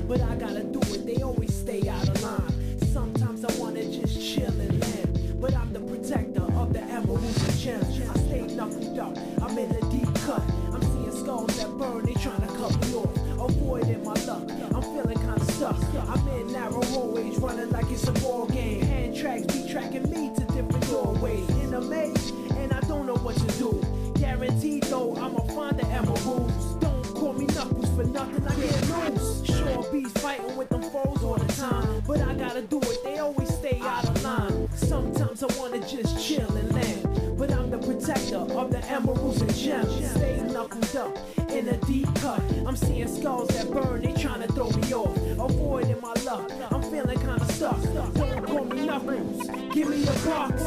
but I gotta do it, they always stay out of line. Sometimes I wanna just chill and land, but I'm the protector of the emeralds and gems. I stay knuckled up, I'm in a deep cut. I'm seeing skulls that burn, they tryna cut me off. Avoiding my luck, I'm feeling kinda stuck. I'm in narrow hallways, running like it's a ball game. Hand tracks be tracking me to different doorways. In a maze, and I don't know what to do. Guaranteed though, I'ma find the emeralds. Don't call me Knuckles for nothing, I get loose. Sure bees fighting with them foes all the time, but I gotta do it, they always stay out of line. Sometimes I wanna just chill and land, but I'm the protector of the emeralds and gems. Stay knuckled up in a deep cut. I'm seeing skulls that burn, they tryna throw me off. Avoiding my luck, I'm feeling kinda stuck. Don't call me Knuckles, give me a box.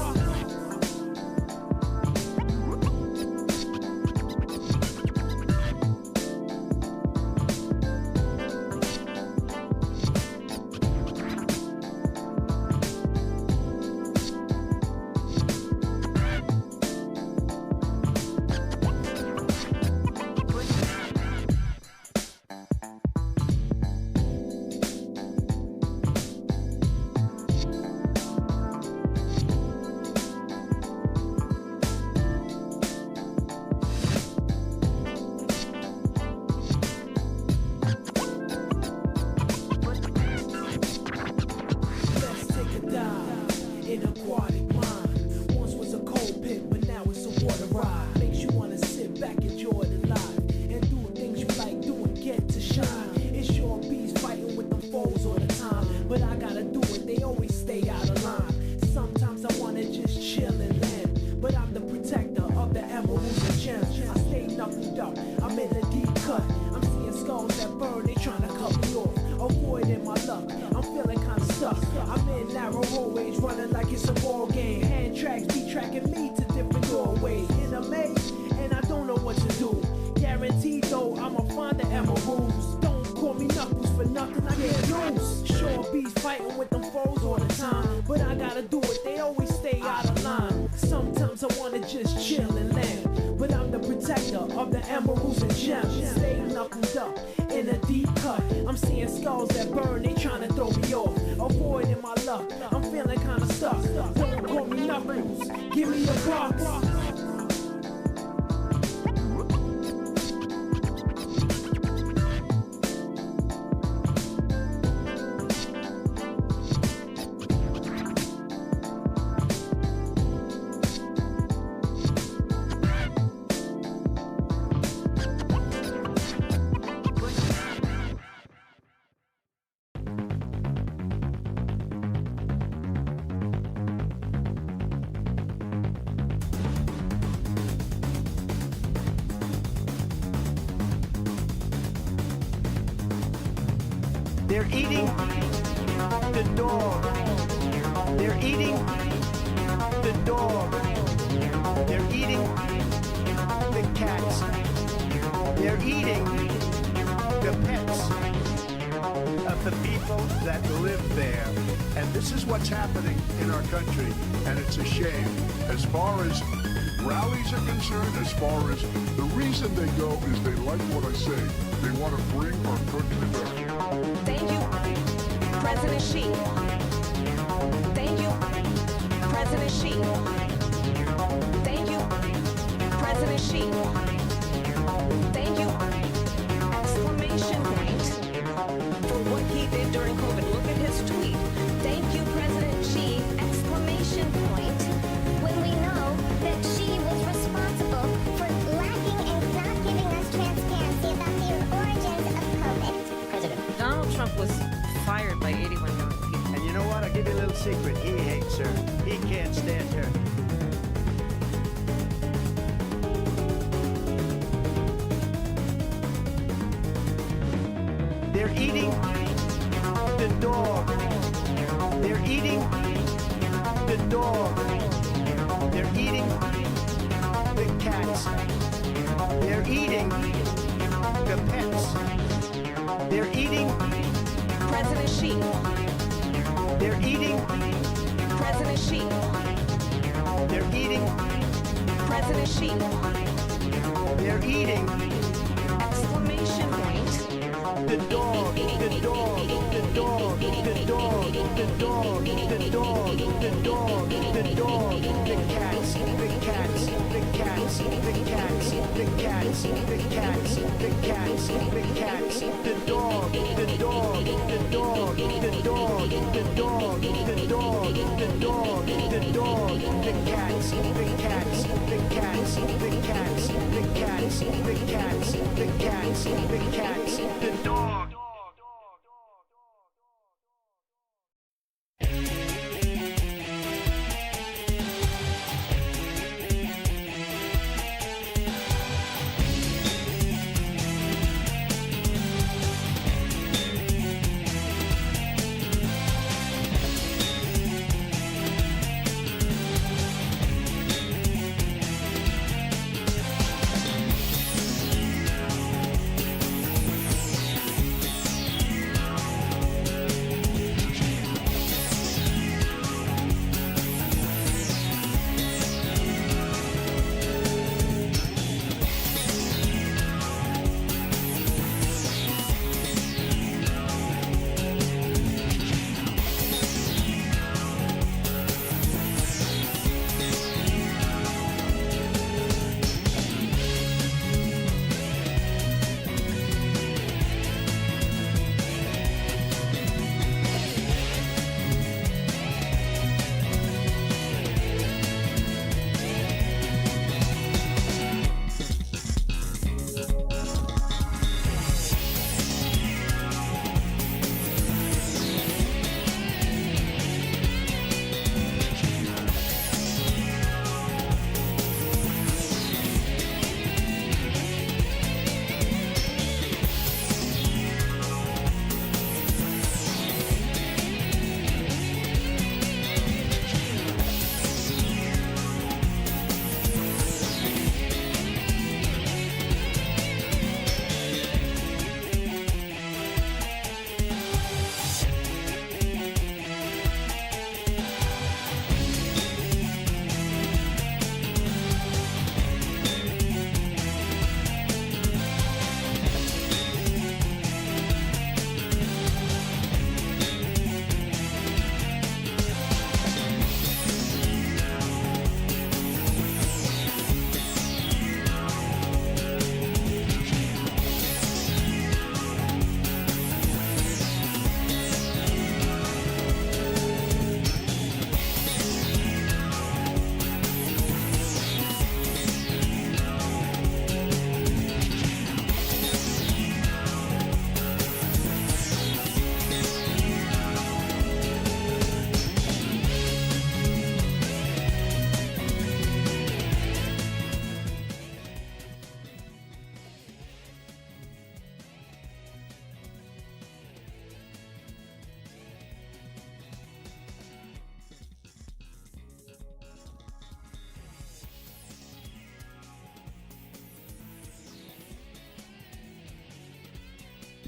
They're eating the dog. They're eating the dog. They're eating the cats. They're eating the pets of the people that live there. And this is what's happening in our country, and it's a shame. As far as rallies are concerned, as far as the reason they go is they like what I say. They want to bring our country back. Thank you, President Xi. Thank you, President Xi. Thank you, President Xi. Thank you, exclamation point, for what he did during COVID. Look at his tweet. Thank you, President Xi, exclamation point. When we know that she was responsible for lacking and not giving us transparency about the origins of COVID. President Donald Trump was fired by 81 million people. And you know what? I'll give you a little secret. He hates her. He can't stand her. They're eating the dog. They're eating the dog. They're eating the cats. They're eating the pets. They're eating President Xi. They're eating President Xi. They're eating President Xi. They're eating Exclamation point. the dog. The dog.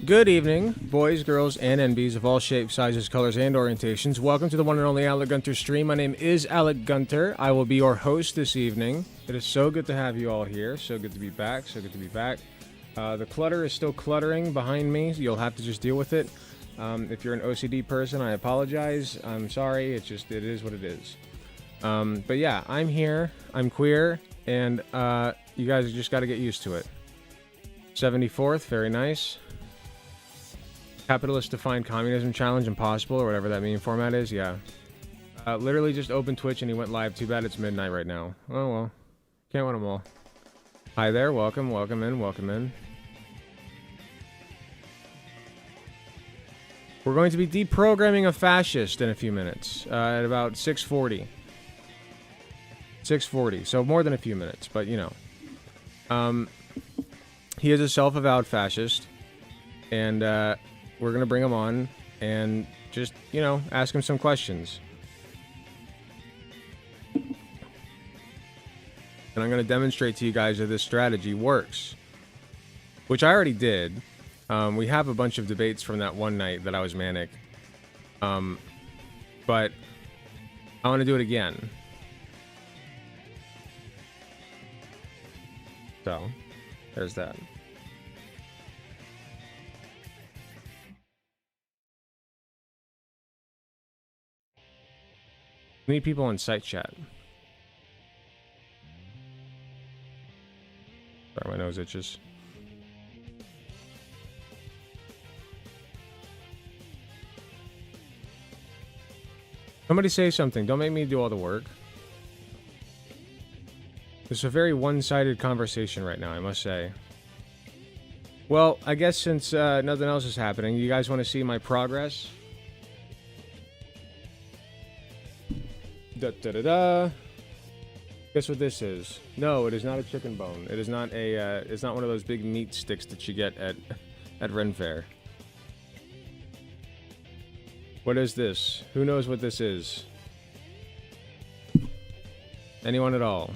Good evening, boys, girls, and NBs of all shapes, sizes, colors, and orientations. Welcome to the one and only Alec Gunter stream. My name is Alec Gunter. I will be your host this evening. It is so good to have you all here. So good to be back. So good to be back. The clutter is still cluttering behind me. You'll have to just deal with it. If you're an OCD person, I apologize. I'm sorry. It is what it is. But yeah, I'm here. I'm queer. And you guys just got to get used to it. 74th, very nice. Capitalist defined communism challenge impossible, or whatever that meme format is, yeah. Literally just opened Twitch and he went live. Too bad it's midnight right now. Oh well. Can't win them all. Hi there, welcome in. We're going to be deprogramming a fascist in a few minutes, at about 6:40. 6:40, so more than a few minutes, but you know. He is a self-avowed fascist, and we're going to bring him on and just, you know, ask him some questions. And I'm going to demonstrate to you guys that this strategy works. Which I already did. We have a bunch of debates from that one night that I was manic. But I want to do it again. So, there's that. We need people in site chat. Sorry, My nose itches. Somebody say something. Don't make me do all the work. It's a very one-sided conversation right now, I must say. Well, I guess since nothing else is happening, you guys want to see my progress? Da-da-da-da. Guess what this is? No, it is not a chicken bone. It is not a. It's not one of those big meat sticks that you get at Ren Fair. What is this? Who knows what this is? Anyone at all?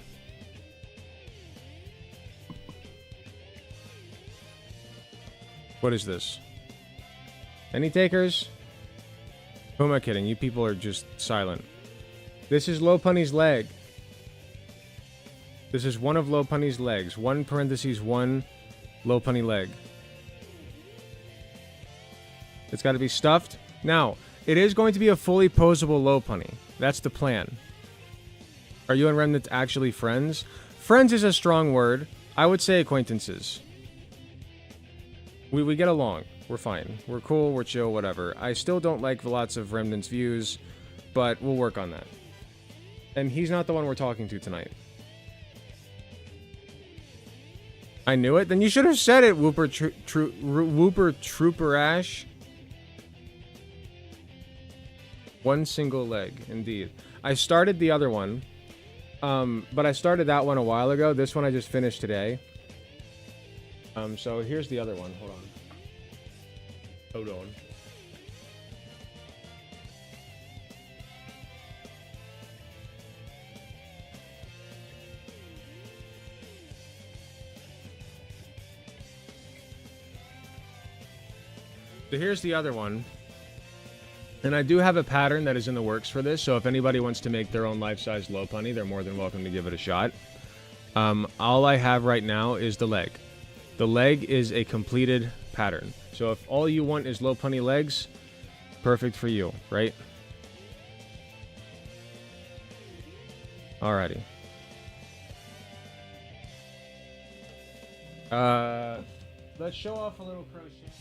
What is this? Any takers? Who am I kidding? You people are just silent. This is Lopunny's leg. This is one of Lopunny's legs. 1 parentheses 1 Lopunny leg. It's got to be stuffed. Now, it is going to be a fully posable Lopunny. That's the plan. Are you and Remnant actually friends? Friends is a strong word. I would say acquaintances. We get along. We're fine. We're cool. We're chill. Whatever. I still don't like lots of Remnant's views, but we'll work on that. And he's not the one we're talking to tonight. I knew it. Then you should have said it, Whooper Trooper Ash. 1 single leg, indeed. I started the other one, but I started that one a while ago. This one I just finished today. So here's the other one. Hold on. So here's the other one. And I do have a pattern that is in the works for this, so if anybody wants to make their own life-size Lopunny, they're more than welcome to give it a shot. All I have right now is the leg. The leg is a completed pattern. So if all you want is Lopunny legs, perfect for you, right? Alrighty. Let's show off a little crochet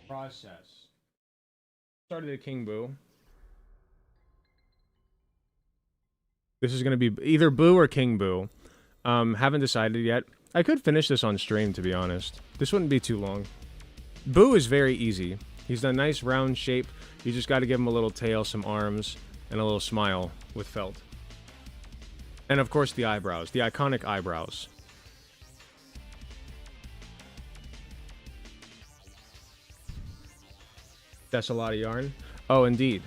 process. Started at King Boo. This is going to be either Boo or King Boo. Haven't decided yet. I could finish this on stream, to be honest. This wouldn't be too long. Boo is very easy. He's a nice round shape. You just got to give him a little tail, some arms, and a little smile with felt. And of course the eyebrows. The iconic eyebrows. That's a lot of yarn. Oh, indeed.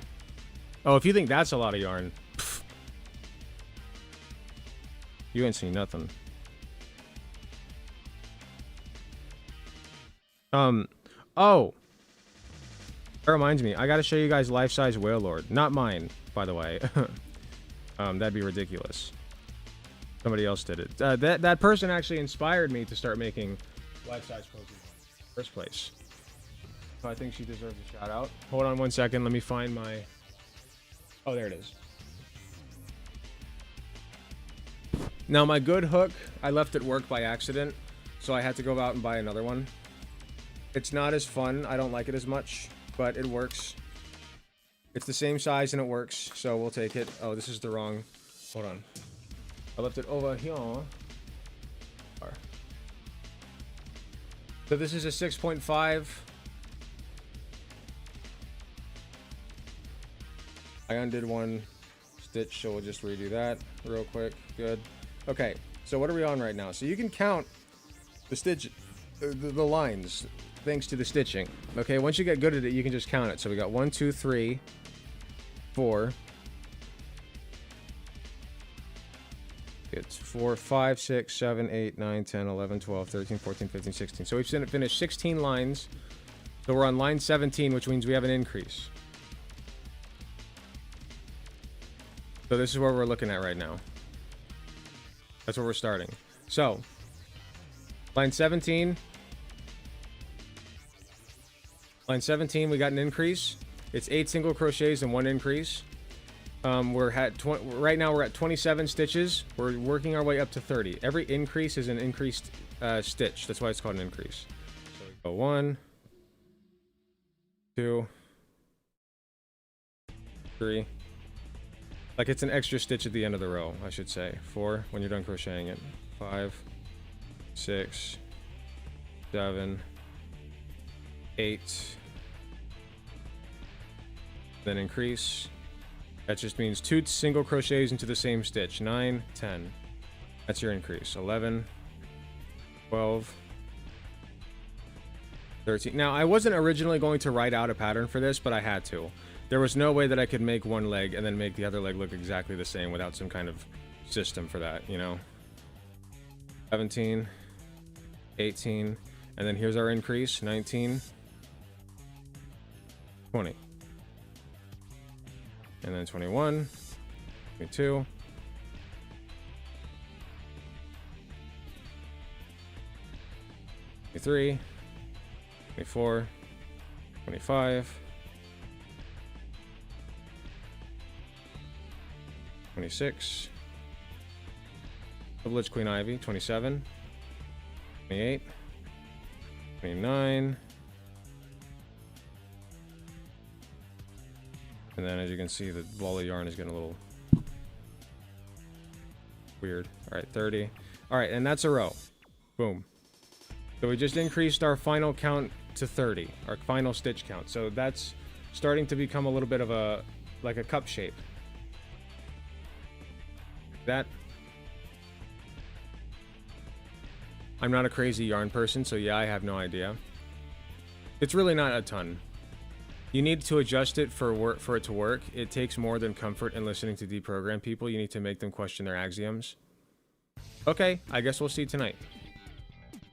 Oh, if you think that's a lot of yarn, pff, you ain't seen nothing. Oh. That reminds me, I gotta show you guys life-size Whale Lord. Not mine, by the way. That'd be ridiculous. Somebody else did it. That person actually inspired me to start making life-size Pokemon in the first place. So I think she deserves a shout out. Hold on 1 second. Let me find my... Oh, there it is. Now, my good hook, I left at work by accident, so I had to go out and buy another one. It's not as fun. I don't like it as much, but it works. It's the same size and it works, so we'll take it. Oh, this is the wrong... Hold on. I left it over here. So this is a 6.5. I undid one stitch, so we'll just redo that real quick. Good. Okay, so what are we on right now? So you can count the stitch, the lines, thanks to the stitching. Okay, once you get good at it, you can just count it. So we got 1, 2, 3, 4. It's 4, 5, 6, 7, 8, 9, 10, 11, 12, 13, 14, 15, 16. So we've finished 16 lines. So we're on line 17, which means we have an increase. So this is where we're looking at right now. That's where we're starting. So, line 17. Line 17, we got an increase. It's 8 single crochets and 1 increase. Right now we're at 27 stitches. We're working our way up to 30. Every increase is an increased stitch. That's why it's called an increase. So we go 1, 2, 3. Like it's an extra stitch at the end of the row, I should say. 4 when you're done crocheting it. 5, 6, 7, 8. Then increase. That just means 2 single crochets into the same stitch. 9, 10. That's your increase. 11, 12, 13. Now, I wasn't originally going to write out a pattern for this, but I had to. There was no way that I could make one leg and then make the other leg look exactly the same without some kind of system for that, you know? 17, 18, and then here's our increase. 19, 20. And then 21, 22, 23, 24, 25, 26, Privilege Queen Ivy, 27, 28, 29, and then as you can see, the ball of yarn is getting a little weird. All right, 30. All right, and that's a row. Boom. So we just increased our final count to 30, our final stitch count. So that's starting to become a little bit of a, like a cup shape. That. I'm not a crazy yarn person, so yeah, I have no idea. It's really not a ton. You need to adjust it for it to work. It takes more than comfort in listening to deprogram people. You need to make them question their axioms. Okay, I guess we'll see tonight.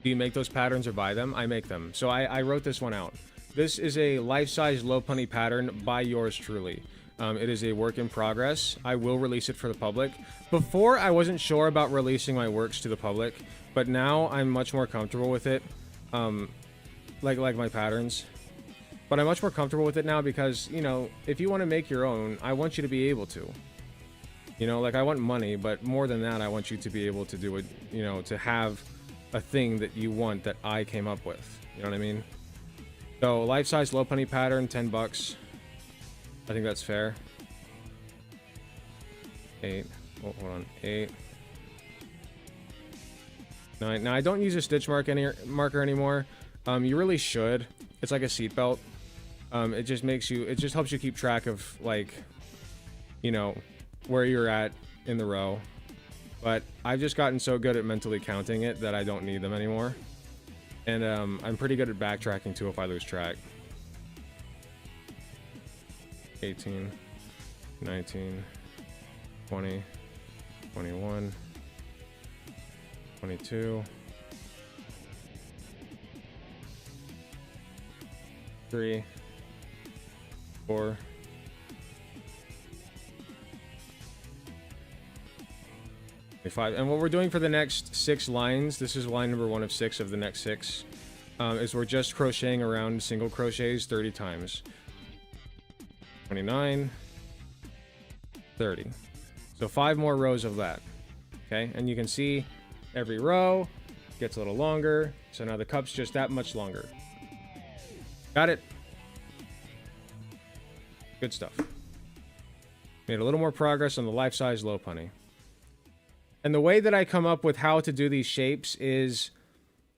Do you make those patterns or buy them? I make them. So I wrote this one out. This is a life-size low punny pattern by yours truly. It is a work in progress. I will release it for the public. Before, I wasn't sure about releasing my works to the public, but now I'm much more comfortable with it. Like my patterns. But I'm much more comfortable with it now because, you know, if you want to make your own, I want you to be able to. You know, like I want money, but more than that, I want you to be able to do it, you know, to have a thing that you want that I came up with. You know what I mean? So, life-size low punny pattern, 10 bucks. I think that's fair. 8. Oh, hold on. 8. 9. Now, I don't use a stitch marker anymore. You really should. It's like a seatbelt. It just makes you, it just helps you keep track of, like, you know, where you're at in the row. But I've just gotten so good at mentally counting it that I don't need them anymore. And I'm pretty good at backtracking too if I lose track. 18, 19, 20, 21, 22, 3, 4, 5. And what we're doing for the next 6 lines, this is line number 1 of 6 of the next 6, is we're just crocheting around single crochets 30 times. 29, 30. So 5 more rows of that. Okay, and you can see every row gets a little longer, so now the cup's just that much longer. Got it? Good stuff. Made a little more progress on the life-size low punny. And the way that I come up with how to do these shapes is,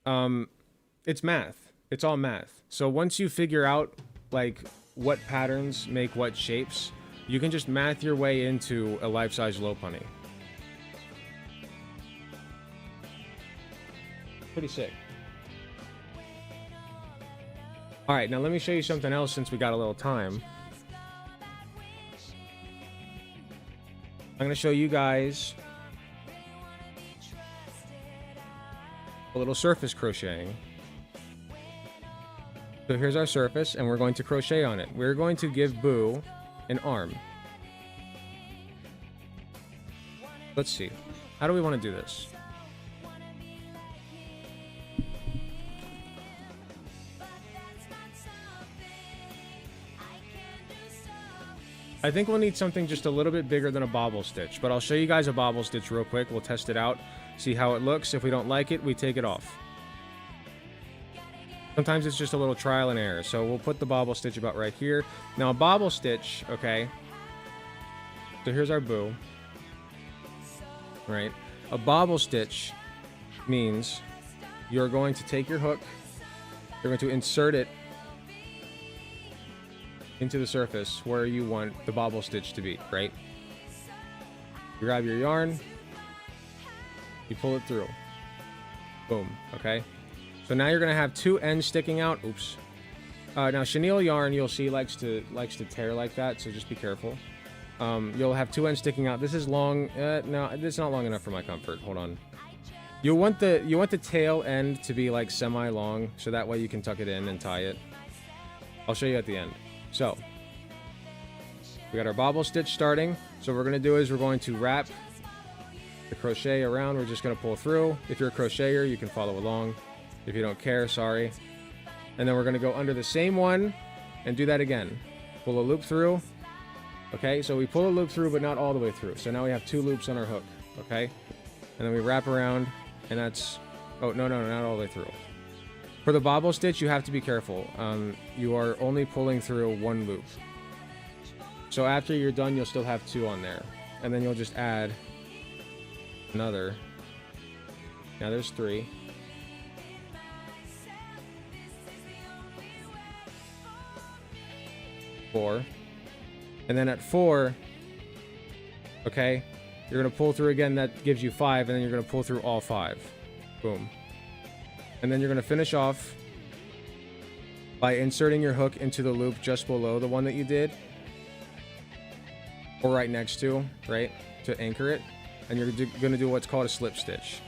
it's math. It's all math. So once you figure out, like, what patterns make what shapes, you can just math your way into a life-size low punny. Pretty sick. All right, now let me show you something else since we got a little time. I'm going to show you guys a little surface crocheting. So here's our surface, and we're going to crochet on it. We're going to give Boo an arm. Let's see. How do we want to do this? I think we'll need something just a little bit bigger than a bobble stitch, but I'll show you guys a bobble stitch real quick. We'll test it out. see how it looks. If we don't like it, we take it off. Sometimes it's just a little trial and error. So we'll put the bobble stitch about right here. Now a bobble stitch, okay. So here's our boo. Right? A bobble stitch means you're going to take your hook, you're going to insert it into the surface where you want the bobble stitch to be, right? You grab your yarn, you pull it through. Boom, okay? So now you're gonna have two ends sticking out. Oops. Now chenille yarn, you'll see likes to tear like that, so just be careful. You'll have two ends sticking out. This is long. No, this is not long enough for my comfort. Hold on. You want the tail end to be like semi-long, so that way you can tuck it in and tie it. I'll show you at the end. So we got our bobble stitch starting. So what we're gonna do is we're going to wrap the crochet around. We're just gonna pull through. If you're a crocheter, you can follow along. If you don't care, sorry. And then we're gonna go under the same one and do that again. Pull a loop through. Okay, so we pull a loop through, but not all the way through. So now we have two loops on our hook. Okay, and then we wrap around, and that's, oh no, not all the way through. For the bobble stitch, you have to be careful. You are only pulling through one loop. So after you're done, you'll still have two on there. And then you'll just add another. Now there's three. Four. And then at 4, okay, you're going to pull through again. That gives you 5, and then you're going to pull through all 5. Boom. And then you're going to finish off by inserting your hook into the loop just below the one that you did, or right next to, right, to anchor it. And you're going to do what's called a slip stitch.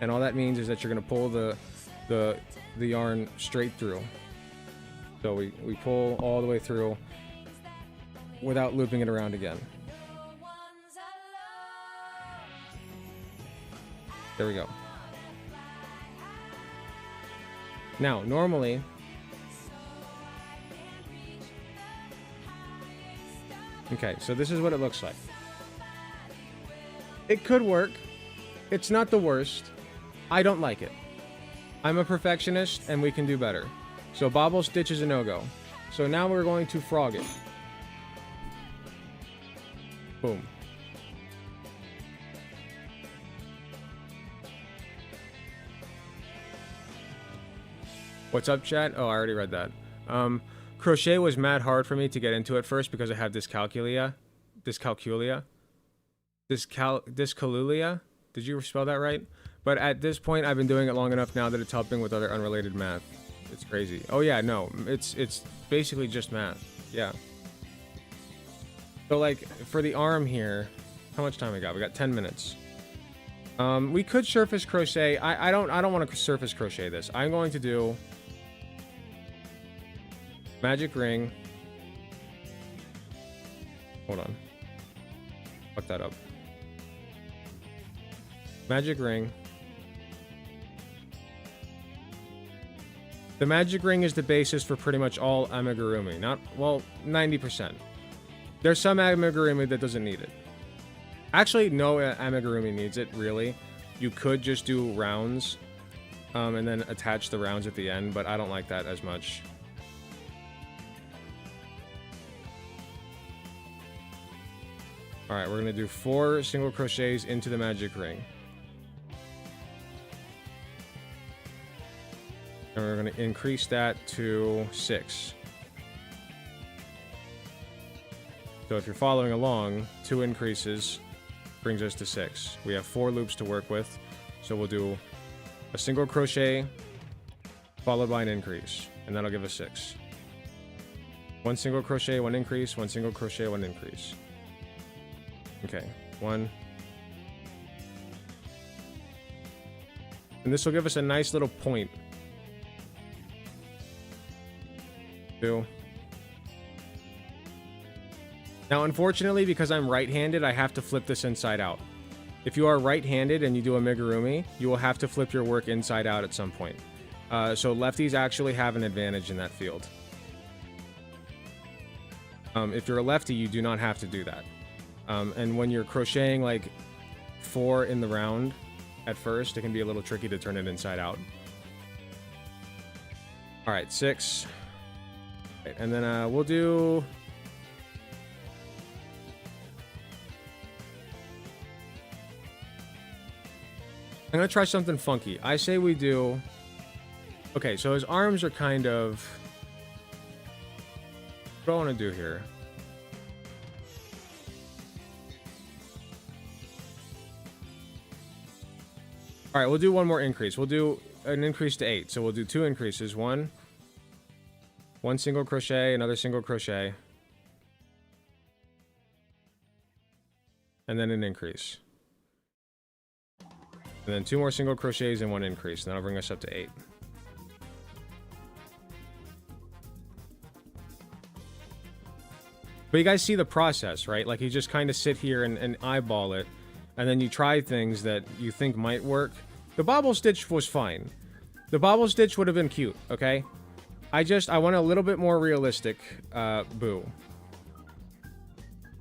And all that means is that you're going to pull the yarn straight through. So we pull all the way through without looping it around again. There we go. Now, normally, okay, so this is what it looks like. It could work. It's not the worst. I don't like it. I'm a perfectionist, and we can do better. So bobble stitch is a no-go. So now we're going to frog it. Boom. What's up, chat? Oh, I already read that. Crochet was mad hard for me to get into at first because I have dyscalculia. Dyscalculia. Did you spell that right? But at this point, I've been doing it long enough now that it's helping with other unrelated math. It's crazy. Oh yeah, no, it's basically just math. Yeah. So like for the arm here, how much time we got? We got 10 minutes. We could surface crochet. I don't want to surface crochet this. I'm going to do magic ring. Hold on. Fuck that up. Magic ring. The magic ring is the basis for pretty much all amigurumi. Not, well, 90%. There's some amigurumi that doesn't need it. Actually, no amigurumi needs it, really. You could just do rounds and then attach the rounds at the end, but I don't like that as much. Alright, we're going to do 4 single crochets into the magic ring. And we're going to increase that to 6. So if you're following along, 2 increases brings us to 6. We have 4 loops to work with. So we'll do a single crochet followed by an increase. And that'll give us 6. 1 single crochet, 1 increase, 1 single crochet, 1 increase. Okay, 1. And this will give us a nice little point. 2. Now, unfortunately, because I'm right-handed, I have to flip this inside out. If you are right-handed and you do amigurumi, you will have to flip your work inside out at some point. So lefties actually have an advantage in that field. If you're a lefty, you do not have to do that. And when you're crocheting like 4 in the round at first, it can be a little tricky to turn it inside out. All right, 6. Right, and then we'll do... I'm gonna try something funky. I say we do... Okay, so his arms are kind of... What do I want to do here? All right, we'll do one more increase. We'll do an increase to 8. So we'll do 2 increases. One single crochet, another single crochet. And then an increase. And then 2 more single crochets and 1 increase. And that'll bring us up to 8. But you guys see the process, right? Like you just kind of sit here and eyeball it. And then you try things that you think might work. The bobble stitch was fine. The bobble stitch would have been cute, okay? I want a little bit more realistic boo.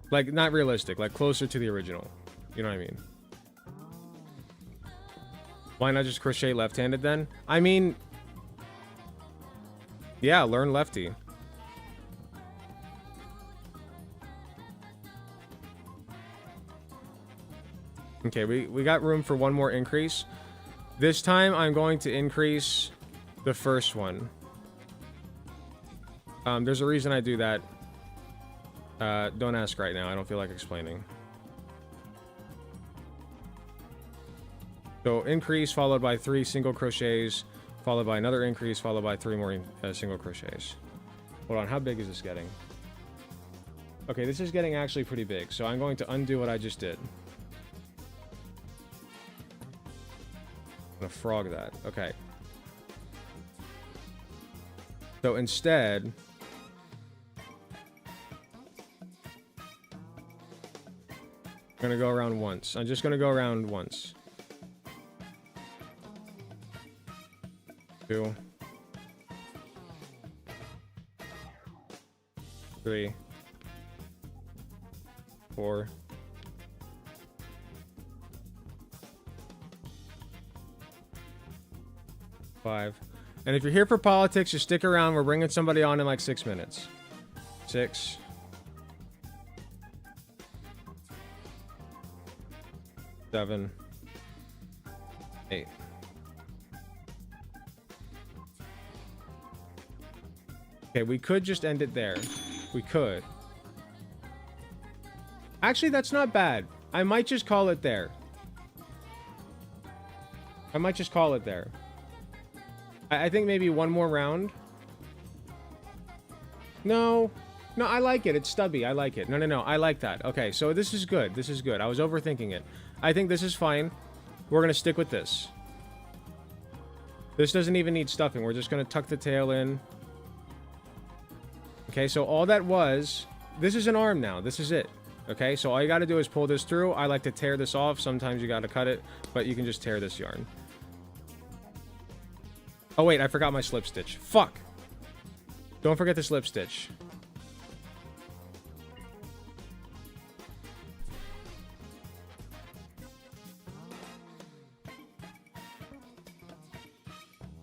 Like, not realistic, like closer to the original. You know what I mean? Why not just crochet left-handed then? I mean... Yeah, learn lefty. Okay, we got room for one more increase. This time I'm going to increase the first one. There's a reason I do that. Don't ask right now. I don't feel like explaining. So increase followed by 3 single crochets, followed by another increase, followed by 3 more single crochets. Hold on, how big is this getting? Okay, this is getting actually pretty big. So I'm going to undo what I just did. I'm gonna frog that. Okay. So instead, I'm gonna go around once. I'm just gonna go around once. 2, 3, 4, 5. And if you're here for politics, just stick around. We're bringing somebody on in like 6 minutes. 6. 7. 8. Okay, we could just end it there. We could. Actually, that's not bad. I might just call it there. I might just call it there. I think maybe one more round. No. No, I like it. It's stubby. I like it. No. I like that. Okay, so this is good. This is good. I was overthinking it. I think this is fine. We're going to stick with this. This doesn't even need stuffing. We're just going to tuck the tail in. Okay, so all that was... This is an arm now. This is it. Okay, so all you got to do is pull this through. I like to tear this off. Sometimes you got to cut it, but you can just tear this yarn. Oh, wait, I forgot my slip stitch. Fuck! Don't forget the slip stitch.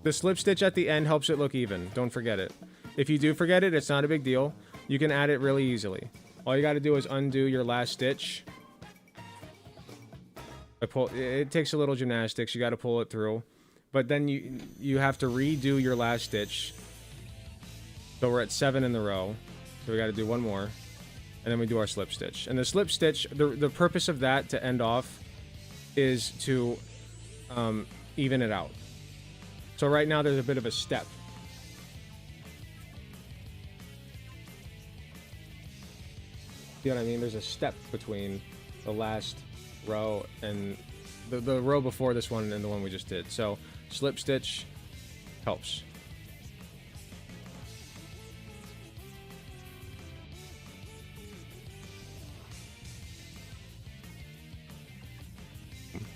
The slip stitch at the end helps it look even. Don't forget it. If you do forget it, it's not a big deal. You can add it really easily. All you got to do is undo your last stitch. It takes a little gymnastics. You got to pull it through. But then you have to redo your last stitch. So we're at 7 in the row. So we got to do one more. And then we do our slip stitch. And the slip stitch, the purpose of that to end off is to even it out. So right now there's a bit of a step. See what I mean? There's a step between the last row and the row before this one and the one we just did. So slip stitch helps.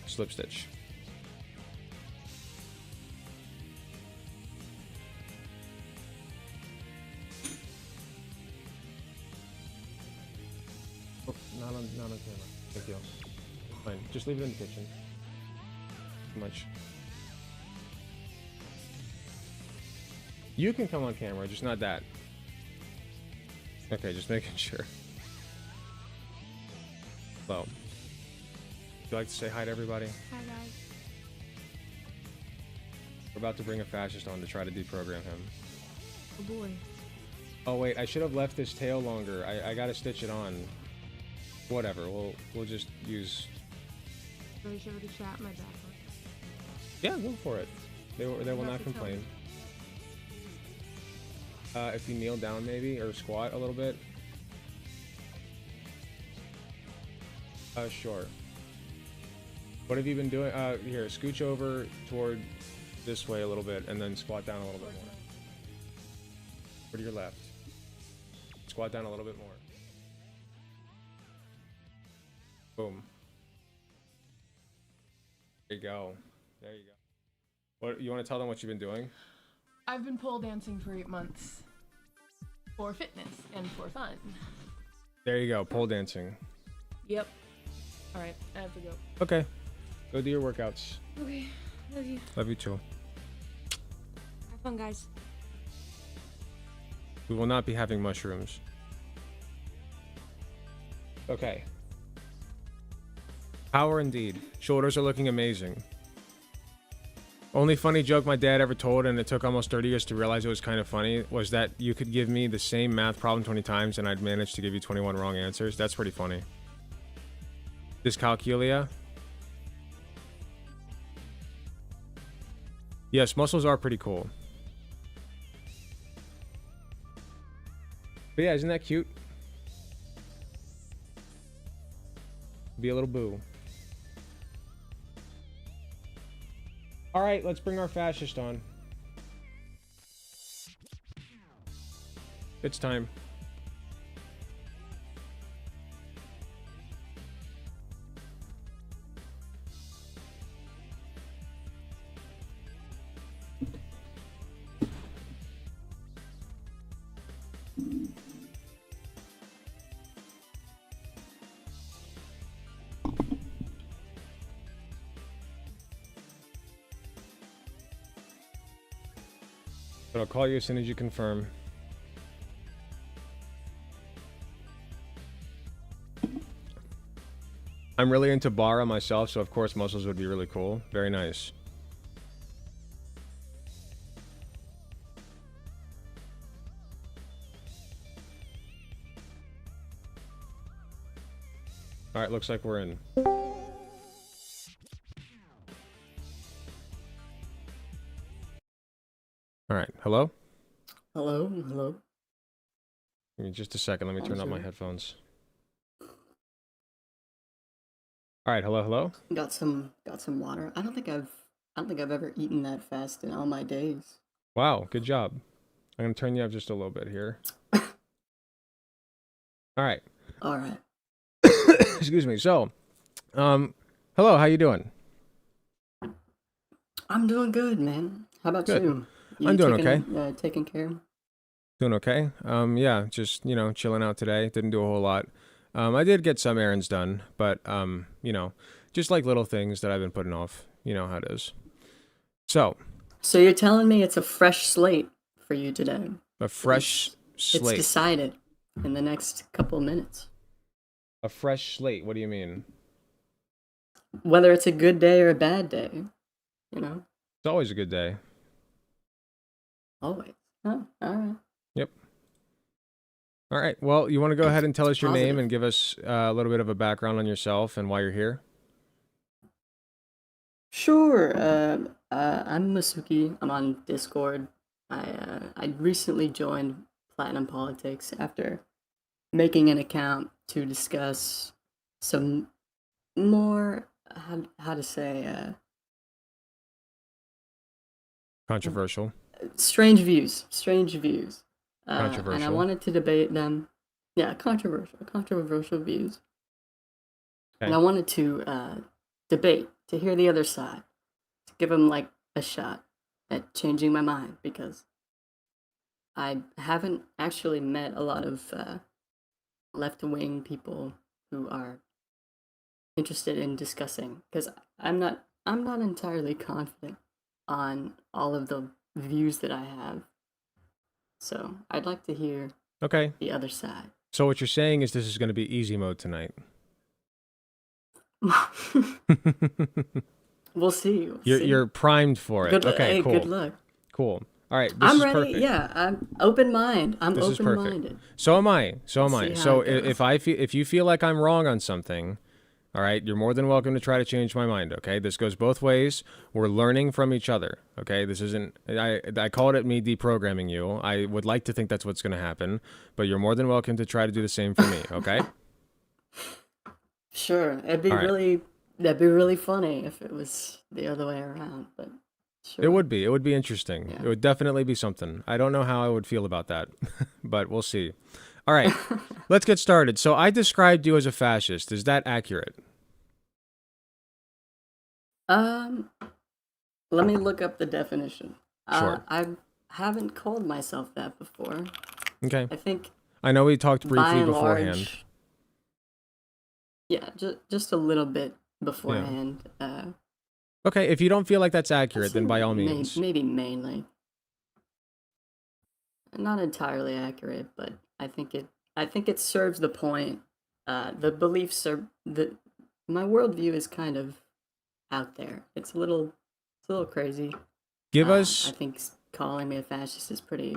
Slip stitch. not on camera. Big deal. Fine. Just leave it in the kitchen. Too much. You can come on camera, just not that. Okay, just making sure. Well, would you like to say hi to everybody? Hi guys. We're about to bring a fascist on to try to deprogram him. Oh boy. Oh wait, I should have left this tail longer. I gotta stitch it on. Whatever, we'll just use. Should I show the chat my back? Yeah, go for it. They will not complain. If you kneel down maybe or squat a little bit. Sure. What have you been doing? Here, scooch over toward this way a little bit and then squat down a little bit more. Or to your left. Squat down a little bit more. Boom. There you go. There you go. What, you want to tell them what you've been doing? I've been pole dancing for 8 months. For fitness and for fun. There you go, pole dancing. Yep. Alright, I have to go. Okay. Go do your workouts. Okay, love you. Love you too. Have fun, guys. We will not be having mushrooms. Okay. Power indeed. Shoulders are looking amazing. Only funny joke my dad ever told, and it took almost 30 years to realize it was kind of funny, was that you could give me the same math problem 20 times and I'd manage to give you 21 wrong answers. That's pretty funny. Dyscalculia. Yes, muscles are pretty cool. But yeah, isn't that cute? Be a little boo. Alright, let's bring our fascist on. It's time. But I'll call you as soon as you confirm. I'm really into bara myself, so of course muscles would be really cool. Very nice. Alright, looks like we're in. Alright, hello? Hello, hello. Give me just a second, let me turn up my headphones. Alright, hello? Got some water. I don't think I've ever eaten that fast in all my days. Wow, good job. I'm gonna turn you up just a little bit here. Alright. Alright. Excuse me. So, hello, how you doing? I'm doing good, man. How about Good. you? I'm doing okay. Taking care? Doing okay. Yeah, just, you know, chilling out today. Didn't do a whole lot. I did get some errands done, but, you know, just like little things that I've been putting off. You know how it is. So you're telling me it's a fresh slate for you today? A fresh slate. It's decided in the next couple minutes. A fresh slate? What do you mean? Whether it's a good day or a bad day, you know? It's always a good day. Always. Oh, alright. Yep. All right. Well, you want to go ahead and tell us your Positive. name and give us a little bit of a background on yourself and why you're here? Sure. I'm Masuki. I'm on Discord. I recently joined Platinum Politics after making an account to discuss some more how to say Controversial. strange views. Controversial. And I wanted to debate them. Yeah, controversial views. Okay. And I wanted to debate, to hear the other side, to give them like a shot at changing my mind, because I haven't actually met a lot of left-wing people who are interested in discussing, because I'm not entirely confident on all of the views that I have. So I'd like to hear Okay. the other side. So what you're saying is this is going to be easy mode tonight. We'll see. You're primed for it. Okay, cool. Good luck. Cool. All right, this I'm is ready. perfect. Yeah, I'm open mind. I'm This is perfect. open-minded. So am I. So am Let's I. see how So it goes. if you feel like I'm wrong on something, all right, you're more than welcome to try to change my mind, okay? This goes both ways. We're learning from each other, okay? This isn't I called it me deprogramming you. I would like to think that's what's going to happen, but you're more than welcome to try to do the same for me, okay? Sure, it'd be All right. that'd be really funny if it was the other way around, but sure. It would be interesting. Yeah. It would definitely be something. I don't know how I would feel about that, but we'll see. All right. Let's get started. So I described you as a fascist. Is that accurate? Let me look up the definition. Sure. I haven't called myself that before. Okay. I think I know we talked by briefly and beforehand. large, yeah, just a little bit beforehand. Okay, if you don't feel like that's accurate, then by all May- means. maybe mainly. Not entirely accurate, but I think it serves the point. The beliefs are my worldview is kind of out there. It's a little crazy. Give us I think calling me a fascist is pretty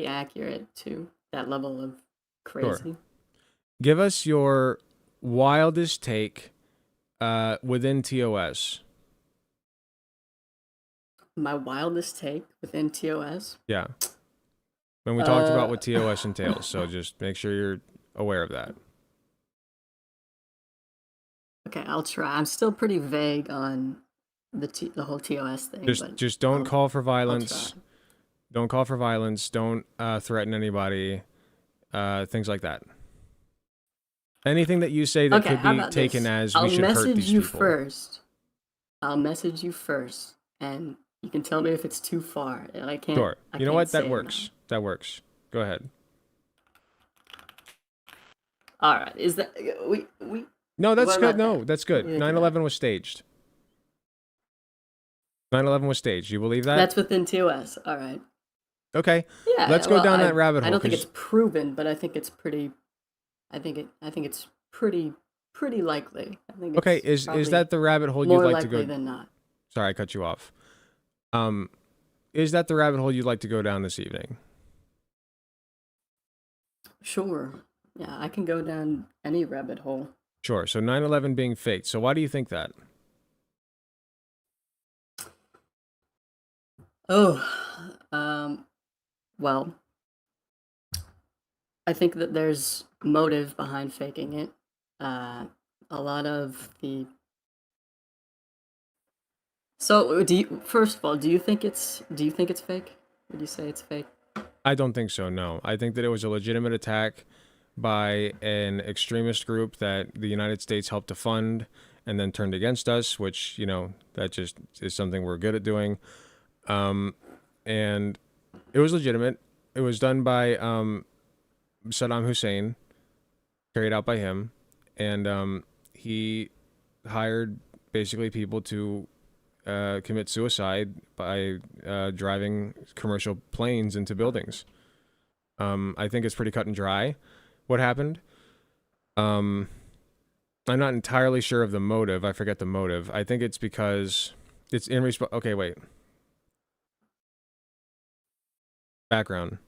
accurate to that level of crazy. give us your wildest take within TOS. My wildest take within TOS. Yeah. When we talked about what TOS entails, so just make sure you're aware of that. Okay, I'll try. I'm still pretty vague on the whole TOS thing. Just don't I'll- call for I'll violence. try. Don't call for violence. Don't threaten anybody. Things like that. Anything that you say that Okay, could how be about taken this? as I'll we should hurt message these you people. first. I'll message you first, and you can tell me if it's too far. And I can't. Sure. I You know can't what? say That it works. That works. Go ahead. now. All right. Is that we? No, that's What good. about No, that? that's good. Yeah, 9/11 was staged. 9/11 was staged. You believe that? That's within TOS. All right. Okay. Yeah. Let's go well, down that rabbit I hole. don't think 'cause- it's proven, but I think it's pretty. I think it's pretty likely. I think. okay. It's Is probably that the rabbit hole you'd more like to likely go? than not? Sorry, I cut you off. Is that the rabbit hole you'd like to go down this evening? Sure. Yeah, I can go down any rabbit hole. Sure. So 9/11 being faked. So why do you think that? Oh, well, I think that there's motive behind faking it. A lot of the. So, first of all, do you think it's fake? Would you say it's fake? I don't think so. No, I think that it was a legitimate attack by an extremist group that the United States helped to fund and then turned against us, which, that just is something we're good at doing. And it was legitimate. It was done by Saddam Hussein, carried out by him, and he hired basically people to commit suicide by driving commercial planes into buildings. I think it's pretty cut and dry what happened. I'm not entirely sure of the motive. I forget the motive. I think it's because it's in response. Okay, wait. Background.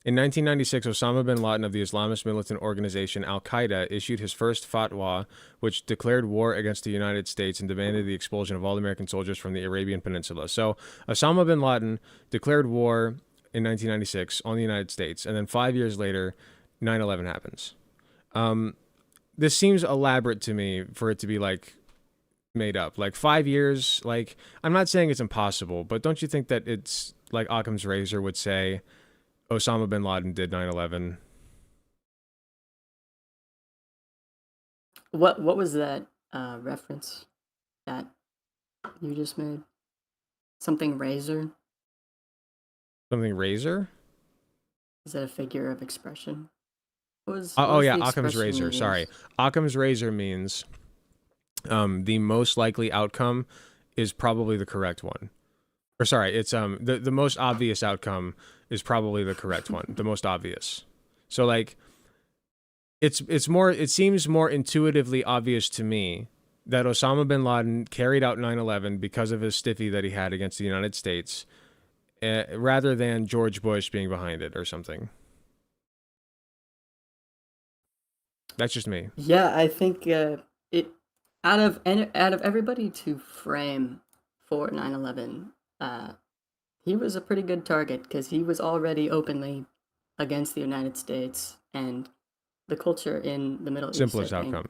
In 1996, Osama bin Laden of the Islamist militant organization Al-Qaeda issued his first fatwa, which declared war against the United States and demanded the expulsion of all American soldiers from the Arabian Peninsula. So Osama bin Laden declared war in 1996 on the United States, and then 5 years later, 9/11 happens. This seems elaborate to me for it to be made up. 5 years, I'm not saying it's impossible, but don't you think that it's like Occam's razor would say, Osama bin Laden did 9/11. What was that reference that you just made? Something razor? Something razor? Is that a figure of expression? Oh was yeah, the Occam's expression razor. you Sorry, used? Occam's razor means the most likely outcome is probably the correct one. Or sorry, it's the most obvious outcome is probably the correct one. The most obvious. So like, it's more. It seems more intuitively obvious to me that Osama bin Laden carried out 9/11 because of his stiffy that he had against the United States, rather than George Bush being behind it or something. That's just me. Yeah, I think it out of everybody to frame for 9/11, he was a pretty good target because he was already openly against the United States and the culture in the Middle East. I Simplest think outcome.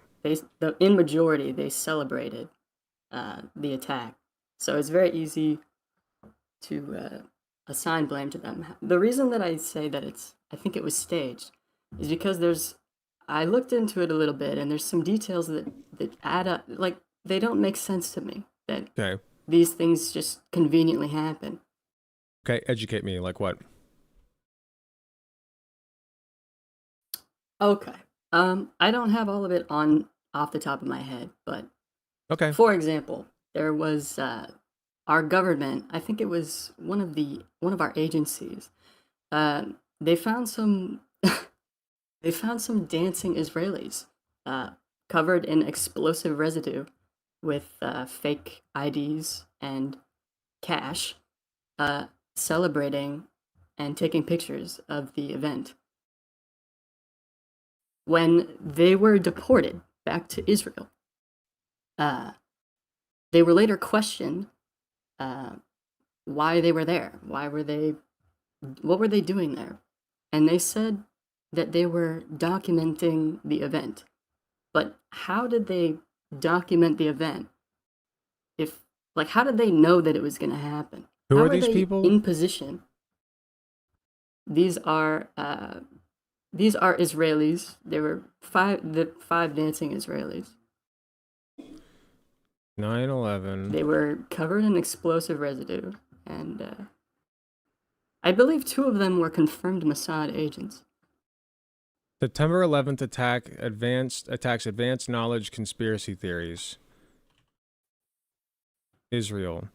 in majority they celebrated the attack, so it's very easy to assign blame to them. The reason that I say that I think it was staged is because I looked into it a little bit and there's some details that add up, like they don't make sense to me that Okay. these things just conveniently happen. Okay. Educate me. Like what? Okay. I don't have all of it on off the top of my head, but Okay. for example, there was our government. I think it was one of our agencies. They found some they found some dancing Israelis covered in explosive residue with fake IDs and cash, celebrating and taking pictures of the event. When they were deported back to Israel, they were later questioned why they were there. What were they doing there? And they said that they were documenting the event. But how did they document the event? How did they know that it was going to happen? Who How are were these they people? in position? These are Israelis. There were five dancing Israelis. 9/11. They were covered in explosive residue, and I believe two of them were confirmed Mossad agents. September 11th attacks advanced knowledge conspiracy theories. Israel.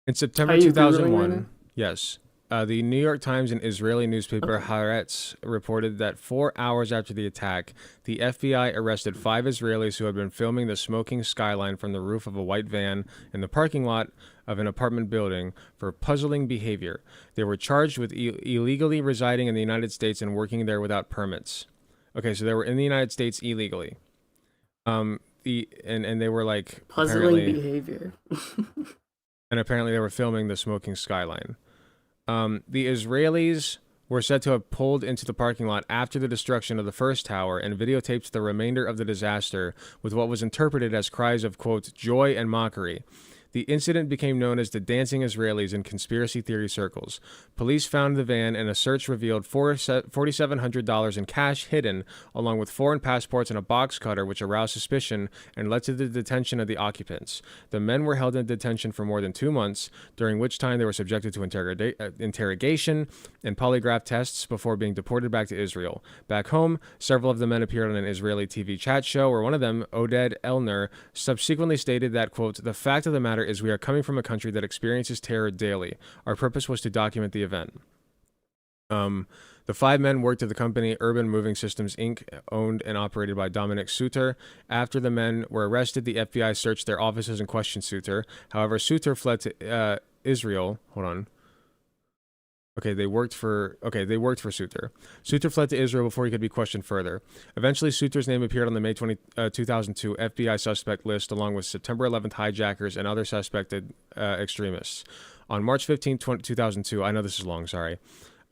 In September Are you Googling right 2001, now? yes, the New York Times and Israeli newspaper Haaretz reported that 4 hours after the attack, the FBI arrested 5 Israelis who had been filming the smoking skyline from the roof of a white van in the parking lot of an apartment building for puzzling behavior. They were charged with illegally residing in the United States and working there without permits. Okay, so they were in the United States illegally. And they were like Puzzling behavior. and apparently they were filming the smoking skyline. The Israelis were said to have pulled into the parking lot after the destruction of the first tower and videotaped the remainder of the disaster with what was interpreted as cries of, quote, joy and mockery. The incident became known as the Dancing Israelis in conspiracy theory circles. Police found the van and a search revealed $4,700 in cash hidden, along with foreign passports and a box cutter, which aroused suspicion and led to the detention of the occupants. The men were held in detention for more than 2 months, during which time they were subjected to interrogation and polygraph tests before being deported back to Israel. Back home, several of the men appeared on an Israeli TV chat show where one of them, Oded Elner, subsequently stated that, quote, the fact of the matter is we are coming from a country that experiences terror daily. Our purpose was to document the event. The 5 men worked at the company Urban Moving Systems, Inc., owned and operated by Dominic Suter. After the men were arrested, the FBI searched their offices and questioned Suter. However, Suter fled to Israel. Hold on. They worked for Suter. Suter fled to Israel before he could be questioned further. Eventually, Suter's name appeared on the May 2002 FBI suspect list, along with September 11th hijackers and other suspected extremists. On March 15, 2002, I know this is long, sorry.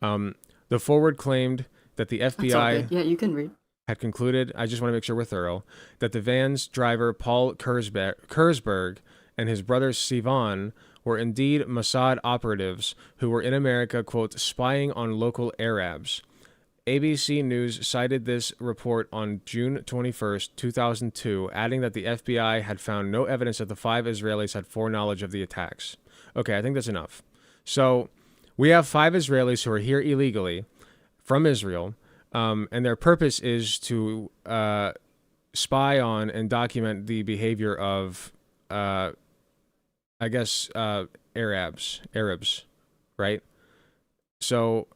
The Forward claimed that the FBI Yeah, you can read. had concluded, I just want to make sure we're thorough, that the van's driver, Paul Kurzberg, and his brother Sivan were indeed Mossad operatives who were in America, quote, spying on local Arabs. ABC News cited this report on June 21st, 2002, adding that the FBI had found no evidence that the 5 Israelis had foreknowledge of the attacks. Okay, I think that's enough. So, We have 5 Israelis who are here illegally from Israel, and their purpose is to spy on and document the behavior of, I guess, Arabs, right? So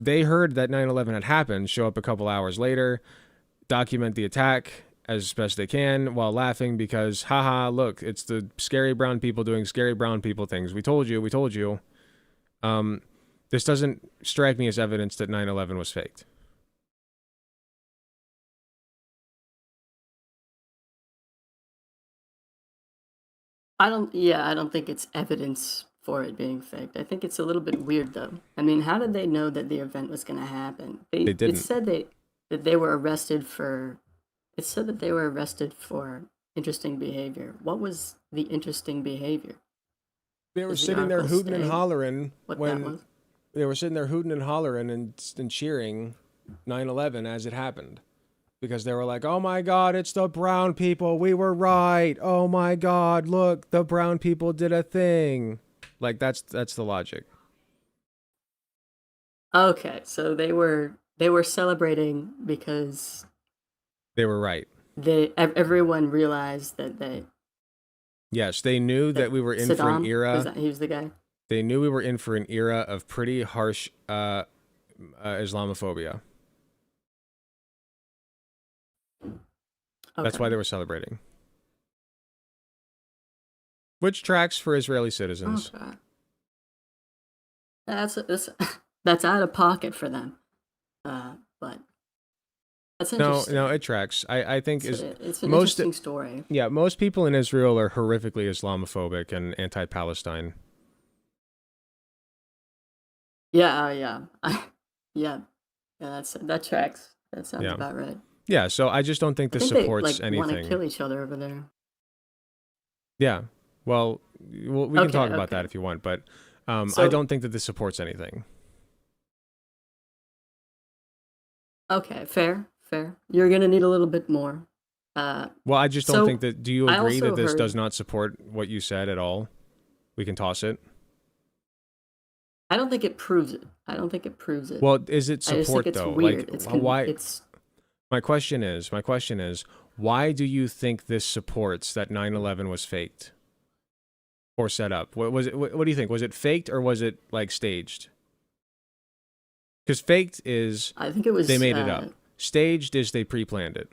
they heard that 9/11 had happened, show up a couple hours later, document the attack as best they can while laughing because, haha, look, it's the scary brown people doing scary brown people things. We told you. This doesn't strike me as evidence that 9/11 was faked. I don't think it's evidence for it being faked. I think it's a little bit weird though. I mean, how did they know that the event was going to happen? They didn't. It said that they were arrested for interesting behavior. What was the interesting behavior? They were Does the sitting there article hooting and state hollering what that when was? they were sitting there hooting and hollering and cheering 9/11 as it happened. Because they were like, oh my God, it's the brown people. We were right. Oh my God, look, the brown people did a thing. Like that's the logic. Okay, so they were celebrating because They were right. everyone realized that Yes, they knew that we were in for an Saddam, era. he was the guy. They knew we were in for an era of pretty harsh Islamophobia. That's Okay. why they were celebrating. Which tracks for Israeli citizens. Okay. That's out of pocket for them. But that's interesting. No, it tracks. I think It's an most interesting story. yeah, most people in Israel are horrifically Islamophobic and anti-Palestine. Yeah. That tracks. That sounds Yeah. about right. Yeah, so I just don't think this I think supports they want to anything. kill each other over there. Yeah. Well, we can talk about Okay. that if you want, but I So- don't think that this supports anything. Okay, fair. You're gonna need a little bit more. Well, I just don't So, think that. Do you I agree also that this heard- does not support what you said at all? We can toss it. I don't think it proves it. Well, is it I just support think it's though? weird. Like, why? It's My question is, why do you think this supports that 9/11 was faked or set up? What was it? What do you think? Was it faked or was it like staged? Because faked is I think it was. they made it up. Staged is they pre-planned it.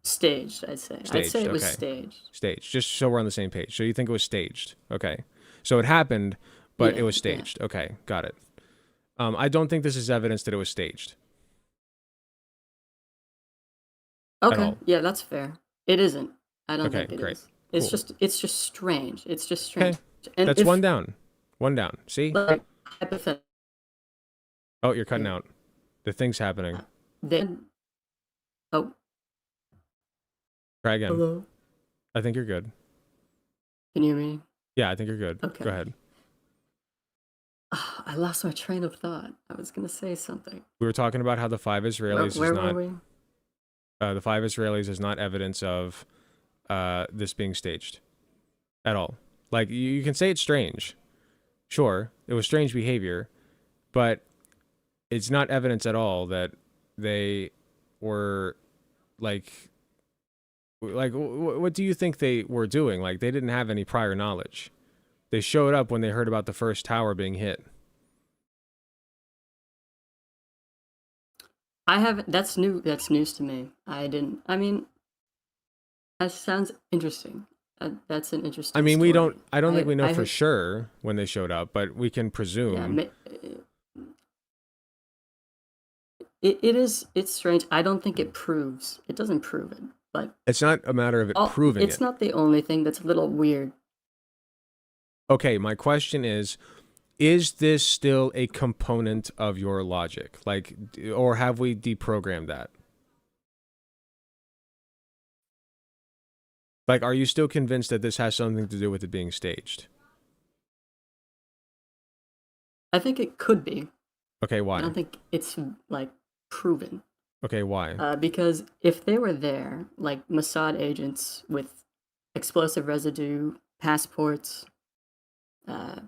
Staged, I'd say. I'd say it was okay. staged. Staged, just so we're on the same page. So you think it was staged? Okay. So it happened, but Yeah, it was yeah. staged. Okay, got it. I don't think this is evidence that it was staged. Okay, all. yeah, that's fair. It isn't. I don't Okay, think it great. is. It's Cool. just strange. It's just strange. Okay, And that's if, one down. One down. See? Like, hypothetically, Oh, you're cutting out. The thing's happening. then. Oh, Try again. hello. I think you're good. Can you hear me? Yeah, I think you're good. Okay. Go ahead. I lost my train of thought. I was gonna say something. We were talking about how the 5 Israelis Where is not. were we? The 5 Israelis is not evidence of this being staged at all. Like, you can say it's strange. Sure, it was strange behavior, but it's not evidence at all that they were like what do you think they were doing? Like, they didn't have any prior knowledge. They showed up when they heard about the first tower being hit. I haven't. That's new. That's news to me. I mean, that sounds interesting. That's an interesting. I mean, story. I don't think we know I for heard- sure when they showed up, but we can presume. Yeah, it's strange. I don't think it proves. It doesn't prove it, but It's not a matter of it proving it's it. not the only thing that's a little weird. Okay, my question is this still a component of your logic? Like, or have we deprogrammed that? Like, are you still convinced that this has something to do with it being staged? I think it could be. Okay, I why? don't think it's like proven. Okay, why? Because if they were there, like Mossad agents with explosive residue, passports,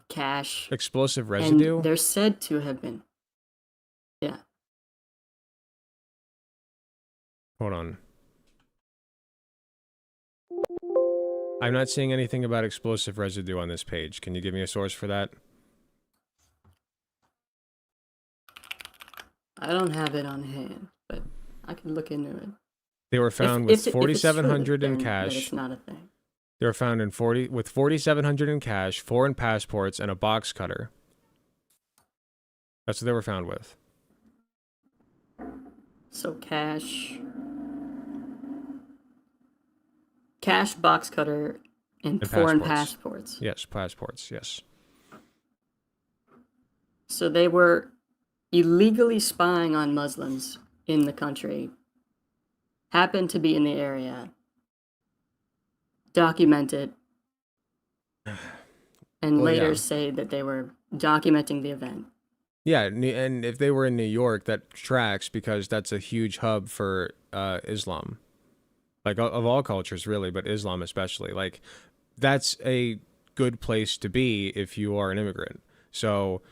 cash, Explosive residue? and they're said to have been. Yeah. Hold on. I'm not seeing anything about explosive residue on this page. Can you give me a source for that? I don't have it on hand, but I can look into it. They were found with 4,700 in cash. It's not a thing. They were found with 4,700 in cash, foreign passports, and a box cutter. That's what they were found with. So cash, box cutter, and foreign passports. Yes, passports, yes. So they were illegally spying on Muslims in the country, happened to be in the area, document it, and later say that they were documenting the event. Yeah, and if they were in New York, that tracks because that's a huge hub for Islam. Like, of all cultures, really, but Islam especially. Like, that's a good place to be if you are an immigrant. So,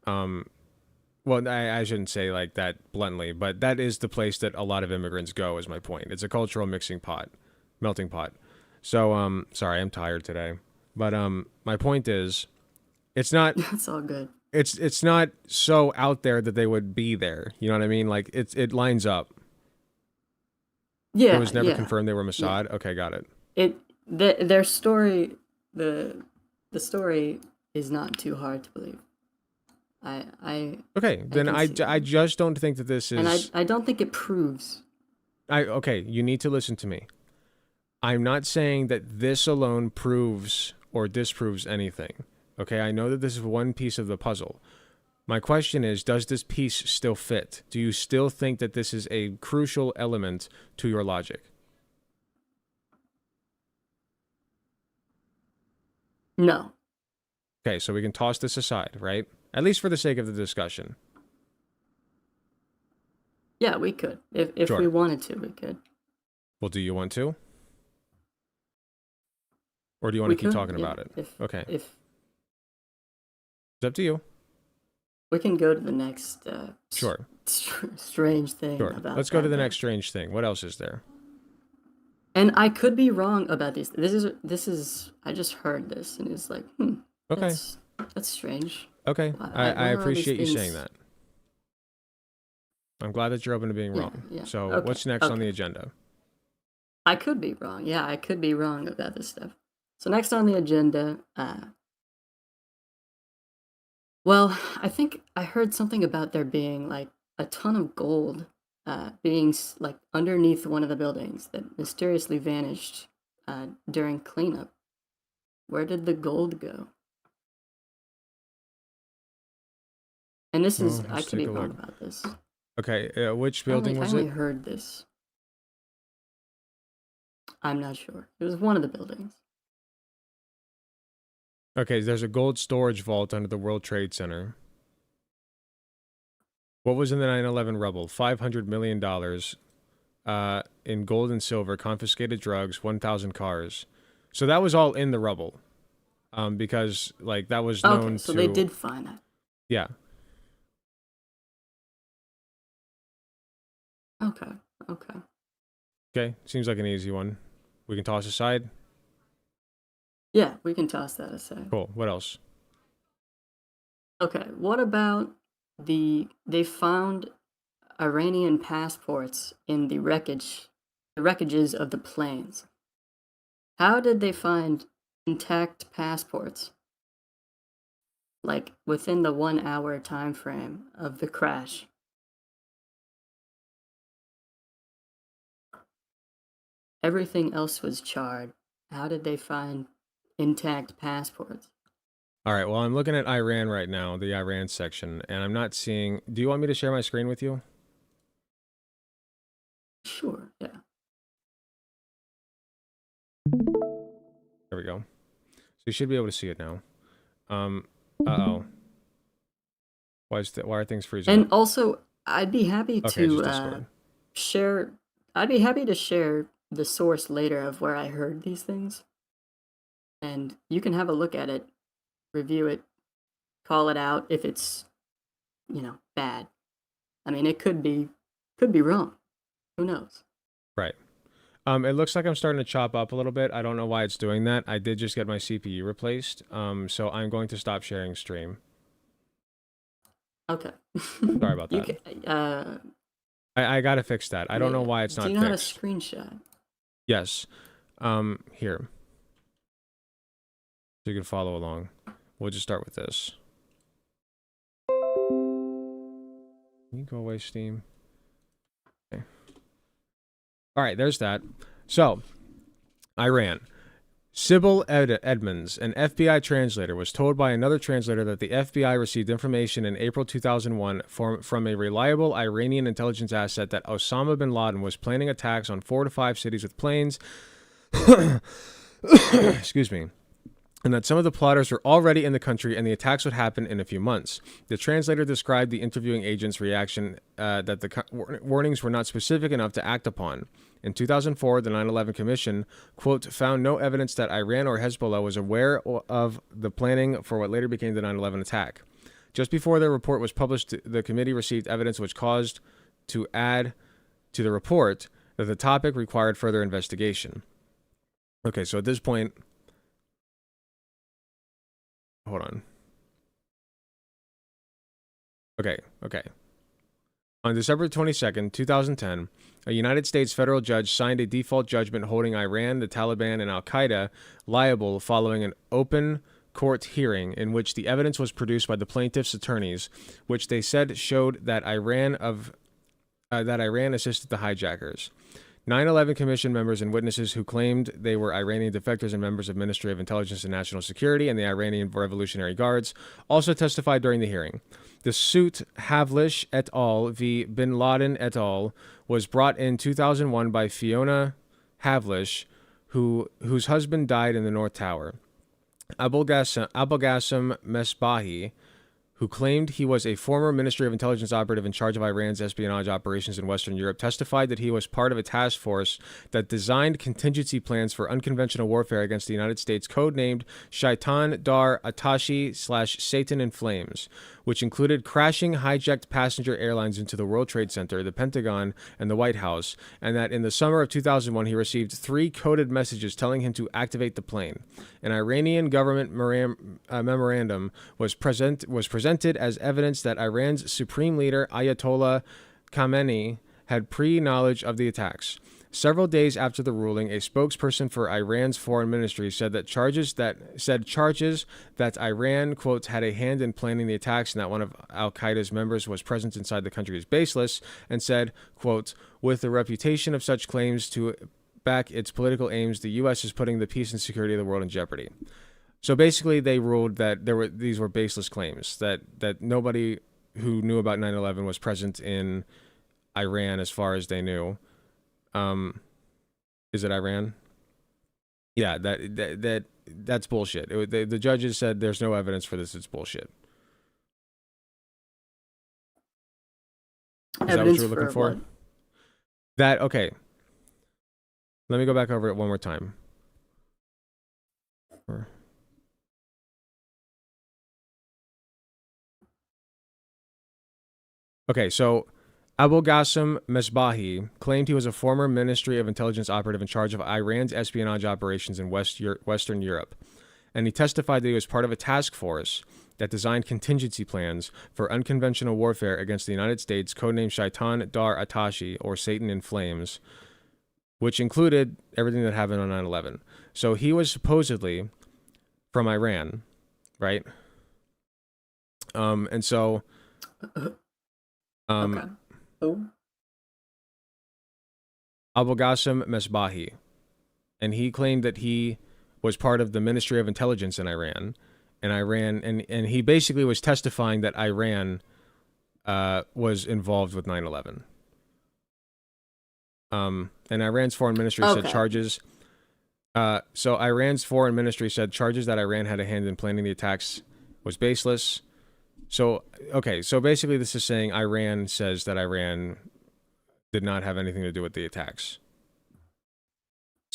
well, I shouldn't say like that bluntly, but that is the place that a lot of immigrants go, is my point. It's a cultural melting pot. So, sorry, I'm tired today. But my point is, it's not... That's all good. It's not so out there that they would be there. You know what I mean? Like, it lines up. Yeah, it was never confirmed they were Mossad. Yeah. Okay, got it. Their story, the story is not too hard to believe. Okay, then I just don't think that this is. And I don't think it proves. Okay, you need to listen to me. I'm not saying that this alone proves or disproves anything. Okay, I know that this is one piece of the puzzle. My question is, does this piece still fit? Do you still think that this is a crucial element to your logic? No. Okay, so we can toss this aside, right? At least for the sake of the discussion. Yeah, we could. If sure. We wanted to, we could. Well, do you want to? Or do you want to keep talking about it? Okay. It's up to you. We can go to the next sure. Strange thing. Sure. Let's go to the next strange thing. What else is there? And I could be wrong about these. This is I just heard this and it's like, okay. That's strange. Okay. I appreciate you saying that. I'm glad that you're open to being wrong. Yeah. So what's next on the agenda? I could be wrong. Yeah, I could be wrong about this stuff. So next on the agenda, well, I think I heard something about there being like a ton of gold being like underneath one of the buildings that mysteriously vanished during cleanup. Where did the gold go? And this is, I could be wrong about this. Okay, which building was it? I only heard this. I'm not sure. It was one of the buildings. Okay, there's a gold storage vault under the World Trade Center. What was in the 9/11 rubble? $500 million in gold and silver, confiscated drugs, 1,000 cars. So that was all in the rubble. Because, like, that was known to... so they did find that. Yeah. Okay. Okay, seems like an easy one. We can toss aside? Yeah, we can toss that aside. Cool. What else? Okay, what about they found Iranian passports in the wreckages of the planes. How did they find intact passports? Like within the 1 hour time frame of the crash. Everything else was charred. How did they find intact passports? All right, well, I'm looking at Iran right now, the Iran section, and I'm not seeing... Do you want me to share my screen with you? Sure, yeah. There we go. So you should be able to see it now. Uh-oh. Why are things freezing And up? also, I'd be happy to share... I'd be happy to share the source later of where I heard these things. And you can have a look at it review it, call it out if it's, bad. I mean, it could be wrong. Who knows? Right. It looks like I'm starting to chop up a little bit. I don't know why it's doing that. I did just get my CPU replaced, so I'm going to stop sharing stream. Okay. Sorry about that. I gotta fix that. I don't know why it's not fixed. Do you know how to screenshot? Yes. Here. So you can follow along. We'll just start with this. Can you go away, Steam? Okay. All right, there's that. So, Iran. Sybil Edmonds, an FBI translator, was told by another translator that the FBI received information in April 2001 from a reliable Iranian intelligence asset that Osama bin Laden was planning attacks on 4 to 5 cities with planes. Excuse me. And that some of the plotters were already in the country and the attacks would happen in a few months. The translator described the interviewing agent's reaction that the warnings were not specific enough to act upon. In 2004, the 9/11 Commission, quote, found no evidence that Iran or Hezbollah was aware of the planning for what later became the 9/11 attack. Just before their report was published, the committee received evidence which caused to add to the report that the topic required further investigation. Okay, so at this point, hold on. Okay. On December 22nd, 2010, a United States federal judge signed a default judgment holding Iran, the Taliban, and Al-Qaeda liable following an open court hearing in which the evidence was produced by the plaintiff's attorneys, which they said showed that Iran assisted the hijackers. 9/11 Commission members and witnesses who claimed they were Iranian defectors and members of Ministry of Intelligence and National Security and the Iranian Revolutionary Guards also testified during the hearing. The suit Havlish et al. V. Bin Laden et al. Was brought in 2001 by Fiona Havlish, whose husband died in the North Tower. Abulgasem Mesbahi, who claimed he was a former Ministry of Intelligence operative in charge of Iran's espionage operations in Western Europe, testified that he was part of a task force that designed contingency plans for unconventional warfare against the United States, codenamed Shaitan Dar Atashi/Satan in Flames, which included crashing hijacked passenger airlines into the World Trade Center, the Pentagon, and the White House, and that in the summer of 2001 he received 3 coded messages telling him to activate the plane. An Iranian government memorandum was presented as evidence that Iran's supreme leader, Ayatollah Khamenei, had pre-knowledge of the attacks. Several days after the ruling, a spokesperson for Iran's foreign ministry said charges that Iran, quote, had a hand in planning the attacks and that one of al-Qaeda's members was present inside the country is baseless, and said, quote, with the reputation of such claims to back its political aims, the U.S. is putting the peace and security of the world in jeopardy. So basically they ruled that these were baseless claims, that nobody who knew about 9/11 was present in Iran as far as they knew. Is it Iran? Yeah, that's bullshit. The judges said there's no evidence for this. It's bullshit. Is that what you were looking for? What? That, okay. Let me go back over it one more time. Okay, so Abulgasem Mesbahi claimed he was a former Ministry of Intelligence operative in charge of Iran's espionage operations in Western Europe, and he testified that he was part of a task force that designed contingency plans for unconventional warfare against the United States, codenamed Shaitan Dar Atashi, or Satan in Flames, which included everything that happened on 9/11. So he was supposedly from Iran, right? And so... okay. Oh. Abulgasem Mesbahi, and he claimed that he was part of the Ministry of Intelligence in Iran, and he basically was testifying that Iran was involved with 9/11. And Iran's foreign ministry said charges. So Iran's foreign ministry said charges that Iran had a hand in planning the attacks was baseless. So, okay, so basically this is saying Iran says that Iran did not have anything to do with the attacks.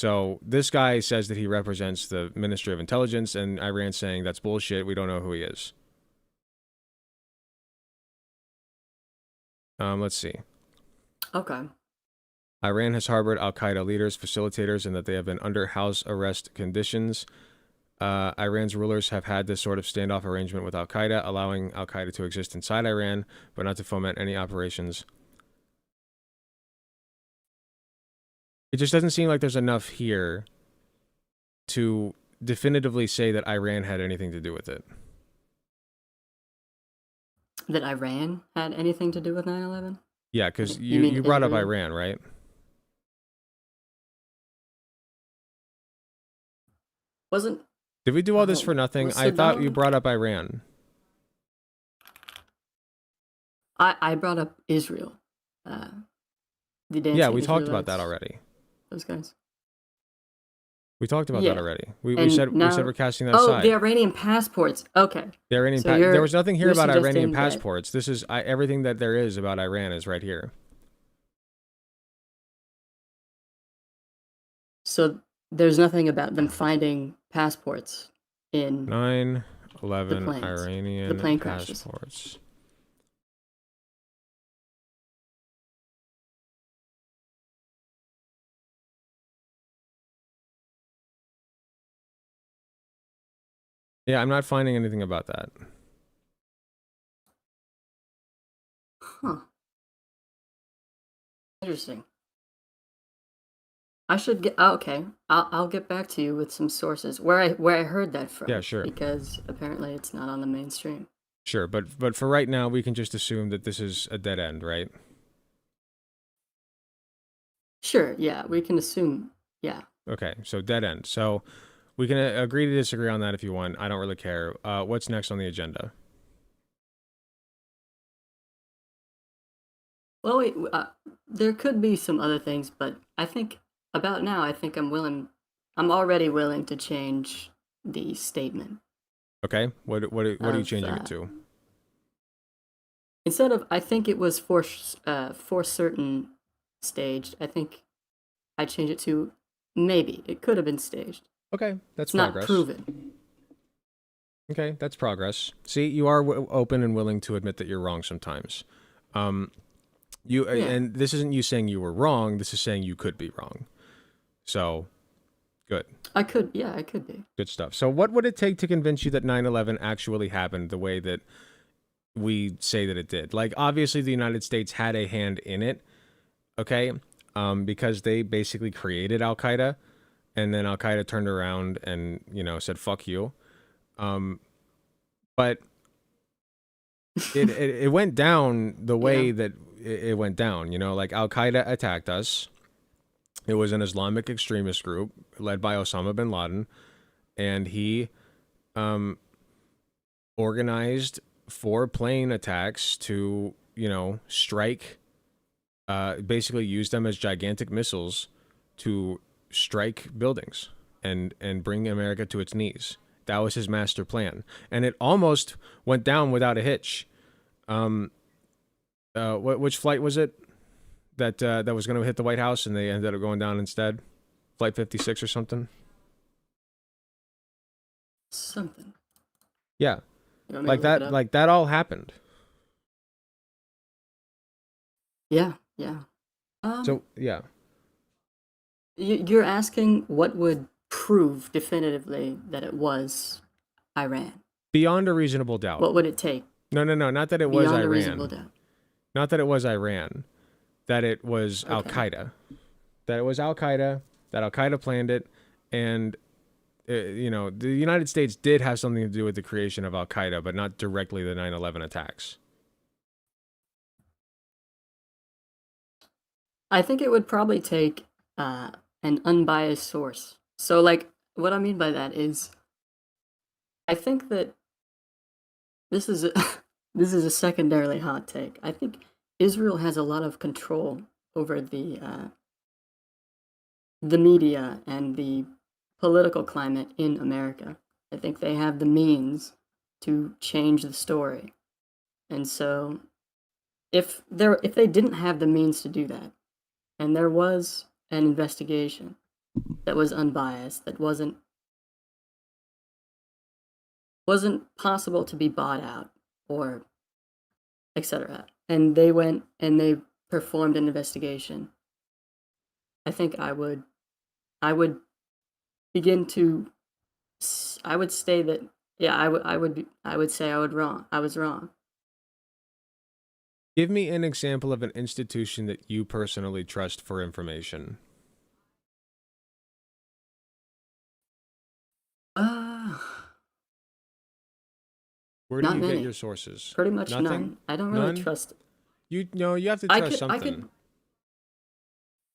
So this guy says that he represents the Ministry of Intelligence, and Iran's saying that's bullshit. We don't know who he is. Let's see. Okay. Iran has harbored al-Qaeda leaders, facilitators, and that they have been under house arrest conditions. Iran's rulers have had this sort of standoff arrangement with al-Qaeda, allowing al-Qaeda to exist inside Iran, but not to foment any operations. It just doesn't seem like there's enough here to definitively say that Iran had anything to do with it. That Iran had anything to do with 9/11? Yeah, because You mean you brought up Israel? Iran, right? Wasn't Did we do all this for nothing? was I thought you Saddam- brought up Iran. I brought up Israel. The dancing Yeah, we talked about that Israelites, already. those guys. We talked about Yeah. that already. We And said now- we're casting that Oh, aside. the Iranian passports. Okay. The Iranian So you're- there was nothing here you're about Iranian suggesting that- passports. This is everything that there is about Iran is right here. So there's nothing about them finding passports in 9/11 planes. Iranian The plane crashes. passports. Yeah, I'm not finding anything about that. Huh. Interesting. I should get okay. I'll get back to you with some sources where I heard that from. Yeah, sure. Because apparently it's not on the mainstream. Sure, but for right now, we can just assume that this is a dead end, right? Sure, yeah, we can assume. Yeah. Okay, so dead end. So we can agree to disagree on that if you want. I don't really care. What's next on the agenda? Well, wait, there could be some other things, but I think about now, I think I'm already willing to change the statement. Okay, what are you Of, changing it to? Instead of, I think it was for certain staged, I think I change it to maybe. It could have been staged. Okay, that's It's not progress. proven. Okay, that's progress. See, you are open and willing to admit that you're wrong sometimes. And this isn't you saying you were wrong. This is saying you could be wrong. So, good. I could be. Good stuff. So what would it take to convince you that 9/11 actually happened the way that we say that it did? Like, obviously, the United States had a hand in it, okay? Because they basically created Al-Qaeda, and then Al-Qaeda turned around and, said, fuck you. But it went down the way that it went down, like Al-Qaeda attacked us. It was an Islamic extremist group led by Osama bin Laden, and he organized 4 plane attacks to, strike, basically use them as gigantic missiles to strike buildings and bring America to its knees. That was his master plan, and it almost went down without a hitch. Which flight was it that was going to hit the White House and they ended up going down instead? Flight 56 or something? Something. Yeah. You want me to Like look that it up? like that all happened. Yeah. So, yeah. You're asking what would prove definitively that it was Iran? Beyond a reasonable doubt. What would it take? No, not that it was Beyond a Iran. reasonable doubt. Not that it was Iran. That it was Okay. Al-Qaeda. That it was Al-Qaeda, that Al-Qaeda planned it, and the United States did have something to do with the creation of Al-Qaeda, but not directly the 9/11 attacks. I think it would probably take an unbiased source. So, like, what I mean by that is, I think that this is a, this is a secondarily hot take. I think Israel has a lot of control over the media and the political climate in America. I think they have the means to change the story, and so if they didn't have the means to do that, and there was an investigation, that was unbiased, that wasn't possible to be bought out or etc. And they went and they performed an investigation. I think I would begin to I would say that yeah, I would say I was wrong. Give me an example of an institution that you personally trust for information. Where do Not you get many. your sources? Pretty much Nothing? none. I don't really None? trust. You have to I trust could something.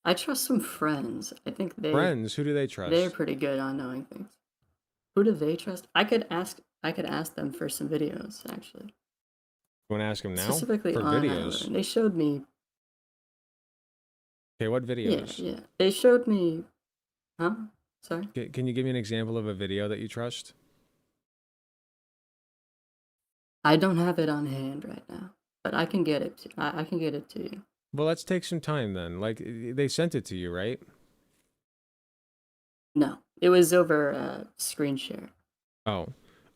I trust some friends. I think Friends, who do they they're trust? pretty good on knowing things. Who do they trust? I could ask them for some videos actually. You want to ask them now? Specifically For on videos. They showed me Okay, what yeah, videos? yeah. They showed me huh? Sorry. Can you give me an example of a video that you trust? I don't have it on hand right now, but I can get it. I can get it to you. Well, let's take some time then. Like, they sent it to you, right? No, it was over screen share. Oh,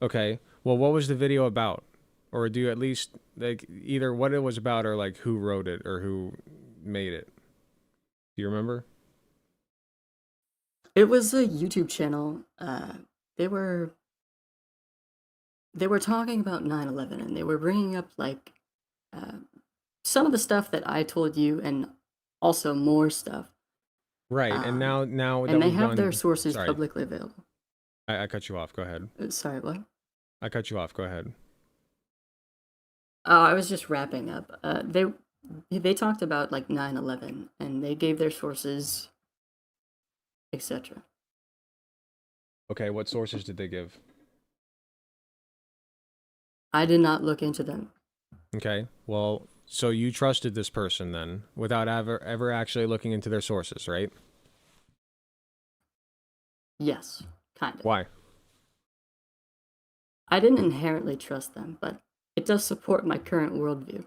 okay. Well, what was the video about? Or do you at least, like, either what it was about or, like, who wrote it or who made it? Do you remember? It was a YouTube channel. They were talking about 9/11 and they were bringing up like some of the stuff that I told you and also more stuff. Right, and now that And they we've have gone... their sources Sorry, publicly available. I cut you off. Go ahead. Sorry, what? I cut you off. Go ahead. Oh, I was just wrapping up. They talked about like 9/11 and they gave their sources, etc. Okay, what sources did they give? I did not look into them. Okay, well, so you trusted this person then, without ever actually looking into their sources, right? Yes, kind of. Why? I didn't inherently trust them, but it does support my current worldview.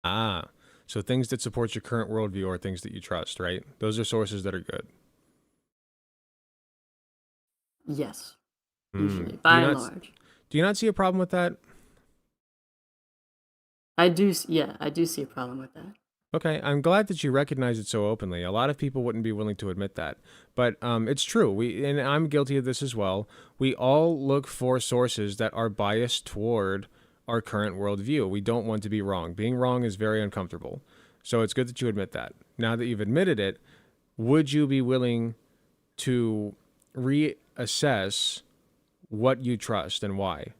Ah, so things that support your current worldview are things that you trust, right? Those are sources that are good. Yes, Hmm. usually, by and large. Do you not see a problem with that? I do see a problem with that. Okay, I'm glad that you recognize it so openly. A lot of people wouldn't be willing to admit that, but it's true. And I'm guilty of this as well. We all look for sources that are biased toward our current worldview. We don't want to be wrong. Being wrong is very uncomfortable. So it's good that you admit that. Now that you've admitted it, would you be willing to reassess what you trust and why?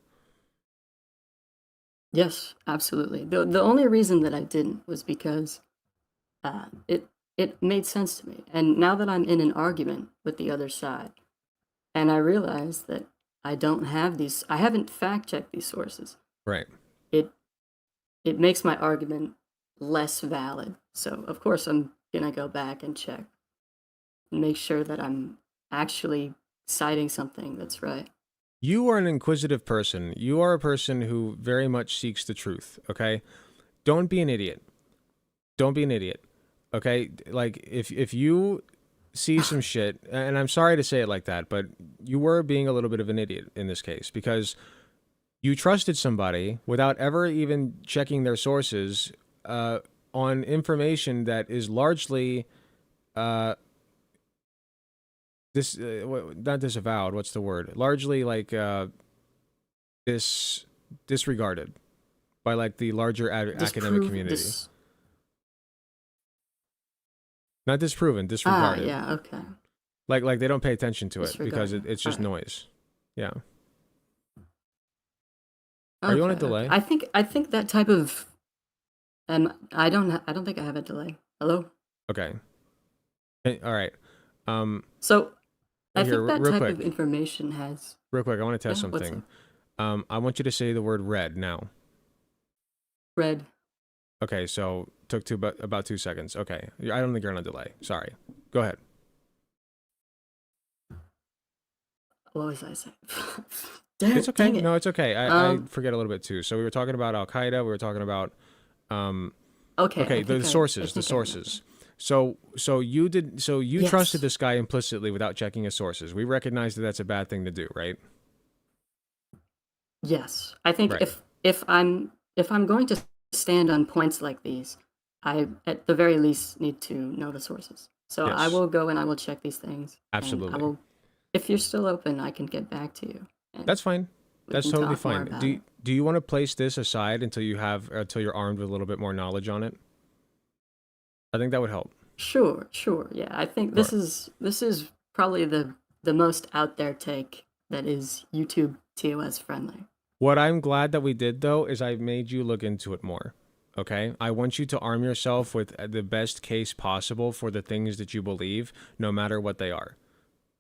Yes, absolutely. The only reason that I didn't was because it made sense to me. And now that I'm in an argument with the other side, and I realize that I haven't fact checked these sources. Right. It makes my argument less valid. So of course I'm gonna go back and check and make sure that I'm actually citing something that's right. You are an inquisitive person. You are a person who very much seeks the truth, okay? Don't be an idiot. Don't be an idiot, okay? Like, if you see some shit, and I'm sorry to say it like that, but you were being a little bit of an idiot in this case because you trusted somebody without ever even checking their sources on information that is largely... not disavowed, what's the word? Largely like disregarded by like the larger academic community. Not disproven, disregarded. Yeah, okay. Like they don't pay attention to it because Disregarded. it's just Alright. noise. Yeah. Are you on a delay? I think that type of I don't think I have a delay. Hello? Okay. All right. So I Here, think that real type quick. of information has Real quick, I want to test Yeah, what's something. I want you to say the word red now. red. Okay, so took about 2 seconds. Okay, I don't think you're on a delay. Sorry. Go ahead. What was I saying? It's okay. Dang it. No, it's okay. I Um, forget a little bit too. So we were talking about Al Qaeda. We were talking about Okay. okay, I the think I- I sources, the think I know. sources. So you did. So you Yes. trusted this guy implicitly without checking his sources. We recognize that that's a bad thing to do, right? Yes, I think Right. if I'm going to stand on points like these, I at the very least need to know the sources. So I Yes. will go and I will check these things, and I Absolutely. will. If you're still open, I can get back to you, and That's fine. we That's can totally talk more fine. about Do it. do you want to place this aside until you're armed with a little bit more knowledge on it? I think that would help. Sure. Yeah, I think Sure. this is probably the most out there take that is YouTube TOS friendly. What I'm glad that we did though is I made you look into it more. Okay? I want you to arm yourself with the best case possible for the things that you believe, no matter what they are.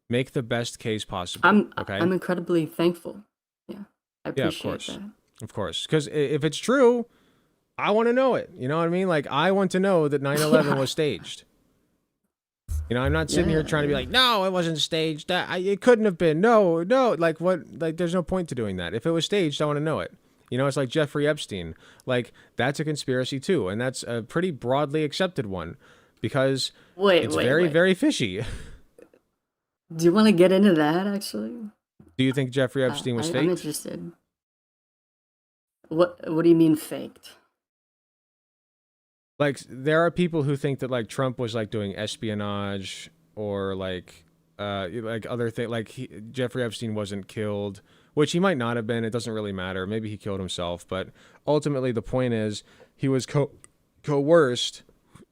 Make the best case possible. Okay? I'm incredibly thankful. Yeah, I Yeah, of appreciate course. that. Of course. Because if it's true, I want to know it. You know what I mean? Like, I want to know that 9/11 was staged. You know, I'm not sitting here trying to be like, no, it wasn't staged. It couldn't have been. No. Like, what? Like, there's no point to doing that. If it was staged, I want to know it. You know, it's like Jeffrey Epstein. Like, that's a conspiracy too. And that's a pretty broadly accepted one because it's very, Wait. very fishy. Do you want to get into that actually? Do you think Jeffrey Epstein was I'm faked? interested. What do you mean faked? Like, there are people who think that like Trump was like doing espionage or like other thing. Like Jeffrey Epstein wasn't killed, which he might not have been. It doesn't really matter. Maybe he killed himself, but ultimately the point is he was coerced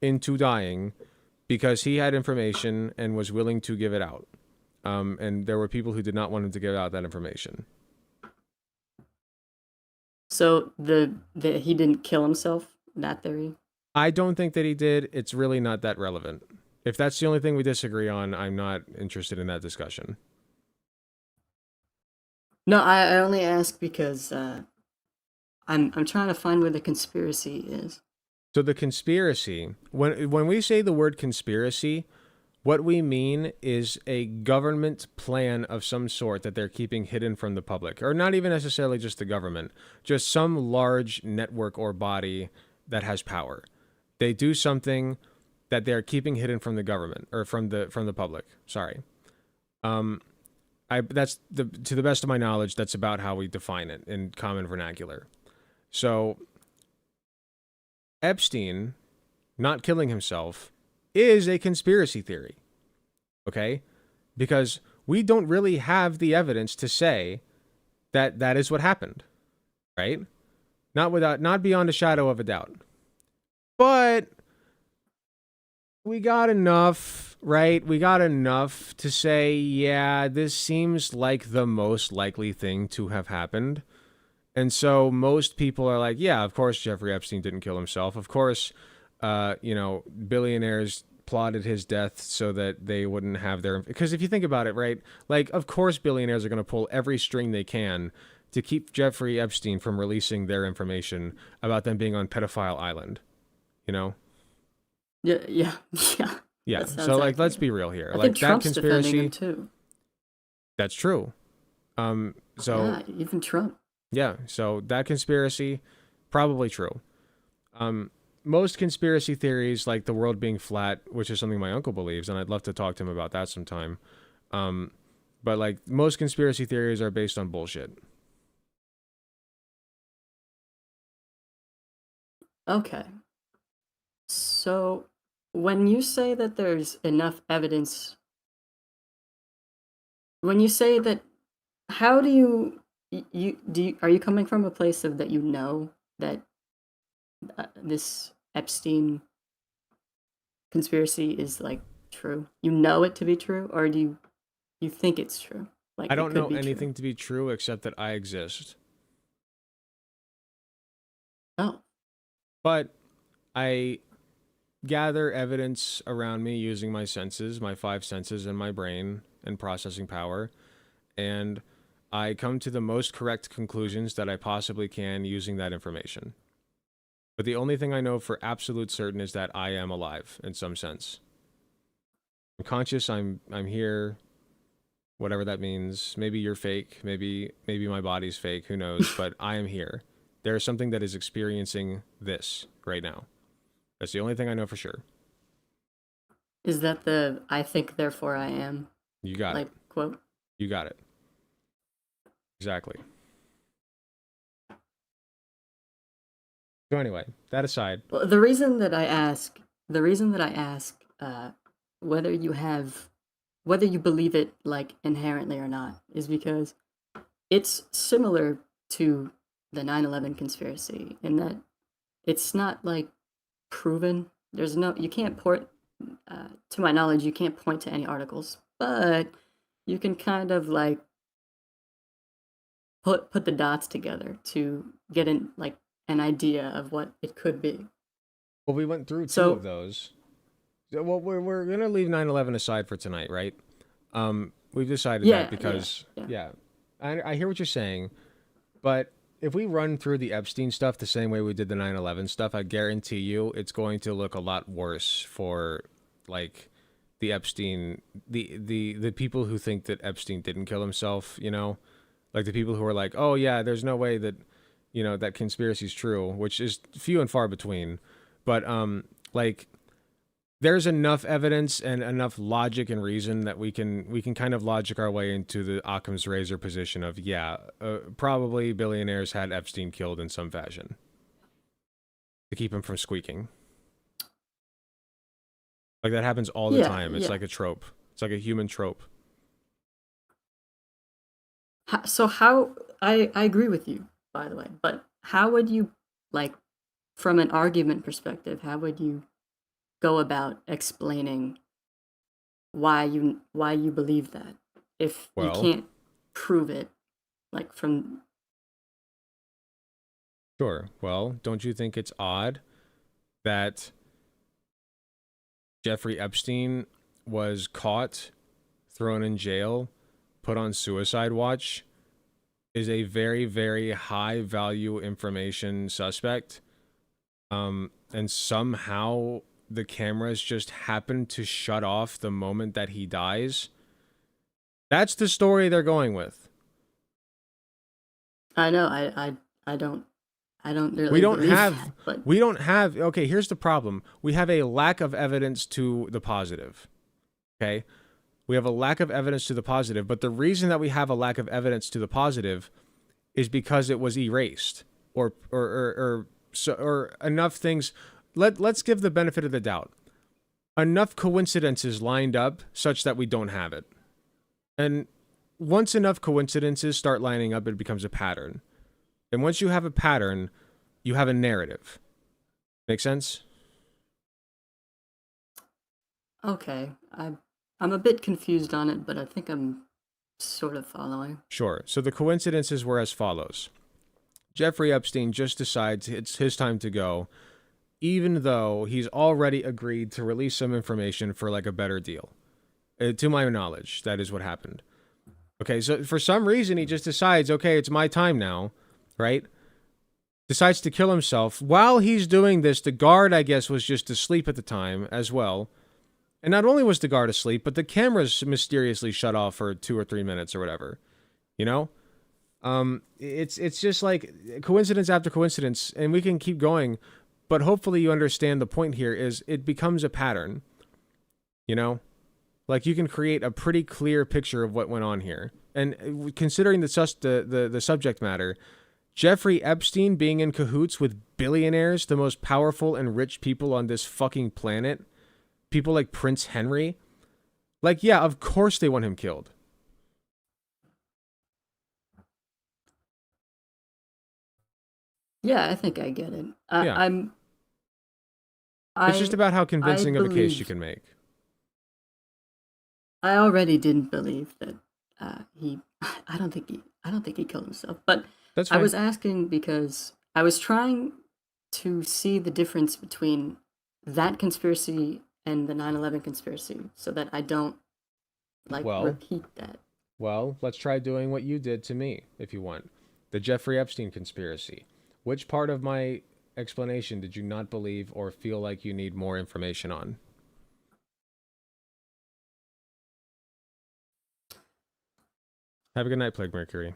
into dying because he had information and was willing to give it out. And there were people who did not want him to give out that information. So the he didn't kill himself, that theory? I don't think that he did. It's really not that relevant. If that's the only thing we disagree on, I'm not interested in that discussion. No, I only ask because I'm trying to find where the conspiracy is. So the conspiracy, when we say the word conspiracy, what we mean is a government plan of some sort that they're keeping hidden from the public, or not even necessarily just the government, just some large network or body that has power. They do something that they're keeping hidden from the government or from the public. Sorry. That's to the best of my knowledge, that's about how we define it in common vernacular. So Epstein not killing himself is a conspiracy theory. Okay? Because we don't really have the evidence to say that that is what happened. Right? Not beyond a shadow of a doubt. But we got enough, right? We got enough to say, yeah, this seems like the most likely thing to have happened. And so most people are like, yeah, of course Jeffrey Epstein didn't kill himself. Of course, billionaires plotted his death so that they wouldn't have their... Because if you think about it, right? Like, of course billionaires are going to pull every string they can to keep Jeffrey Epstein from releasing their information about them being on Pedophile Island. You know? Yeah. Yeah. That So sounds like, accurate. let's be real here. I Like think that Trump's defending conspiracy. him too. That's true. So Yeah, even Trump. yeah. So that conspiracy, probably true. Most conspiracy theories, like the world being flat, which is something my uncle believes, and I'd love to talk to him about that sometime. But like most conspiracy theories are based on bullshit. Okay. So when you say that there's enough evidence, when you say that, how do you are you coming from a place of that you know that this Epstein conspiracy is like true? You know it to be true, or do you think it's true? Like I it don't could know be anything true. to be true except that I exist. Oh, But I gather evidence around me using my senses, my five senses, and my brain and processing power. And I come to the most correct conclusions that I possibly can using that information. But the only thing I know for absolute certain is that I am alive in some sense. I'm conscious, I'm here, whatever that means. Maybe you're fake, maybe my body's fake, who knows, but I am here. There is something that is experiencing this right now. That's the only thing I know for sure. Is that the "I think therefore I am" You got like it. quote? You got it. Exactly. So anyway, that aside, Well, the reason that I ask whether whether you believe it like inherently or not is because it's similar to the 9/11 conspiracy in that it's not like proven. There's no you can't point to my knowledge you can't point to any articles, but you can kind of like put the dots together to get an idea of what it could be. well, we went through two So of those. Well, we're gonna leave 9/11 aside for tonight, right? We've decided that yeah, yeah, because yeah. yeah, I hear what you're saying, but if we run through the Epstein stuff the same way we did the 9/11 stuff, I guarantee you it's going to look a lot worse for like the Epstein the people who think that Epstein didn't kill himself, you know? Like the people who are like, "Oh yeah, there's no way that that conspiracy's true," which is few and far between. But like there's enough evidence and enough logic and reason that we can kind of logic our way into the Occam's razor position of probably billionaires had Epstein killed in some fashion to keep him from squeaking. Like that happens all the Yeah, time. It's yeah. like a trope. It's like a human trope. So how I agree with you, by the way, but how would you like from an argument perspective, how would you go about explaining why you believe that if you Well, can't prove it like from sure. Well, don't you think it's odd that Jeffrey Epstein was caught, thrown in jail, put on suicide watch, is a very, very high value information suspect. And somehow the cameras just happen to shut off the moment that he dies? That's the story they're going with. I know I don't really We don't believe have that, but we don't have okay, here's the problem. We have a lack of evidence to the positive. Okay? We have a lack of evidence to the positive, but the reason that we have a lack of evidence to the positive is because it was erased or enough things. Let's give the benefit of the doubt. Enough coincidences lined up such that we don't have it. And once enough coincidences start lining up, it becomes a pattern. And once you have a pattern, you have a narrative. Make sense? okay. I'm a bit confused on it, but I think I'm sort of following. Sure. So the coincidences were as follows. Jeffrey Epstein just decides it's his time to go, even though he's already agreed to release some information for like a better deal. To my knowledge, that is what happened. Okay, so for some reason, he just decides, okay, it's my time now, right? Decides to kill himself. While he's doing this, the guard, I guess, was just asleep at the time as well. And not only was the guard asleep, but the cameras mysteriously shut off for 2 or 3 minutes or whatever. You know? It's just like coincidence after coincidence, and we can keep going, but hopefully you understand the point here is it becomes a pattern. You know? Like you can create a pretty clear picture of what went on here. And considering the subject matter, Jeffrey Epstein being in cahoots with billionaires, the most powerful and rich people on this fucking planet, people like Prince Henry, like, yeah, of course they want him killed. Yeah, I think I get it. Yeah. It's just I about how convincing of a case you believe can make. I already didn't believe that he. I don't think he killed himself. But That's I fine. was asking because I was trying to see the difference between that conspiracy and the 9/11 conspiracy, so that I don't like Well, repeat that. Well, let's try doing what you did to me, if you want. The Jeffrey Epstein conspiracy. Which part of my explanation did you not believe or feel like you need more information on? Have a good night, Plague Mercury.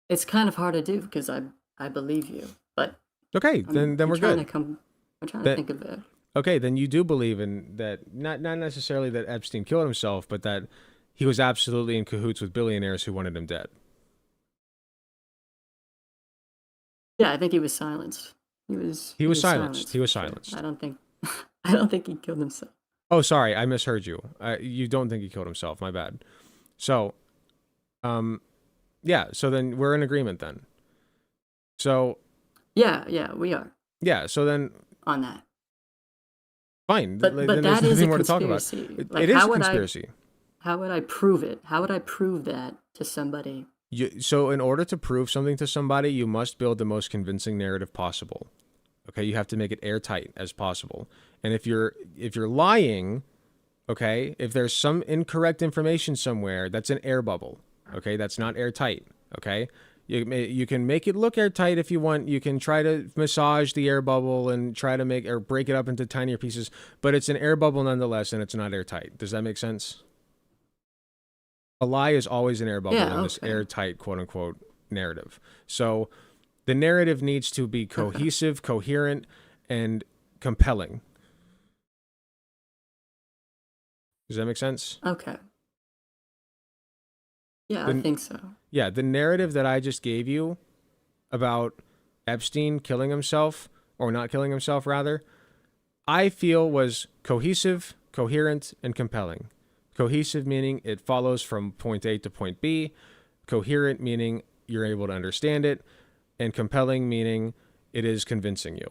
It's kind of hard to do because I believe you, but Okay, then we're good. I'm trying to think of it. Okay, then you do believe in that, not necessarily that Epstein killed himself, but that he was absolutely in cahoots with billionaires who wanted him dead. Yeah, I think he was silenced. He was silenced. He was for sure. silenced. I don't think he killed himself. Oh, sorry, I misheard you. You don't think he killed himself. My bad. So, yeah. So then we're in agreement then. So. Yeah, we are. Yeah. So then. On that. Fine. But then that there's is nothing a more to talk about. conspiracy. It is a conspiracy. How would I prove it? How would I prove that to somebody? So in order to prove something to somebody, you must build the most convincing narrative possible. Okay, you have to make it airtight as possible. And if you're lying, okay, if there's some incorrect information somewhere, that's an air bubble. Okay, that's not airtight. Okay, you can make it look airtight if you want. You can try to massage the air bubble and try to make or break it up into tinier pieces, but it's an air bubble nonetheless, and it's not airtight. Does that make sense? A lie is always an air bubble in this airtight, quote unquote, narrative. So the narrative needs to be cohesive, coherent, and compelling. Does that make sense? Okay. Yeah, I think so. Yeah, the narrative that I just gave you about Epstein killing himself, or not killing himself, rather, I feel was cohesive, coherent, and compelling. Cohesive meaning it follows from point A to point B. Coherent meaning you're able to understand it. And compelling meaning it is convincing you.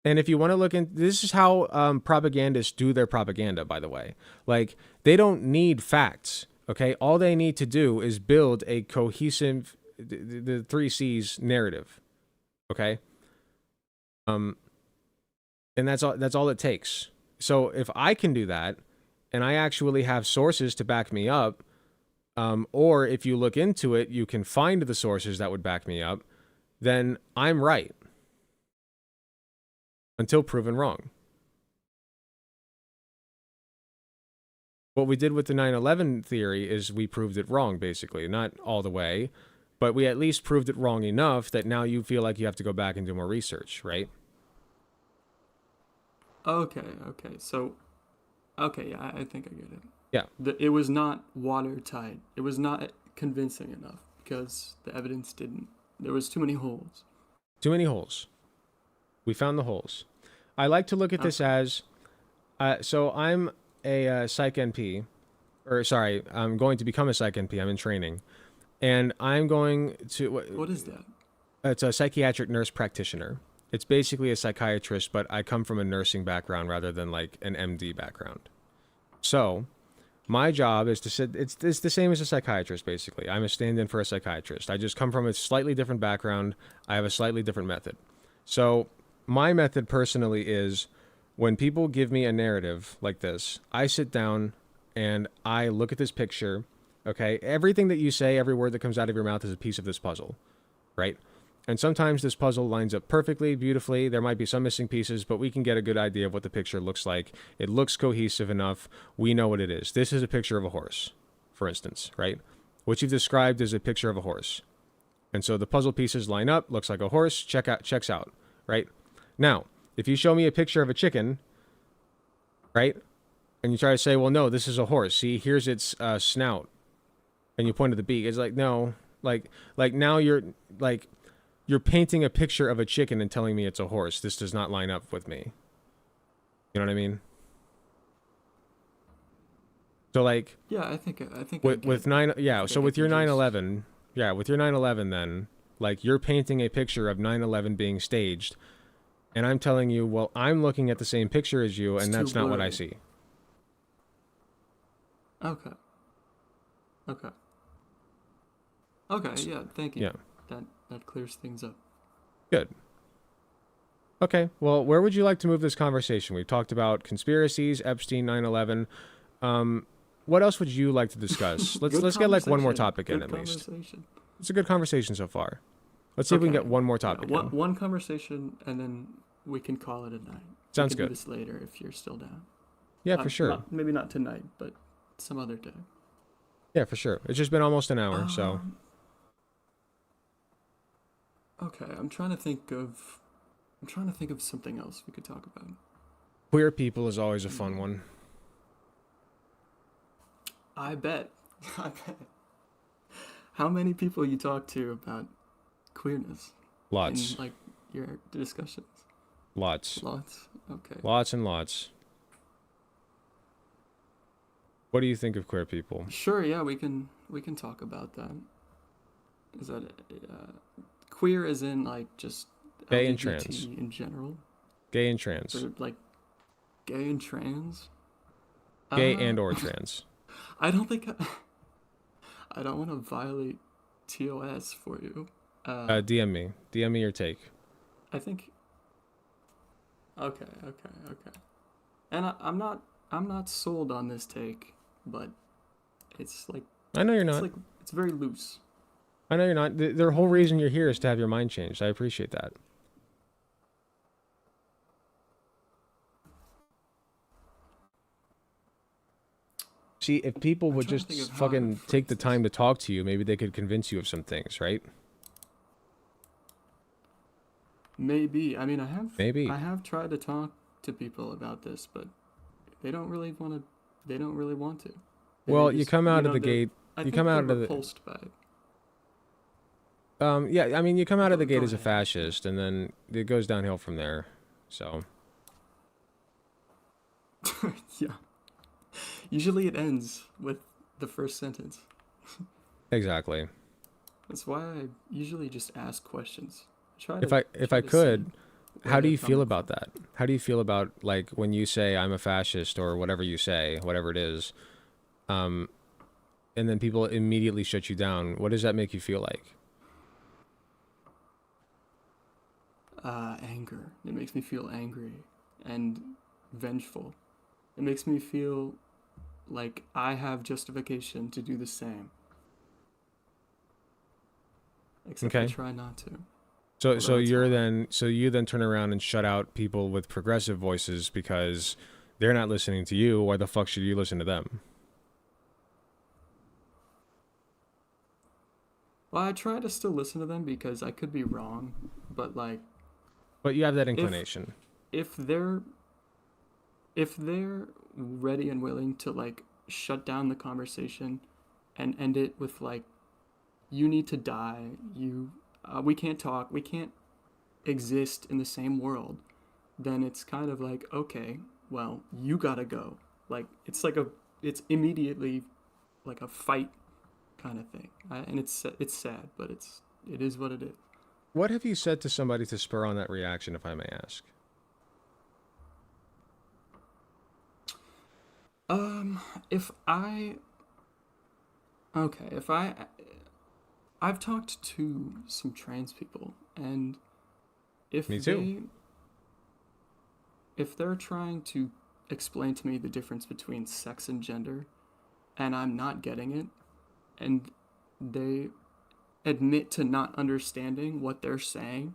And if you want to look in, this is how propagandists do their propaganda, by the way. Like, they don't need facts, okay? All they need to do is build a cohesive, the 3 C's narrative, okay? And that's all it takes. So if I can do that, and I actually have sources to back me up, or if you look into it, you can find the sources that would back me up, then I'm right. Until proven wrong. What we did with the 9/11 theory is we proved it wrong, basically. Not all the way, but we at least proved it wrong enough that now you feel like you have to go back and do more research, right? Okay. So, yeah, I think I get it. Yeah. It was not watertight. It was not convincing enough because the evidence didn't. There was too many holes. Too many holes. We found the holes. I like to look at this as, so I'm a psych NP, I'm going to become a psych NP. I'm in training, and I'm going to. What is that? It's a psychiatric nurse practitioner. It's basically a psychiatrist, but I come from a nursing background rather than like an MD background. So my job is to sit, it's the same as a psychiatrist, basically. I'm a stand-in for a psychiatrist. I just come from a slightly different background. I have a slightly different method. So my method personally is when people give me a narrative like this, I sit down and I look at this picture, okay? Everything that you say, every word that comes out of your mouth is a piece of this puzzle, right? And sometimes this puzzle lines up perfectly, beautifully. There might be some missing pieces, but we can get a good idea of what the picture looks like. It looks cohesive enough. We know what it is. This is a picture of a horse, for instance, right? What you've described is a picture of a horse. And so the puzzle pieces line up, looks like a horse, checks out, right? Now, if you show me a picture of a chicken, right? And you try to say, well, no, this is a horse. See, here's its snout. And you point to the beak. It's like, no, like now you're painting a picture of a chicken and telling me it's a horse. This does not line up with me. You know what I mean? So like, yeah, I think with your 9/11, with your 9/11, then like you're painting a picture of 9/11 being staged, and I'm telling you, well, I'm looking at the same picture as you, and that's not what I see. Okay. Yeah, thank you. Yeah. That clears things up. Good. Okay, well, where would you like to move this conversation? We've talked about conspiracies, Epstein, 9/11. What else would you like to discuss? Let's get like one more topipic in at least. It's a good conversation so far. Let's see if we can get one more topic in. One conversation, and then we can call it a night. Sounds we can good. Do this later if you're still down. Yeah, for sure. Maybe not tonight, but some other day. Yeah, for sure. It's just been almost an hour, so. Okay, I'm trying to think of something else we could talk about. Queer people is always a fun one. I bet. I bet. How many people you talk to about queerness? Lots. In, like, your discussions? Lots. Lots? Okay. Lots and lots. What do you think of queer people? Sure, yeah, we can talk about that. Is that queer as in, like, just Gay and LGBT trans. in general? Gay and trans. Or, like, gay and trans? Gay and or trans. I don't think... I don't want to violate TOS for you. DM me. DM me your take. I think... Okay. And I'm not sold on this take, but it's like... I know you're not. It's very loose. I know you're not. The whole reason you're here is to have your mind changed. I appreciate that. See, if people would just fucking take the time to talk to you, maybe they could convince you of some things, right? Maybe. I mean, Maybe. I have tried to talk to people about this, but they don't really want to. They don't really want to. Well, you come out of the gate. You come out of the. Repulsed by it. Yeah, I mean, you come out of the gate as a fascist, and then it goes downhill from there. So. Yeah. Usually it ends with the first sentence. Exactly. That's why I usually just ask questions. If I could, how do you feel about that? How do you feel about, like, when you say I'm a fascist or whatever you say, whatever it is, and then people immediately shut you down? What does that make you feel like? Anger. It makes me feel angry and vengeful. It makes me feel like I have justification to do the same. Except I try not to. So you then turn around and shut out people with progressive voices because they're not listening to you. Why the fuck should you listen to them? Well, I try to still listen to them because I could be wrong, but like. But you have that inclination. If they're ready and willing to, like, shut down the conversation and end it with, like, you need to die, we can't talk, we can't exist in the same world, then it's kind of like, okay, well, you gotta go. Like, it's immediately like a fight kind of thing. And it's sad, but it is what it is. What have you said to somebody to spur on that reaction, if I may ask? I've talked to some trans people, and if Me too. if they're trying to explain to me the difference between sex and gender, and I'm not getting it, and they admit to not understanding what they're saying,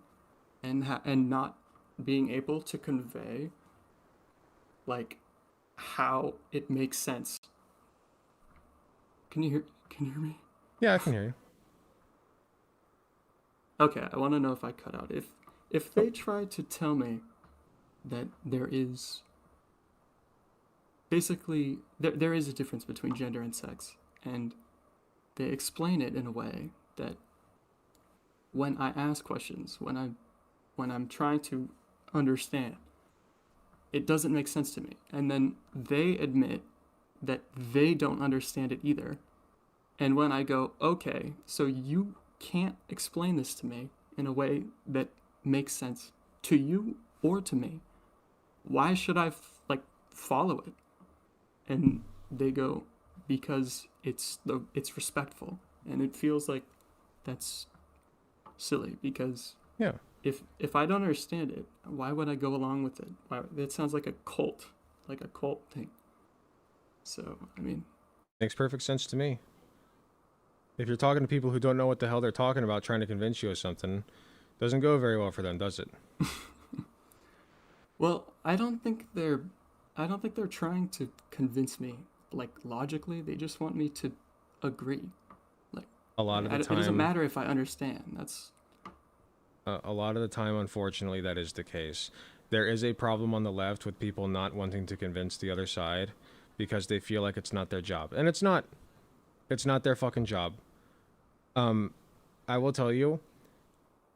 and not being able to convey, like, how it makes sense. Can you hear me? Yeah, I can hear you. Okay, I want to know if I cut out. If they try to tell me that there is basically there is a difference between gender and sex, and they explain it in a way that when I ask questions, when I'm trying to understand, it doesn't make sense to me. And then they admit that they don't understand it either. And when I go, okay, so you can't explain this to me in a way that makes sense to you or to me, why should I follow it? And they go, because it's respectful. And it feels like that's silly, because yeah, if I don't understand it, why would I go along with it? That sounds like a cult thing. So, I mean, makes perfect sense to me. If you're talking to people who don't know what the hell they're talking about, trying to convince you of something, doesn't go very well for them, does it? Well, I don't think they're trying to convince me, like, logically. They just want me to agree. Like, a lot of the time, it doesn't matter if I understand. A lot of the time, unfortunately, that is the case. There is a problem on the left with people not wanting to convince the other side because they feel like it's not their job. And it's not. It's not their fucking job. I will tell you,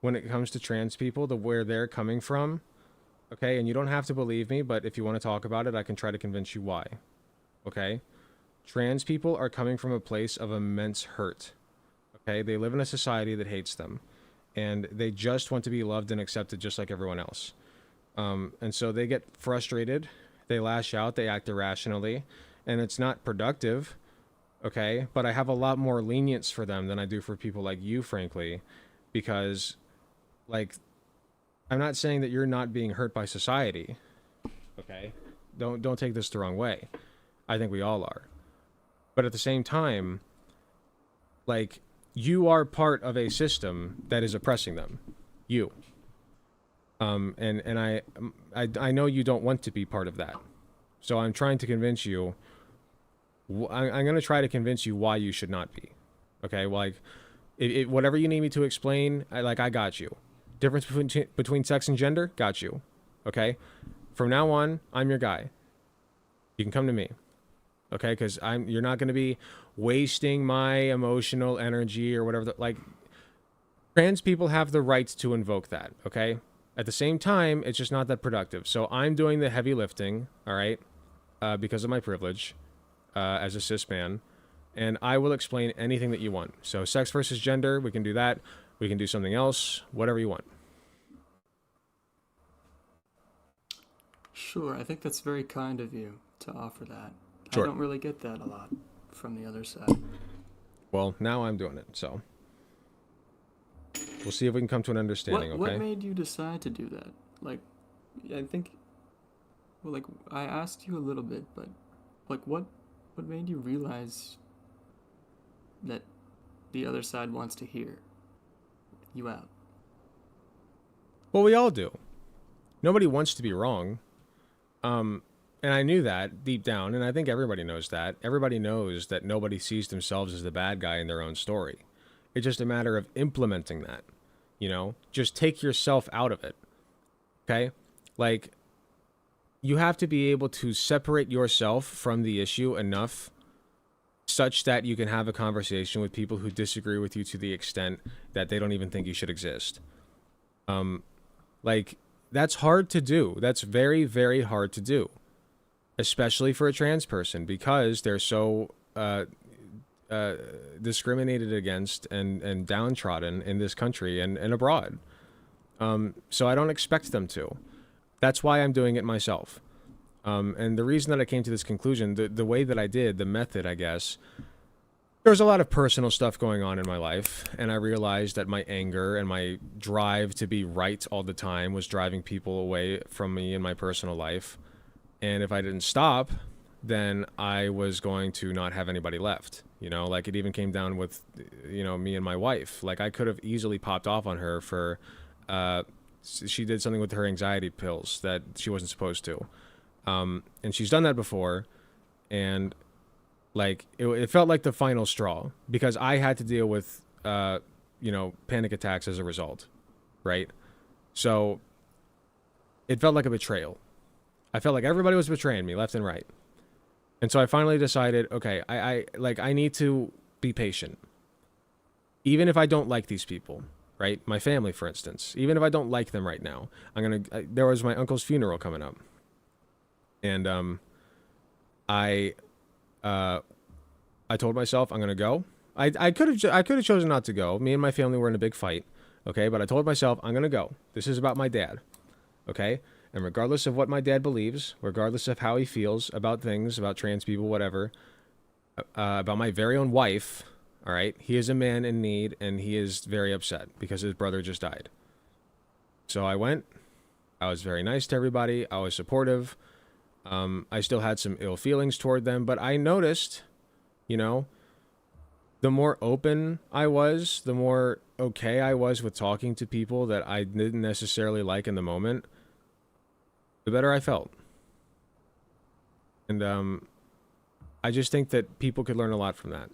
when it comes to trans people, where they're coming from, okay, and you don't have to believe me, but if you want to talk about it, I can try to convince you why. Okay? Trans people are coming from a place of immense hurt. Okay? They live in a society that hates them. And they just want to be loved and accepted just like everyone else. And so they get frustrated, they lash out, they act irrationally, and it's not productive, okay? But I have a lot more lenience for them than I do for people like you, frankly, because, like, I'm not saying that you're not being hurt by society, okay? Don't take this the wrong way. I think we all are. But at the same time, like, you are part of a system that is oppressing them. You. And I know you don't want to be part of that. So I'm trying to convince you. I'm going to try to convince you why you should not be. Okay? Like, whatever you need me to explain, I got you. Difference between sex and gender, got you. Okay? From now on, I'm your guy. You can come to me. Okay? Because you're not going to be wasting my emotional energy or whatever. Trans people have the right to invoke that. Okay? At the same time, it's just not that productive. So I'm doing the heavy lifting, all right, because of my privilege as a cis man, and I will explain anything that you want. So sex versus gender, we can do that. We can do something else, whatever you want. Sure, I think that's very kind of you to offer that. Sure. I don't really get that a lot from the other side. Well, now I'm doing it, so we'll see if we can come to an understanding, okay? What made you decide to do that? Like, I think, well, like, I asked you a little bit, but, like, what made you realize that the other side wants to hear you out? Well, we all do. Nobody wants to be wrong. And I knew that deep down, and I think everybody knows that. Everybody knows that nobody sees themselves as the bad guy in their own story. It's just a matter of implementing that, you know? Just take yourself out of it, okay? Like, you have to be able to separate yourself from the issue enough such that you can have a conversation with people who disagree with you to the extent that they don't even think you should exist. Like, that's hard to do. That's very, very hard to do, especially for a trans person, because they're so discriminated against and downtrodden in this country and abroad. So I don't expect them to. That's why I'm doing it myself. And the reason that I came to this conclusion, the way that I did, the method, I guess, there was a lot of personal stuff going on in my life, and I realized that my anger and my drive to be right all the time was driving people away from me in my personal life. And if I didn't stop, then I was going to not have anybody left. You know, like, it even came down with, you know, me and my wife. Like, I could have easily popped off on her for, she did something with her anxiety pills that she wasn't supposed to. And she's done that before. And, like, it felt like the final straw, because I had to deal with, you know, panic attacks as a result. Right? So it felt like a betrayal. I felt like everybody was betraying me left and right. And so I finally decided, okay, I need to be patient. Even if I don't like these people, right? My family, for instance. Even if I don't like them right now, there was my uncle's funeral coming up. And I told myself I'm gonna go. I could have chosen not to go. Me and my family were in a big fight, okay? But I told myself I'm gonna go. This is about my dad, okay? And regardless of what my dad believes, regardless of how he feels about things, about trans people, whatever, about my very own wife, all right, he is a man in need, and he is very upset because his brother just died. So I went. I was very nice to everybody. I was supportive. I still had some ill feelings toward them, but I noticed, you know, the more open I was, the more okay I was with talking to people that I didn't necessarily like in the moment, the better I felt. And I just think that people could learn a lot from that.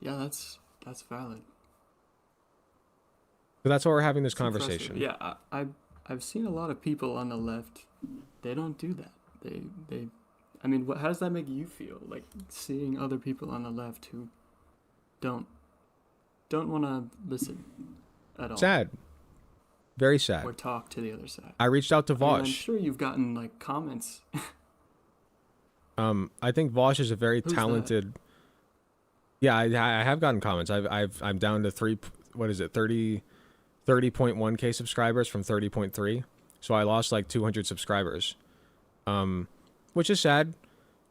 Yeah, that's valid. So that's why we're having this It's impressive. conversation. Yeah, I've seen a lot of people on the left. They don't do that. They I mean, how does that make you feel? Like seeing other people on the left who don't want to listen at all. Sad. Very sad. Or talk to the other side. I reached out to I mean, I'm Vosh. sure you've gotten like comments. I think Vosh is a very Who's talented. Yeah, I have gotten comments. I'm down to 30.1K subscribers from 30.3. So I lost like 200 subscribers. Which is sad,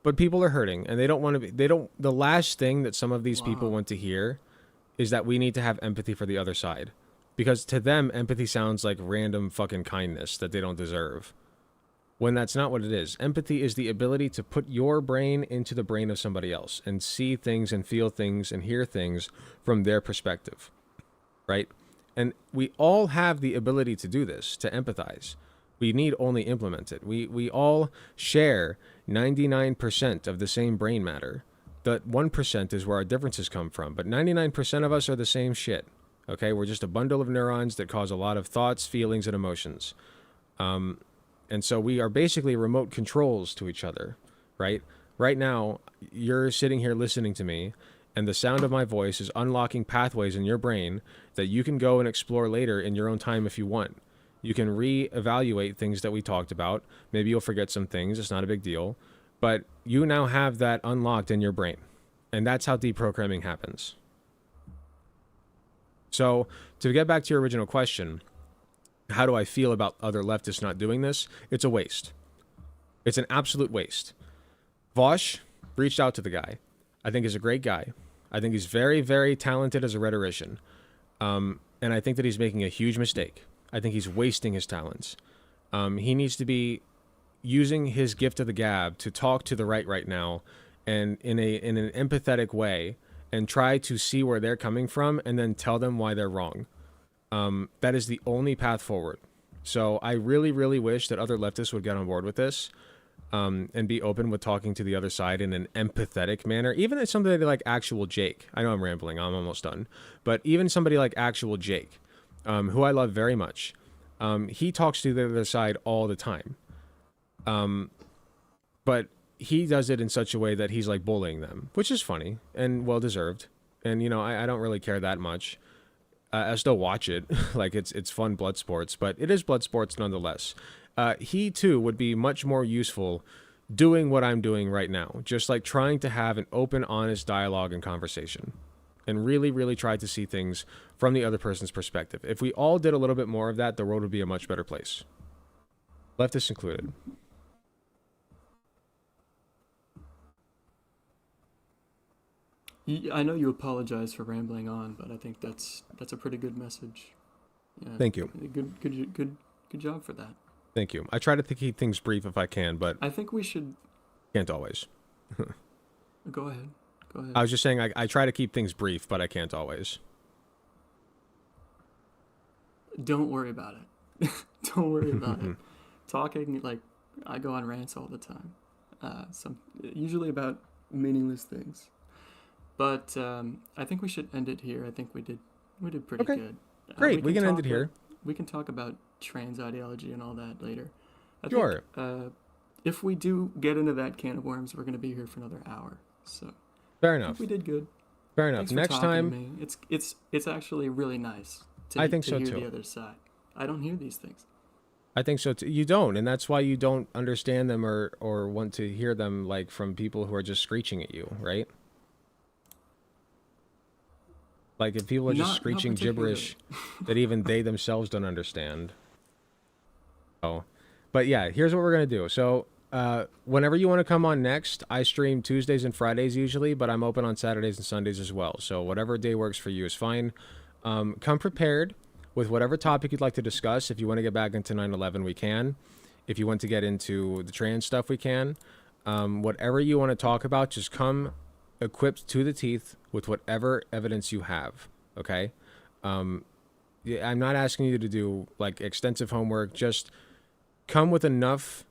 but people are hurting and they don't want to be, the last thing that some of these people want to hear is that we need to have empathy for the other side. Because to them, empathy sounds like random fucking kindness that they don't deserve. When that's not what it is. Empathy is the ability to put your brain into the brain of somebody else and see things and feel things and hear things from their perspective. Right? And we all have the ability to do this, to empathize. We need only implement it. We all share 99% of the same brain matter. That 1% is where our differences come from. But 99% of us are the same shit. Okay? We're just a bundle of neurons that cause a lot of thoughts, feelings, and emotions. And so we are basically remote controls to each other, right? Right now, you're sitting here listening to me, and the sound of my voice is unlocking pathways in your brain that you can go and explore later in your own time if you want. You can reevaluate things that we talked about. Maybe you'll forget some things. It's not a big deal. But you now have that unlocked in your brain. And that's how deprogramming happens. So to get back to your original question, how do I feel about other leftists not doing this? It's a waste. It's an absolute waste. Vosh reached out to the guy. I think he's a great guy. I think he's very, very talented as a rhetorician. And I think that he's making a huge mistake. I think he's wasting his talents. He needs to be using his gift of the gab to talk to the right now and in an empathetic way and try to see where they're coming from and then tell them why they're wrong. That is the only path forward. So I really, really wish that other leftists would get on board with this and be open with talking to the other side in an empathetic manner. Even if somebody like Actual Jake, I know I'm rambling, I'm almost done, but even somebody like Actual Jake, who I love very much, he talks to the other side all the time. But he does it in such a way that he's like bullying them, which is funny and well-deserved. And, you know, I don't really care that much. I still watch it. Like it's fun blood sports, but it is blood sports nonetheless. He too would be much more useful doing what I'm doing right now. Just like trying to have an open, honest dialogue and conversation and really, really try to see things from the other person's perspective. If we all did a little bit more of that, the world would be a much better place. Leftists included. I know you apologize for rambling on, but I think that's a pretty good message. Yeah, thank you. Good job for that. Thank you. I try to keep things brief if I can, but I think we should. Can't always. Go ahead. I was just saying I try to keep things brief, but I can't always. Don't worry about it. Don't worry about it. Talking, like, I go on rants all the time. Usually about meaningless things. But I think we should end it here. I think we did pretty good. Great. We can end it here. We can talk about trans ideology and all that later. Sure. If we do get into that can of worms, we're going to be here for another hour. So fair enough. I think we did good. Fair enough. Thanks for Next time, to me. It's actually really nice to, I think to so hear too. the other side. I don't hear these things. I think so too. You don't, and that's why you don't understand them or want to hear them, like from people who are just screeching at you, right? Like if people are just screeching gibberish that even they themselves don't understand. Oh, but yeah, here's what we're gonna do. So whenever you want to come on next, I stream Tuesdays and Fridays usually, but I'm open on Saturdays and Sundays as well. So whatever day works for you is fine. Come prepared with whatever topic you'd like to discuss. If you want to get back into 9/11, we can. If you want to get into the trans stuff, we can. Whatever you want to talk about, just come equipped to the teeth with whatever evidence you have. Okay. I'm not asking you to do like extensive homework. Just come with enough.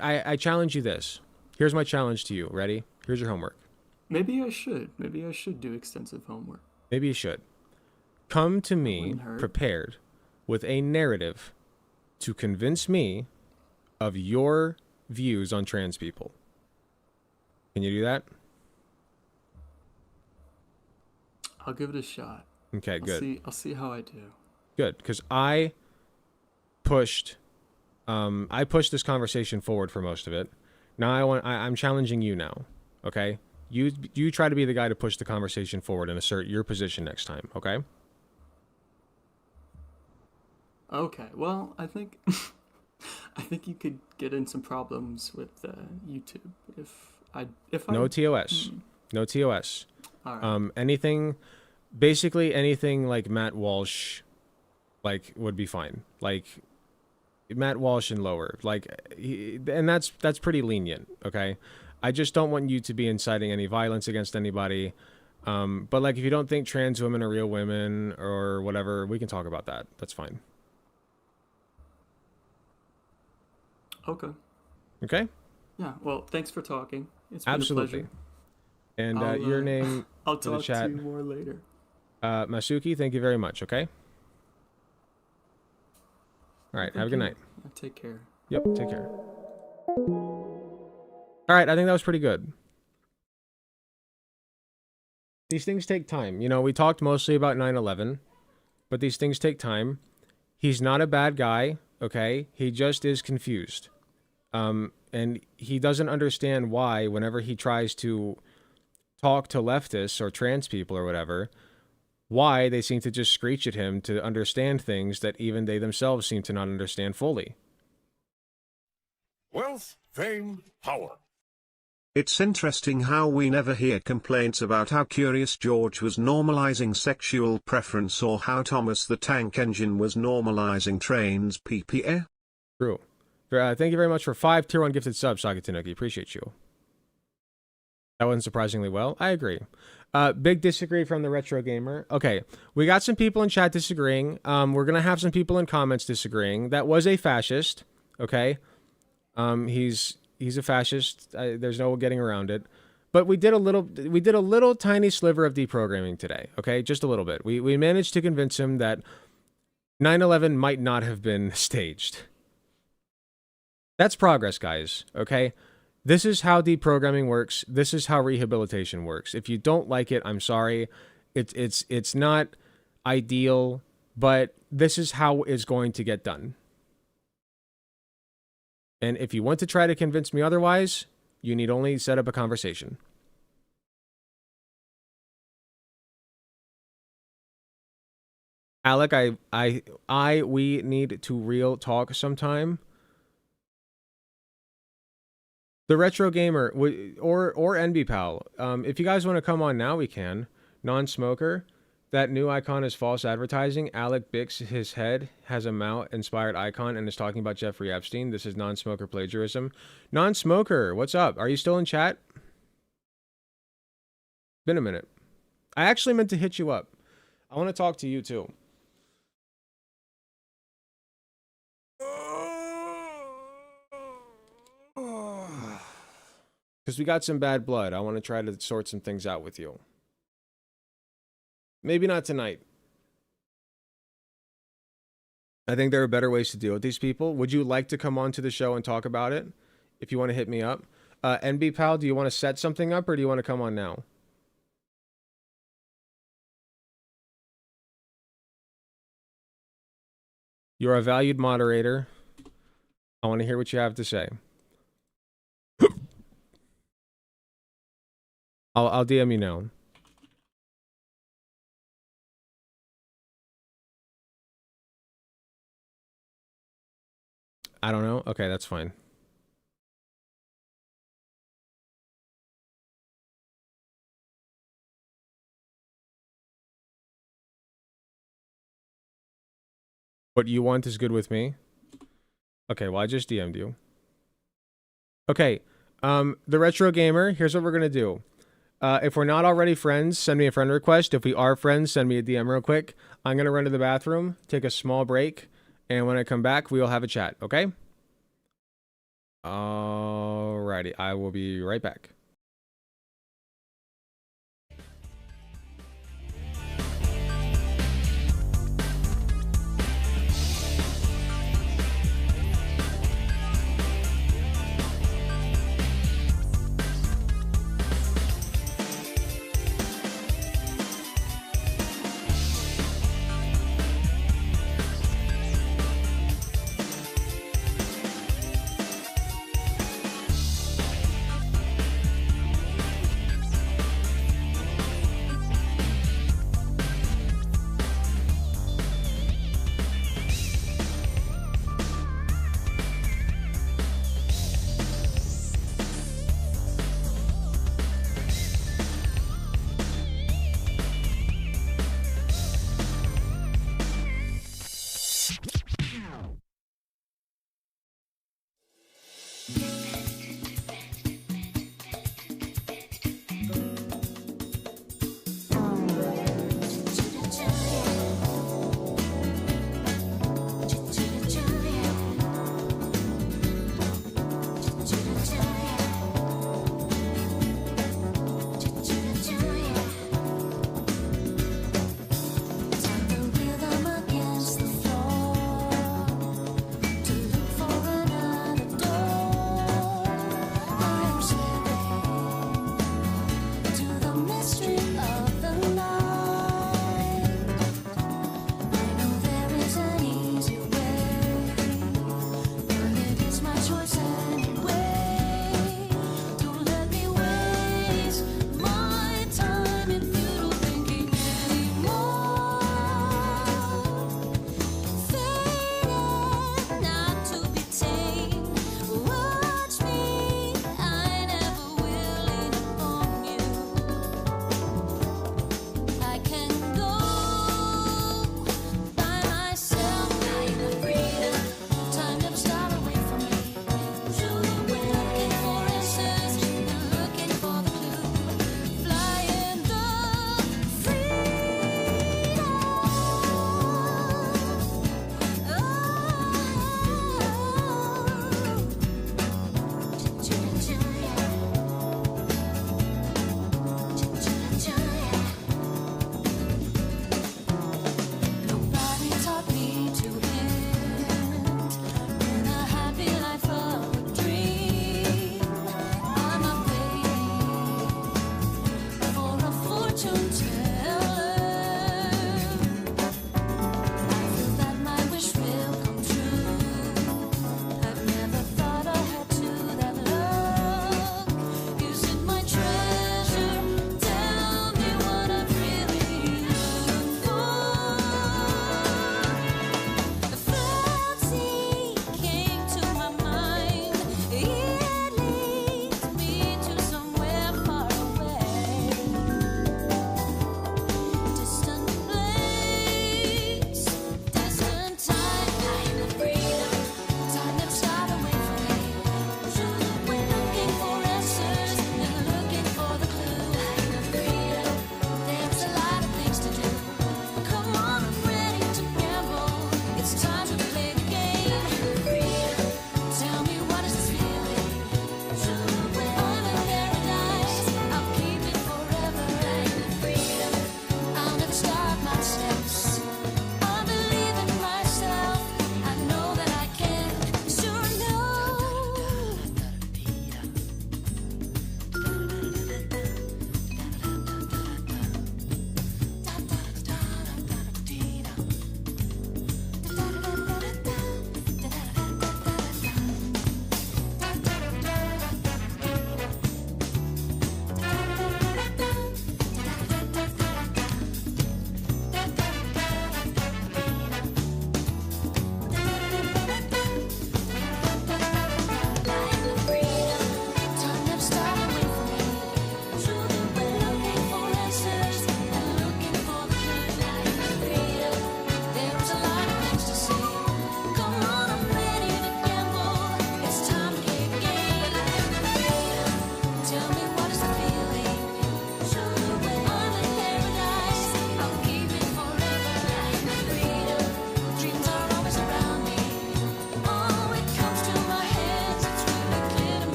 I challenge you this. Here's my challenge to you. Ready? Here's your homework. Maybe I should. Maybe I should do extensive homework. Maybe you should. Come to me Wouldn't hurt. prepared with a narrative to convince me of your views on trans people. Can you do that? I'll give it a shot. Okay, good. I'll see how I do. Good, because I pushed this conversation forward for most of it. Now I'm challenging you now. Okay, you try to be the guy to push the conversation forward and assert your position next time. Okay. Okay. Well, I think I think you could get in some problems with YouTube if No TOS. No TOS. All right. Basically anything like Matt Walsh, like, would be fine. Like Matt Walsh and lower, like, and that's pretty lenient. Okay, I just don't want you to be inciting any violence against anybody. But like, if you don't think trans women are real women or whatever, we can talk about that. That's fine. Okay. Okay. Yeah. Well, thanks for talking. It's been Absolutely. a pleasure. And your name I'll to the talk chat. to you more later. Masuki, thank you very much. Okay. All right. Have a good night. Take care. Yep. Take care. All right. I think that was pretty good. These things take time. You know, we talked mostly about 9/11, but these things take time. He's not a bad guy. Okay. He just is confused. And he doesn't understand why, whenever he tries to talk to leftists or trans people or whatever, why they seem to just screech at him to understand things that even they themselves seem to not understand fully. Wealth, fame, power. It's interesting how we never hear complaints about how Curious George was normalizing sexual preference or how Thomas the Tank Engine was normalizing trains PPE. True. Thank you very much for 5 tier 1 gifted subs, Sakatanuki. Appreciate you. That went surprisingly well. I agree. Big disagree from the Retro Gamer. Okay, we got some people in chat disagreeing. We're going to have some people in comments disagreeing. That was a fascist, okay? He's a fascist. There's no getting around it. But we did a little tiny sliver of deprogramming today, okay? Just a little bit. We managed to convince him that 9/11 might not have been staged. That's progress, guys, okay? This is how deprogramming works. This is how rehabilitation works. If you don't like it, I'm sorry. It's not ideal, but this is how it's going to get done. And if you want to try to convince me otherwise, you need only set up a conversation. Alec, we need to real talk sometime. The Retro Gamer or NBPal, if you guys want to come on now, we can. Non-smoker, that new icon is false advertising. Alec Bix, his head has a Mao-inspired icon and is talking about Jeffrey Epstein. This is non-smoker plagiarism. Non-smoker, what's up? Are you still in chat? Been a minute. I actually meant to hit you up. I want to talk to you too. Because we got some bad blood. I want to try to sort some things out with you. Maybe not tonight. I think there are better ways to deal with these people. Would you like to come on to the show and talk about it? If you want to hit me up. NBPal, do you want to set something up or do you want to come on now? You're a valued moderator. I want to hear what you have to say. I'll DM you now. I don't know. Okay, that's fine. What you want is good with me. Okay, well, I just DM'd you. Okay, the Retro Gamer, here's what we're going to do. If we're not already friends, send me a friend request. If we are friends, send me a DM real quick. I'm going to run to the bathroom, take a small break, and when I come back, we will have a chat, okay? Alrighty, I will be right back.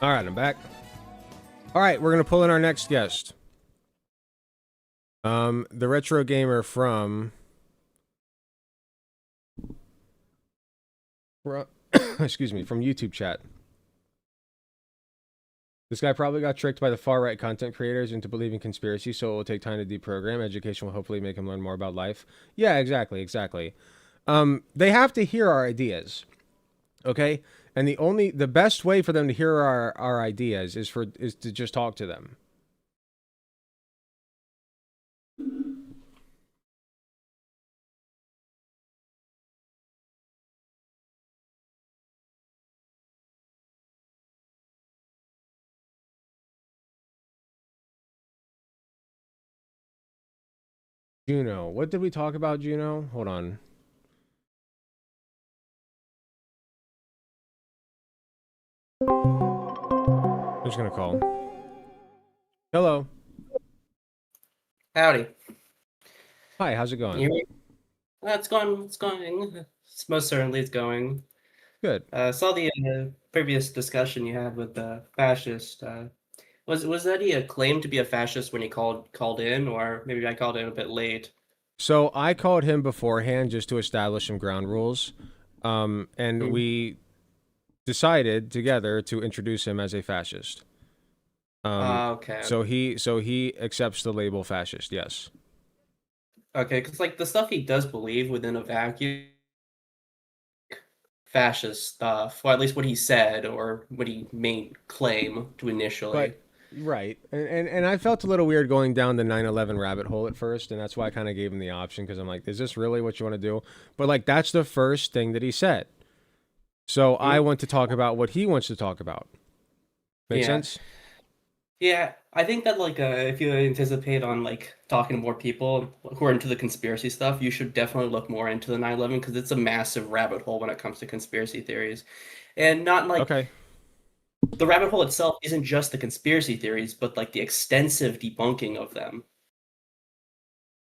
All right, I'm back. All right, we're gonna pull in our next guest. The retro gamer from excuse me, from YouTube chat. This guy probably got tricked by the far-right content creators into believing conspiracy, so it will take time to deprogram. Education will hopefully make him learn more about life. Yeah, exactly. They have to hear our ideas, okay? And the best way for them to hear our ideas is to just talk to them. Juno. What did we talk about, Juno? Hold on. I'm just gonna call. Hello. Howdy. Hi, how's it going? It's going. It's going. It's most certainly it's going. Good. Saw the previous discussion you had with the fascist. Was that he claimed to be a fascist when he called in, or maybe I called in a bit late? So I called him beforehand just to establish some ground rules, and we decided together to introduce him as a fascist. Okay. So he accepts the label fascist. Yes. Okay, because like the stuff he does believe within a vacuum, fascist stuff, or at least what he said or what he made claim to initially. But right, and I felt a little weird going down the 9/11 rabbit hole at first, and that's why I kind of gave him the option, because I'm like, is this really what you want to do? But like, that's the first thing that he said. So I want to talk about what he wants to talk about. Make sense? Yeah, I think that like if you anticipate on like talking to more people who are into the conspiracy stuff, you should definitely look more into the 9/11 because it's a massive rabbit hole when it comes to conspiracy theories. And not like the rabbit hole itself isn't just the conspiracy theories, but like the extensive debunking of them.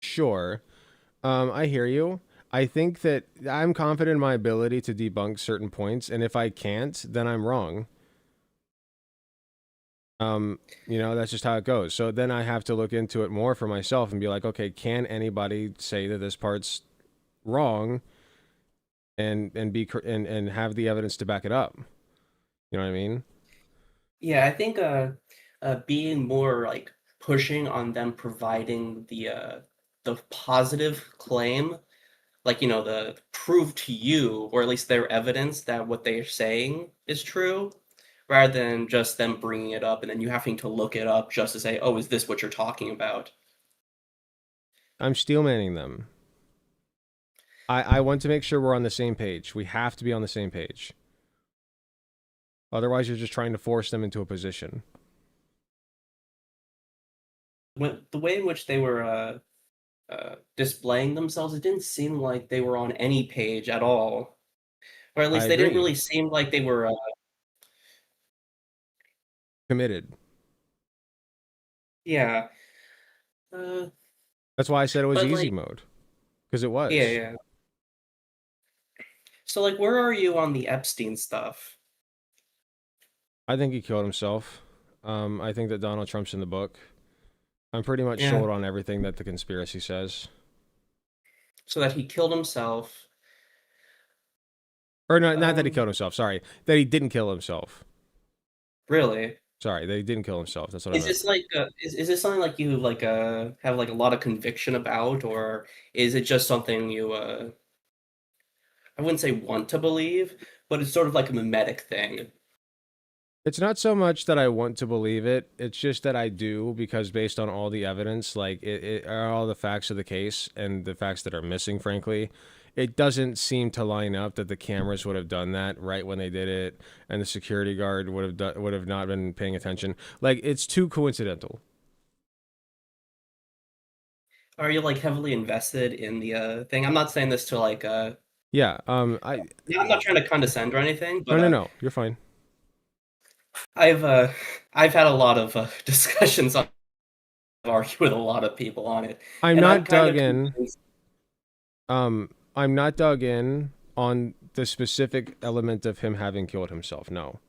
Sure. I hear you. I think that I'm confident in my ability to debunk certain points, and if I can't, then I'm wrong. That's just how it goes. So then I have to look into it more for myself and be like, okay, can anybody say that this part's wrong and have the evidence to back it up? You know what I mean? Yeah, I think being more like pushing on them providing the positive claim, like the prove to you, or at least their evidence that what they're saying is true, rather than just them bringing it up and then you having to look it up just to say, oh, is this what you're talking about? I'm steelmanning them. I want to make sure we're on the same page. We have to be on the same page. Otherwise, you're just trying to force them into a position. The way in which they were displaying themselves, it didn't seem like they were on any page at all. Or at least they didn't really seem like they were committed. Yeah. That's why I said it was easy mode. Because it was. Yeah. So, like, where are you on the Epstein stuff? I think he killed himself. I think that Donald Trump's in the book. I'm pretty much sold on everything that the conspiracy says. So that he killed himself. Or not that he killed himself, sorry. That he didn't kill himself. Really? Sorry, that he didn't kill himself. That's what I meant. Is this like is this something like you like have like a lot of conviction about, or is it just something you I wouldn't say want to believe, but it's sort of like a mimetic thing? It's not so much that I want to believe it. It's just that I do, because based on all the evidence, like all the facts of the case and the facts that are missing, frankly, it doesn't seem to line up that the cameras would have done that right when they did it, and the security guard would have not been paying attention. Like, it's too coincidental. Are you like heavily invested in the thing? I'm not saying this to like yeah, I'm not trying to condescend or anything, but no, you're fine. I've had a lot of discussions on argue with a lot of people on it. I'm not dug in. I'm not dug in on the specific element of him having killed himself. No.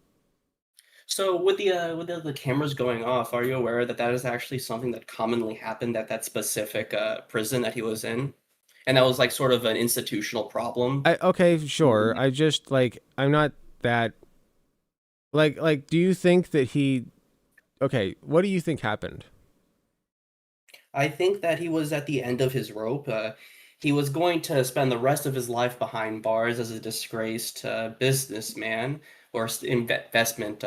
So with the cameras going off, are you aware that that is actually something that commonly happened at that specific prison that he was in, and that was like sort of an institutional problem? Okay, sure. I just like I'm not that like do you think that he okay, what do you think happened? I think that he was at the end of his rope. He was going to spend the rest of his life behind bars as a disgraced businessman or investment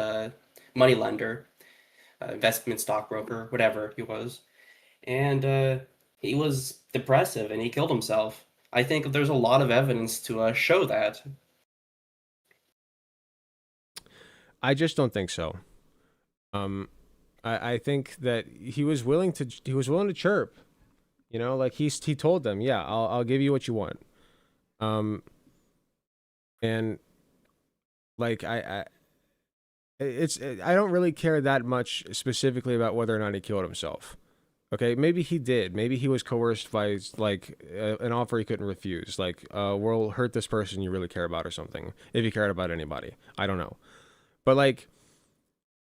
moneylender, investment stockbroker, whatever he was. And he was depressive and he killed himself. I think there's a lot of evidence to show that. I just don't think so. Um I think that he was willing to chirp. You know, like he told them, "Yeah, I'll give you what you want." Um and like I don't really care that much specifically about whether or not he killed himself. Okay, maybe he did. Maybe he was coerced by like an offer he couldn't refuse. Like, we'll hurt this person you really care about or something. If you cared about anybody, I don't know. But like,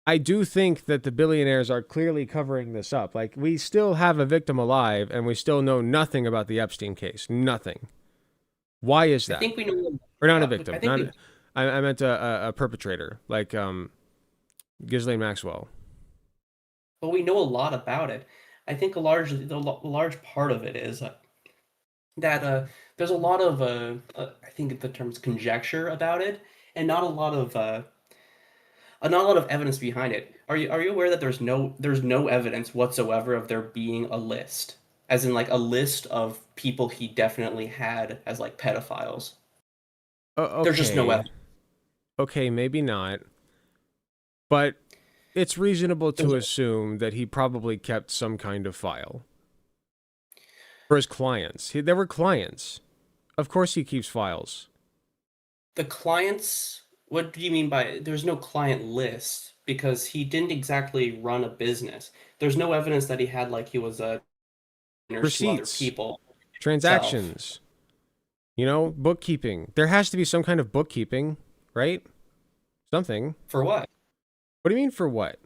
I do think that the billionaires are clearly covering this up. Like, we still have a victim alive, and we still know nothing about the Epstein case. Nothing. Why is I that? think we know. Or not a I victim. think Not. we, I meant a perpetrator, like Ghislaine Maxwell. but we know a lot about it. I think a large part of it is that there's a lot of I think the term's conjecture about it, and not a lot of evidence behind it. Are you aware that there's no evidence whatsoever of there being a list, as in like a list of people he definitely had as like pedophiles? There's just no Okay. evidence. Okay, maybe not. But it's reasonable to assume that he probably kept some kind of file for his clients. There were clients. Of course he keeps files. The clients, what do you mean by there's no client list? Because he didn't exactly run a business. There's no evidence that he had like he was a to other Receipts, people himself. transactions, you know, bookkeeping. There has to be some kind of bookkeeping, right? Something. For what? What do you mean for what?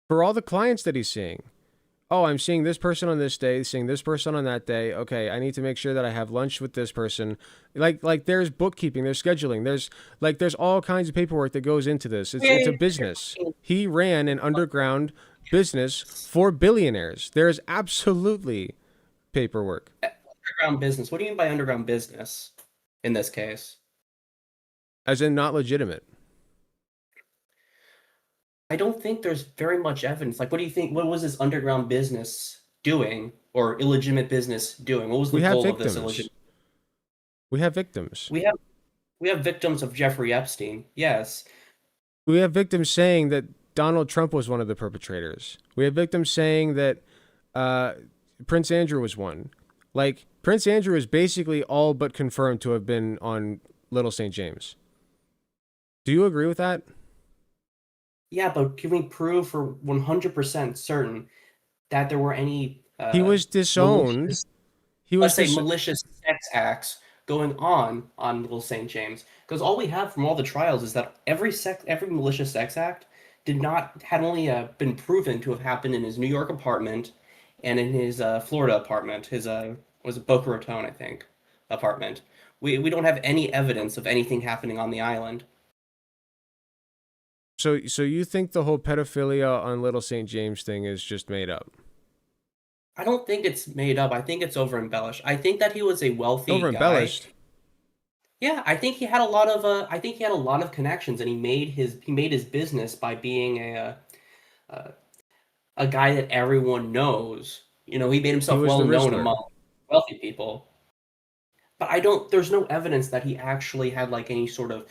For all the clients that he's seeing. Oh, I'm seeing this person on this day, seeing this person on that day. Okay, I need to make sure that I have lunch with this person. Like there's bookkeeping, there's scheduling, there's all kinds of paperwork that goes into this. It's a business. He ran an underground business for billionaires. There's absolutely paperwork. Underground business. What do you mean by underground business in this case? As in not legitimate. I don't think there's very much evidence. Like, what do you think? What was this underground business doing, or illegitimate business doing? What was the We have goal of this victims. illegitimate? We have victims. We have victims of Jeffrey Epstein. Yes, We have victims saying that Donald Trump was one of the perpetrators. We have victims saying that Prince Andrew was one. Like, Prince Andrew is basically all but confirmed to have been on Little St. James. Do you agree with that? yeah, but can we prove for 100% certain that there were any He was disowned. malicious, He was let's say malicious sex acts going on Little St. James? Because all we have from all the trials is that every malicious sex act had only been proven to have happened in his New York apartment and in his Florida apartment. His was it Boca Raton, I think, apartment. We don't have any evidence of anything happening on the island. So you think the whole pedophilia on Little St. James thing is just made up? I don't think it's made up. I think it's over embellished. I think that he was a wealthy Over guy. embellished. Yeah, I think he had a lot of connections, and he made his business by being a guy that everyone knows. You know, he made He himself was well the known Rizzler. among wealthy people. But there's no evidence that he actually had like any sort of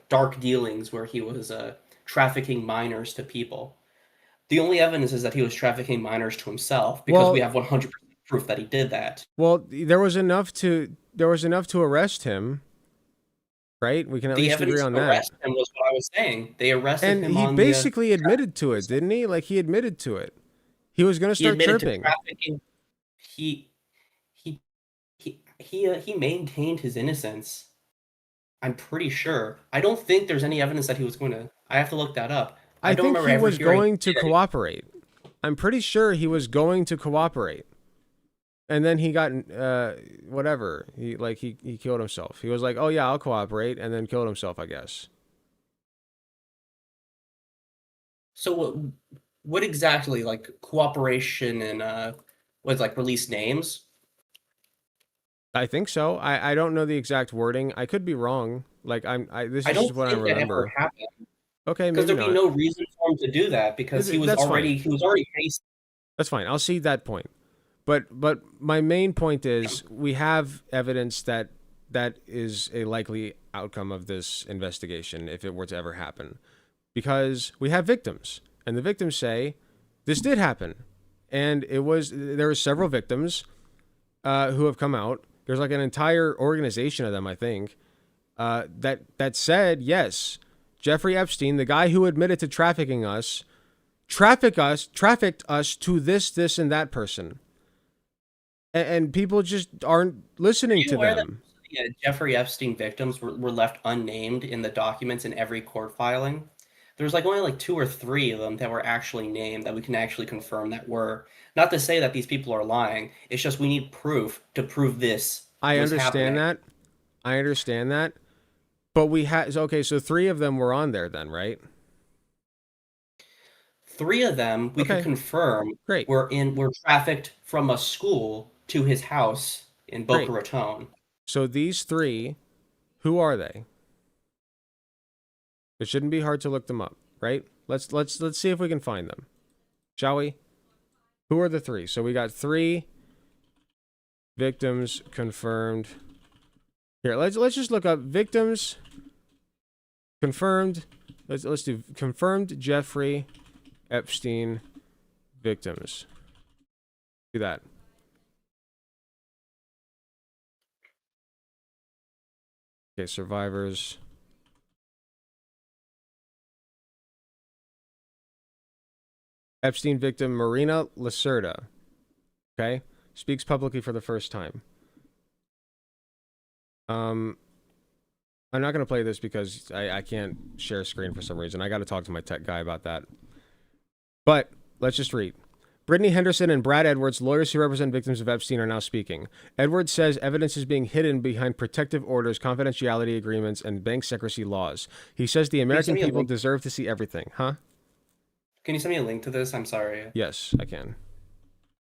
dark dealings where he was trafficking minors to people. The only evidence is that he was trafficking minors to himself because we Well, have 100% proof that he did that. well, there was enough to arrest him, right? We can at The least agree evidence on to that. arrest him was what I was saying. They arrested And him he on basically admitted to it, didn't he? Like, he admitted to it. He was going to he start admitted to chirping. trafficking. He he maintained his innocence. I'm pretty sure. I don't think there's any evidence that he was going to. I have to look that up. I don't think remember he ever was hearing going to cooperate. I'm pretty sure he was going to cooperate. And then he got whatever. He killed himself. He was like, "Oh yeah, I'll cooperate," and then killed himself, I guess. So what exactly, like, cooperation and was like release names? I think so. I don't know the exact wording. I could be wrong. Like this I is don't just what I think that ever remember. happened Okay, because maybe there'd be not. no reason for him to do that because he was That's already fine. faced. That's fine. I'll see that point. But my main point is we have evidence that is a likely outcome of this investigation if it were to ever happen. Because we have victims, and the victims say this did happen. And there were several victims who have come out. There's like an entire organization of them, I think, that said, yes, Jeffrey Epstein, the guy who admitted to trafficked us to this, and that person. And people just aren't listening to them. Jeffrey Epstein victims were left unnamed in the documents in every court filing. There's like only like 2 or 3 of them that were actually named that we can actually confirm that were. Not to say that these people are lying. It's just we need proof to prove this. I understand that. But we had okay, so 3 of them were on there then, right? 3 of them we could confirm were trafficked from a school to his house in Boca Raton. So these 3, who are they? It shouldn't be hard to look them up, right? Let's see if we can find them. Shall we? Who are the 3? So we got 3 victims confirmed. Here, let's just look up victims confirmed. Let's do confirmed Jeffrey Epstein victims. Do that. Okay, survivors. Epstein victim Marina Lacerda. Okay, speaks publicly for the first time. I'm not going to play this because I can't share a screen for some reason. I got to talk to my tech guy about that. But let's just read. Brittany Henderson and Brad Edwards, lawyers who represent victims of Epstein, are now speaking. Edwards says evidence is being hidden behind protective orders, confidentiality agreements, and bank secrecy laws. He says the American people deserve to see everything. Huh? Can you send me a link to this? I'm sorry. Yes, I can.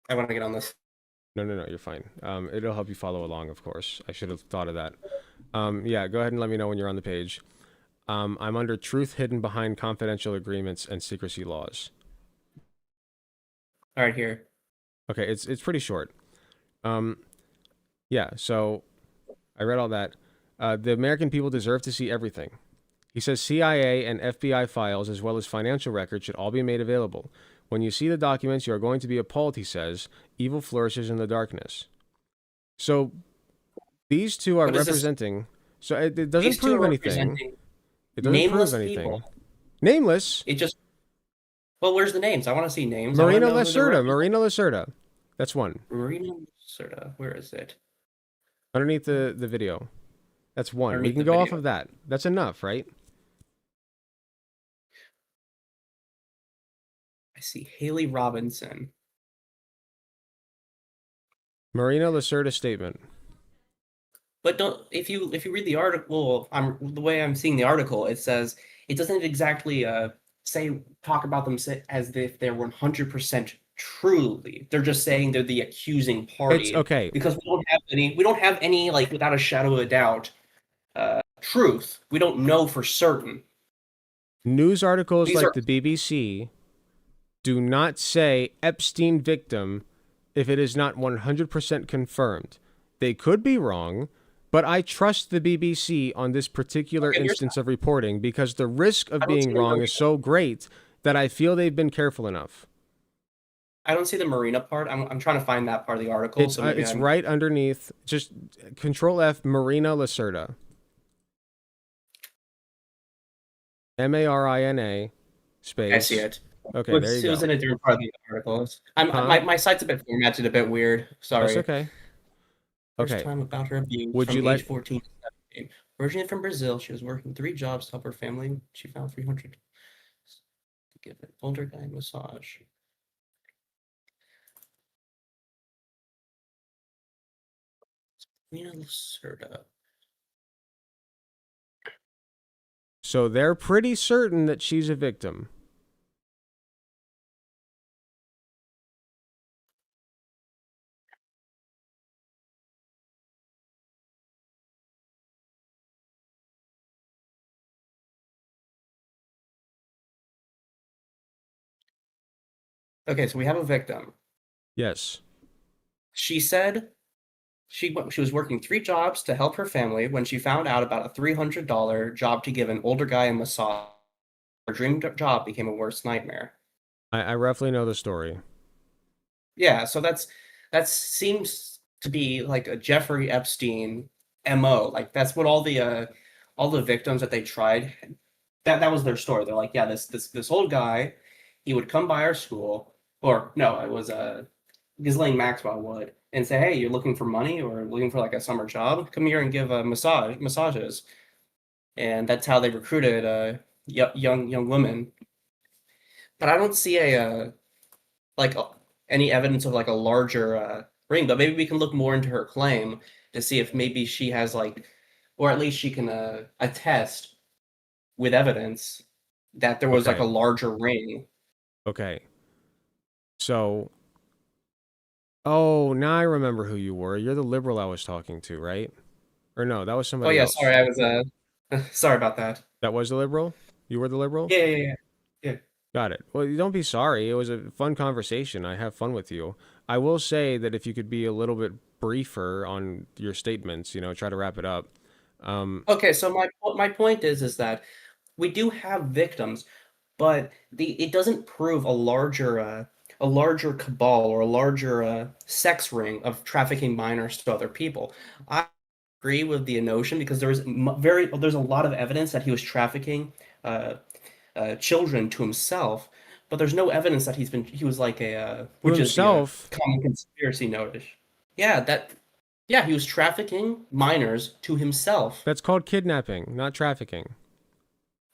I want to get on this. No, you're fine. It'll help you follow along, of course. I should have thought of that. Yeah, go ahead and let me know when you're on the page. I'm under truth hidden behind confidential agreements and secrecy laws. All right, here. Okay, it's pretty short. Yeah, so I read all that. The American people deserve to see everything. He says CIA and FBI files as well as financial records should all be made available. When you see the documents, you are going to be appalled, he says. Evil flourishes in the darkness. So these 2 are representing... So it doesn't prove anything. It doesn't prove anything. People. Nameless? It just... Well, where's the names? I want to see names. Marina Lacerda. That's one. Marina Lacerda. Where is it? Underneath the video. That's one. We can go off of that. That's enough, right? I see Haley Robinson. Marina Lacerda statement. But if you read the article, the way I'm seeing the article, it says it doesn't exactly talk about them as if they're 100% truly. They're just saying they're the accusing party. It's okay because we don't have any like without a shadow of a doubt truth. We don't know for certain. News articles the BBC do not say Epstein victim if it is not 100% confirmed. They could be wrong, but I trust the BBC on this particular instance of reporting because the risk of being wrong is so great that I feel they've been careful enough. I don't see the Marina part. I'm trying to find that part of the article. It's right underneath. Just Control F, Marina Lacerda. Marina space. I see it. Okay, there you go. It was in a different part of the article. My site's a bit formatted, a bit weird. Sorry. That's okay. First time about her abuse Would from you age 14 to 17. Originally from Brazil, she was working 3 jobs to help her family. She found 300 to give an older guy a massage. Nina Lacerda. So they're pretty certain that she's a victim. Okay, so we have a victim. Yes. She said she was working 3 jobs to help her family when she found out about a $300 job to give an older guy a massage. Her dream job became a worst nightmare. I roughly know the story. Yeah, so that seems to be like a Jeffrey Epstein MO. Like that's what all the victims that they tried, that was their story. They're like, yeah, this old guy, he would come by our school, or no, it was Ghislaine Maxwell would, and say, hey, you're looking for money or looking for like a summer job? Come here and give a massages. And that's how they recruited young women. But I don't see like any evidence of like a larger ring. But maybe we can look more into her claim to see if maybe she has like, or at least she can attest with evidence that there was like a Okay. larger ring. Okay. So, oh, now I remember who you were. You're the liberal I was talking to, right? Or no, that was Oh somebody yeah, else. sorry, I was sorry about that. That was the liberal? You were the liberal? Yeah. Got it. Well, you don't be sorry. It was a fun conversation. I have fun with you. I will say that if you could be a little bit briefer on your statements, try to wrap it up. Okay, so my point is that we do have victims, but it doesn't prove a larger cabal or a larger sex ring of trafficking minors to other people. I agree with the notion because there's a lot of evidence that he was trafficking uh, children to himself, but there's no evidence that he was like To would just be a himself, common conspiracy notice. Yeah, he was trafficking minors to himself. that's called kidnapping, not trafficking.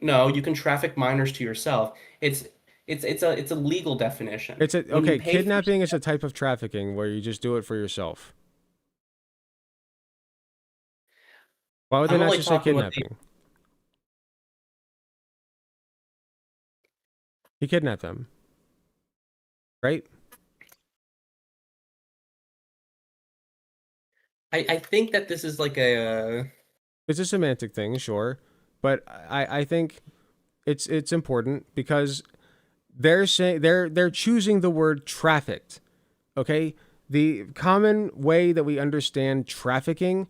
No, you can traffic minors to yourself. It's a legal definition. It's a When you okay, pay for kidnapping is a type of trafficking where you just do it for yourself. Why would they I'm not only just say talking what they kidnapping? He kidnapped them, right? I think that this is like a It's a semantic thing, sure, but I think it's important because they're saying they're choosing the word trafficked. Okay, the common way that we understand trafficking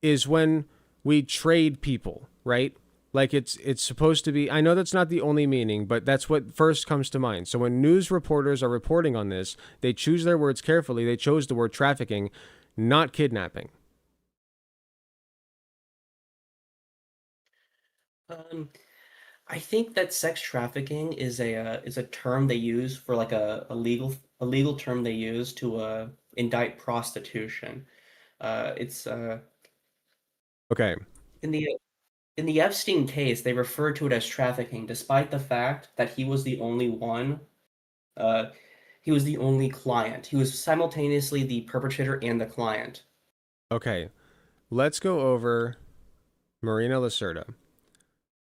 is when we trade people, right? Like it's supposed to be. I know that's not the only meaning, but that's what first comes to mind. So when news reporters are reporting on this, they choose their words carefully. They chose the word trafficking, not kidnapping. um I think that sex trafficking is a term they use for like a legal term they use to indict prostitution. It's Okay. in the Epstein case, they refer to it as trafficking, despite the fact that he was the only one. Uh, he was the only client. He was simultaneously the perpetrator and the client. Okay. Let's go over Marina Lacerda.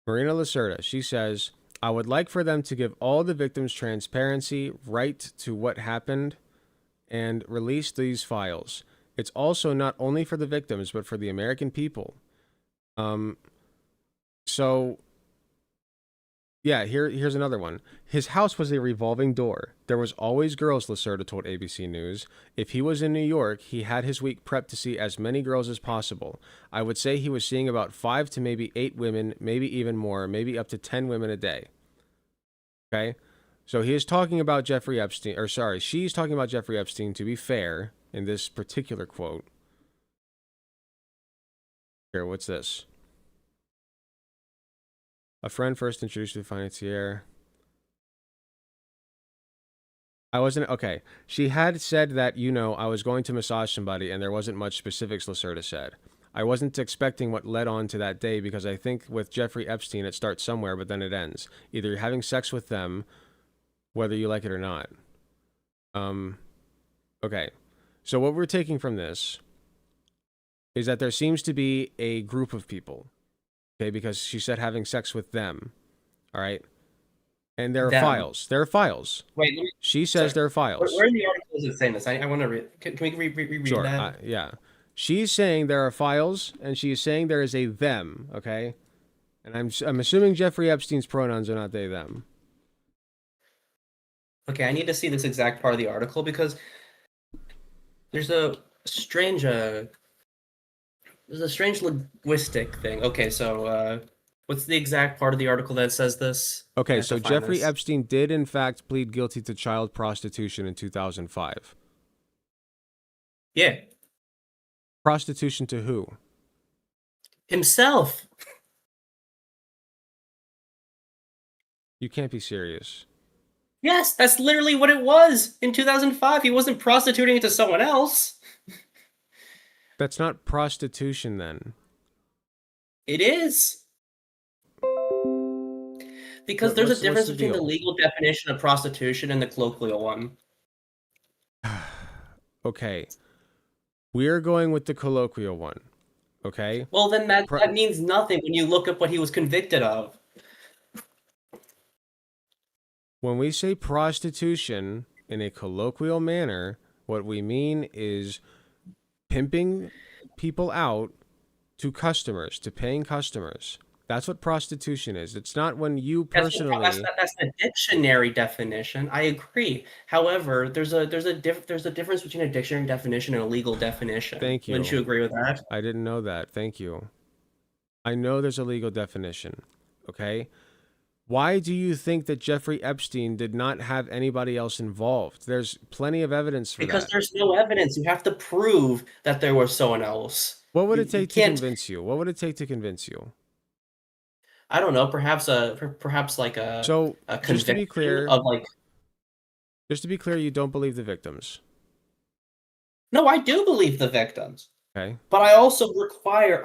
Marina Lacerda, she says, I would like for them to give all the victims transparency, right to what happened, and release these files. It's also not only for the victims, but for the American people. So yeah, here's another one. His house was a revolving door. There was always girls, Lacerda told ABC News. If he was in New York, he had his week prepped to see as many girls as possible. I would say he was seeing about 5 to maybe 8 women, maybe even more, maybe up to 10 women a day. Okay? So he is talking about Jeffrey Epstein, or sorry, she's talking about Jeffrey Epstein, to be fair, in this particular quote. Here, what's this? A friend first introduced to the financier. I wasn't okay. She had said that, I was going to massage somebody and there wasn't much specifics, Lacerda said. I wasn't expecting what led on to that day, because I think with Jeffrey Epstein, it starts somewhere, but then it ends. Either you're having sex with them, whether you like it or not. Okay. So what we're taking from this is that there seems to be a group of people, okay, because she said having sex with them, all right? And there are Them. files. There are files. Wait, let me, She says sorry. there are files. Where in the article is it saying this? I want to read. Can we reread Sure. that? Yeah. She's saying there are files, and she's saying there is a them, okay? And I'm assuming Jeffrey Epstein's pronouns are not they, them. Okay, I need to see this exact part of the article because there's a strange linguistic thing. Okay, so what's the exact part of the article that says this? I Okay, have so to find Jeffrey this. Epstein did in fact plead guilty to child prostitution in 2005. Yeah, Prostitution to who? himself. You can't be serious. Yes, that's literally what it was in 2005. He wasn't prostituting it to someone else. That's not prostitution then. It is. Because there's a What's difference the between the deal? legal definition of prostitution and the colloquial one. Okay. We're going with the colloquial one. Okay? Well, then that means nothing when you look up what he was convicted of. When we say prostitution in a colloquial manner, what we mean is pimping people out to customers, to paying customers. That's what prostitution is. It's not when you personally. That's the dictionary definition. I agree. However, there's a difference between a dictionary definition and a legal definition. Thank you. Wouldn't you agree with that? I didn't know that. Thank you. I know there's a legal definition. Okay? Why do you think that Jeffrey Epstein did not have anybody else involved? There's plenty of evidence for Because that. there's no evidence. You have to prove that there was someone else. What would it take to convince you? What would it take to convince you? I don't know. Perhaps like a just to be clear, of like. Just to be clear, you don't believe the victims. No, I do believe the victims. Okay. But I also require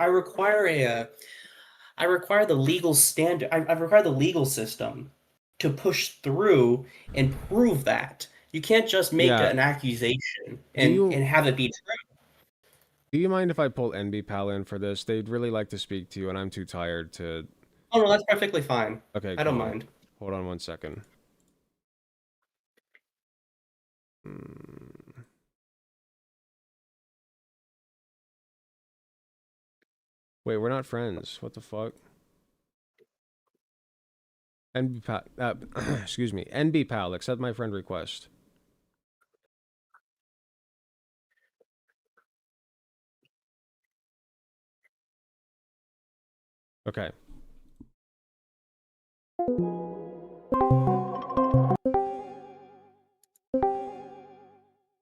the legal standard. I require the legal system to push through and prove that. You can't just make an accusation and have it be true. Do you mind if I pull NB Pal in for this? They'd really like to speak to you, and I'm too tired to. Oh no, that's perfectly fine. Okay, I don't cool. mind. Hold on one second. Wait, we're not friends. What the fuck? NB Pal, excuse me. NB Pal, accept my friend request. Okay.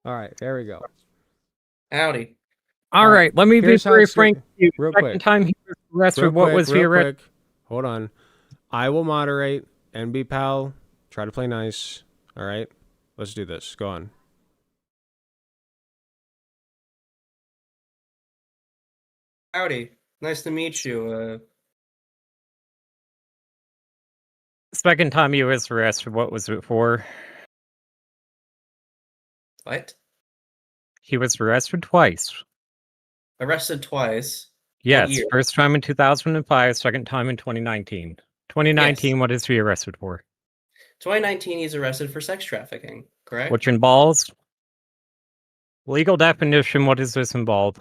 All right, there we go. Howdy. All right, let me be very frank with you. Real Second quick. time he was arrested, what was the arrest? Hold on. I will moderate. NB Pal, try to play nice. All right, let's do this. Go on. Howdy. Nice to meet you. Second time he was arrested, what was it for? What? He was arrested twice. Arrested twice? Yes, first time in 2005, second time in 2019. 2019, yes. What is he arrested for? 2019, he's arrested for sex trafficking, correct? Which involves? Legal definition, what does this involve?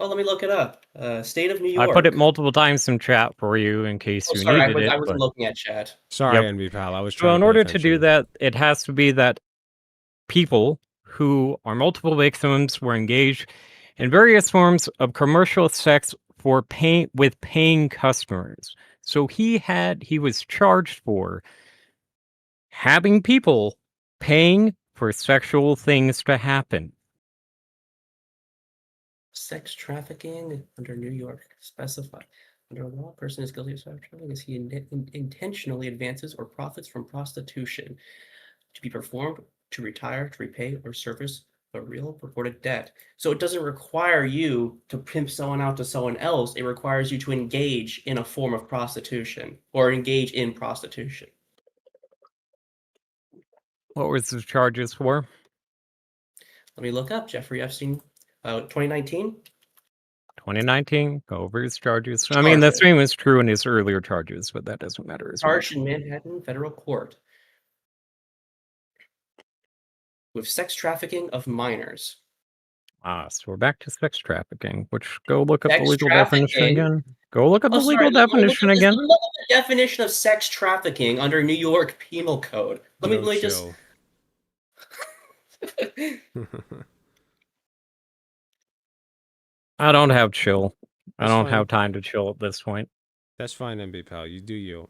Well, let me look it up. State of New York. I put it multiple times in chat for you in case you needed it. I wasn't looking at chat. Sorry, NB Pal. I was trying So in order to do that, it has to be that people who are multiple victims were engaged in various forms of commercial sex for paying customers. So he was charged for having people paying for sexual things to happen. Sex trafficking under New York specified. Under law, a person is guilty of sex trafficking as he intentionally advances or profits from prostitution to be performed, to retire, to repay, or service a real purported debt. So it doesn't require you to pimp someone out to someone else. It requires you to engage in a form of prostitution or engage in prostitution. What was the charges for? Let me look up Jeffrey Epstein, 2019. 2019. Go over his charges. I mean, the same was true in his earlier charges, but that doesn't matter as much. Charged in Manhattan federal court with sex trafficking of minors. So we're back to sex trafficking, which go look up the Sex legal definition trafficking? again. Go look up the Oh, sorry, legal let me look definition at this- again. let me look at the definition of sex trafficking under New York Penal Code. Let me just. I don't have chill. I That's don't fine. have time to chill at this point. That's fine, MB pal. You do you.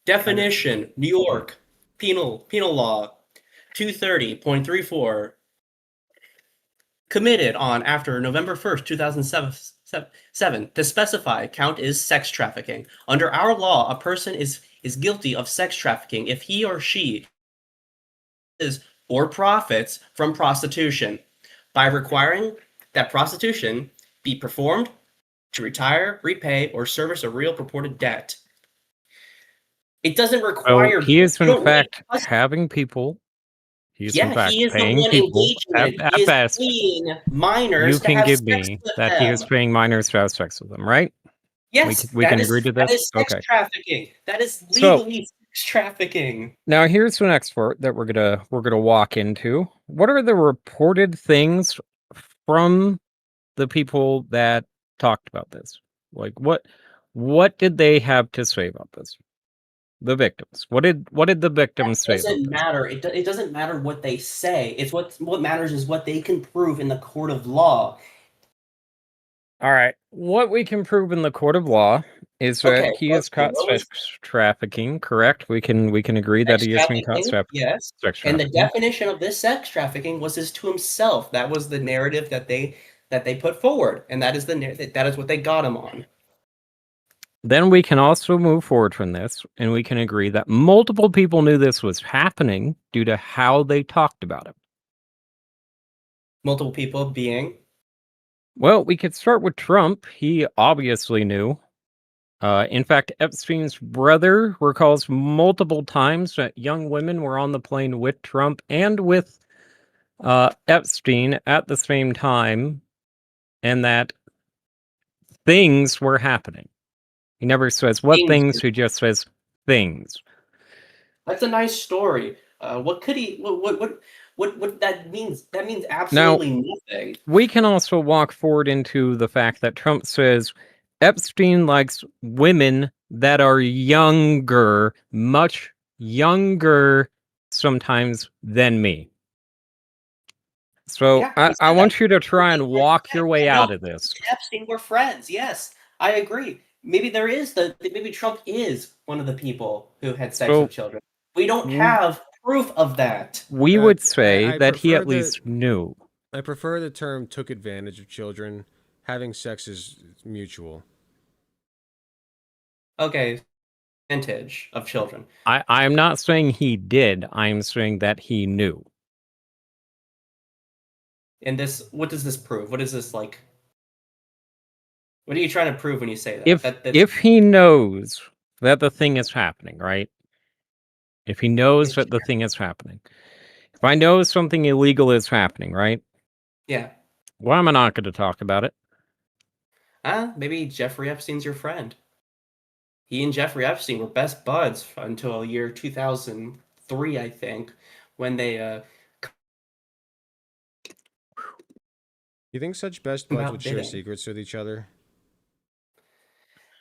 Definition: New York Penal Law 230.34. Committed on after November 1st, 2007. To specify, count is sex trafficking. Under our law, a person is guilty of sex trafficking if he or she is or profits from prostitution by requiring that prostitution be performed to retire, repay, or service a real purported debt. It doesn't require. He is in fact having people. He's in fact he is paying the one people. engaging At He is best, paying minors you to can have give sex me with that he is them. paying minors to have sex with them, right? Yes, we that can is- agree to That this. is sex Okay. trafficking. That is So- legally sex trafficking. Now here's the next part that we're gonna walk into. What are the reported things from the people that talked about this? Like what did they have to say about this? The victims. What did the victims say It about doesn't this? matter. It doesn't matter what they say. It's what matters is what they can prove in the court of law. All right. What we can prove in the court of law is that Okay, he is caught what was- sex trafficking, correct? We can agree that Sex he has been caught trafficking, yes. sex And the trafficking. definition of this sex trafficking was to himself. That was the narrative that they put forward, and that is that is what they got him on. Then we can also move forward from this, and we can agree that multiple people knew this was happening due to how they talked about it. Multiple people being. Well, we could start with Trump. He obviously knew. In fact, Epstein's brother recalls multiple times that young women were on the plane with Trump and with Epstein at the same time, and that things were happening. He never says what things, he just says things. That's a nice story. What could he? What that means? That means absolutely nothing. We can also walk forward into the fact that Trump says Epstein likes women that are younger, much younger, sometimes than me. So Yeah, I want you to try and walk your way out of this. Epstein were friends. Yes, I agree. Maybe maybe Trump is one of the people who had sex with children. We don't have proof of that. We would say I that he prefer at least knew. I prefer the term took advantage of children. Having sex is mutual. Okay, advantage of children. I'm not saying he did. I'm saying that he knew. And what does this prove? What is this like? What are you trying to prove when you say that? If he knows that the thing is happening, right? If he knows that the thing is happening. If I know something illegal is happening, right? Yeah. Why am I not going to talk about it? Maybe Jeffrey Epstein's your friend. He and Jeffrey Epstein were best buds until year 2003, I think, when they You think such best buds About would share bidding. secrets with each other?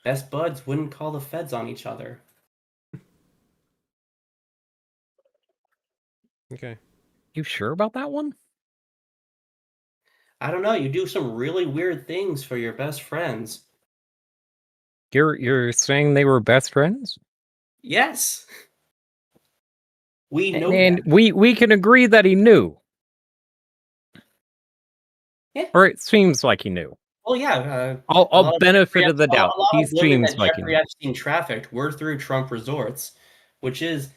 best buds wouldn't call the feds on each other. Okay. You sure about that one? I don't know. You do some really weird things for your best friends. You're saying they were best friends? Yes. We know And that. we can agree that he knew. Yeah. Or it seems like he knew. Oh yeah, a I'll lot of benefit of the a doubt. lot He of women seems that like he Jeffrey knows. Epstein trafficked were through Trump resorts, which is,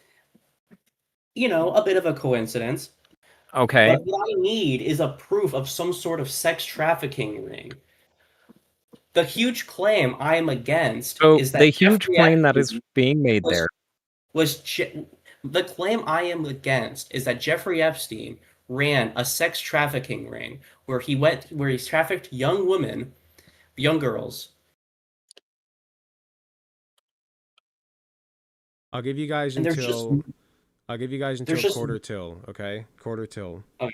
a bit of a coincidence. Okay. But what I need is a proof of some sort of sex trafficking ring. The huge claim I am against So is that the huge Jeffrey claim that is Epstein being made was there. the claim I am against is that Jeffrey Epstein ran a sex trafficking ring where he trafficked young women, young girls. I'll give you guys And until there's just quarter till, okay? Quarter till. okay,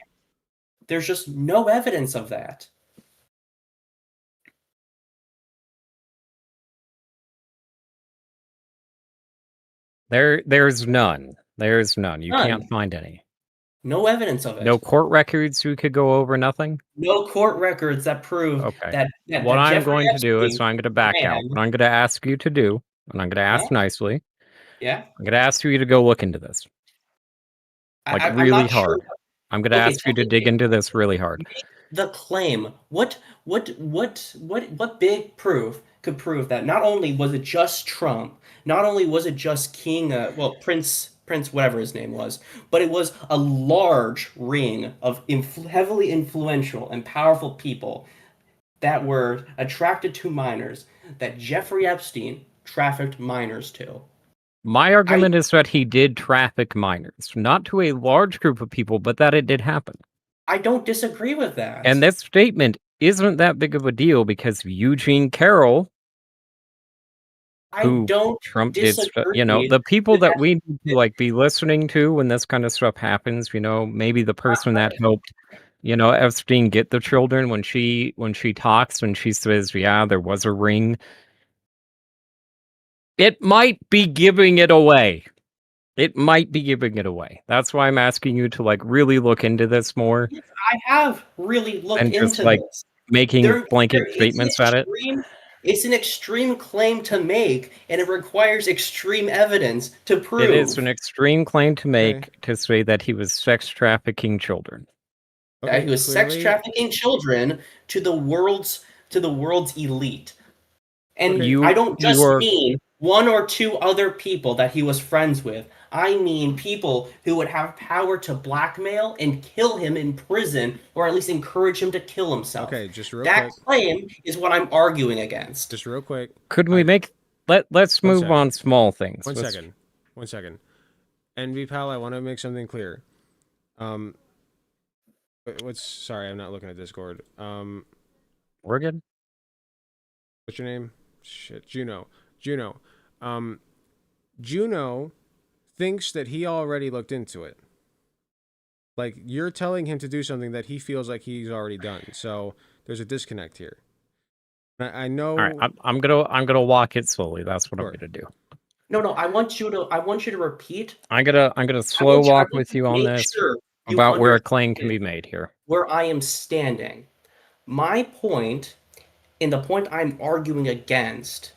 there's just no evidence of that. There's none. There's none. You None. can't find any. No evidence of it. No court records we could go over, nothing? No court records that prove Okay. that What I'm Jeffrey going to do is Epstein I'm going to back out. ran. What I'm going to ask you to do, and I'm going to ask nicely, Yeah. I'm going to ask you to go look into this. Like I'm really not sure. hard. I'm going to Okay, ask you tell to me, dig into this really hard. make the claim. What big proof could prove that not only was it just Trump, not only was it just Prince, whatever his name was, but it was a large ring of heavily influential and powerful people that were attracted to minors that Jeffrey Epstein trafficked minors to. My argument is that he did traffic minors, not to a large group of people, but that it did happen. I don't disagree with that. And this statement isn't that big of a deal because Eugene Carroll, who Trump did, the people that we need to like be listening to when this kind of stuff happens, maybe the person that helped, Epstein get the children when she talks and she says, yeah, there was a ring. It might be giving it away. It might be giving it away. That's why I'm asking you to like really look into this more. I have really looked and just into like this. making blanket statements at it. It's an extreme claim to make, and it requires extreme evidence to prove. It is an extreme claim to make to say that he was sex trafficking children. That he was sex trafficking children to the world's elite. And I don't just mean one or two other people that he was friends with. I mean people who would have power to blackmail and kill him in prison, or at least encourage him to kill himself. Okay, just real that quick. claim is what I'm arguing against. Just real quick. Could we let's move on small things. One second. NV Pal, I want to make something clear. Sorry, I'm not looking at Discord. We're good. What's your name? Shit, Juno. Juno thinks that he already looked into it. Like, you're telling him to do something that he feels like he's already done. So there's a disconnect here. I know. All right, I'm gonna walk it slowly. That's what I'm gonna do. No, I want you to repeat. I'm gonna slow walk with you on this about where a claim can be made here. Where I am standing. My point, and the point I'm arguing against,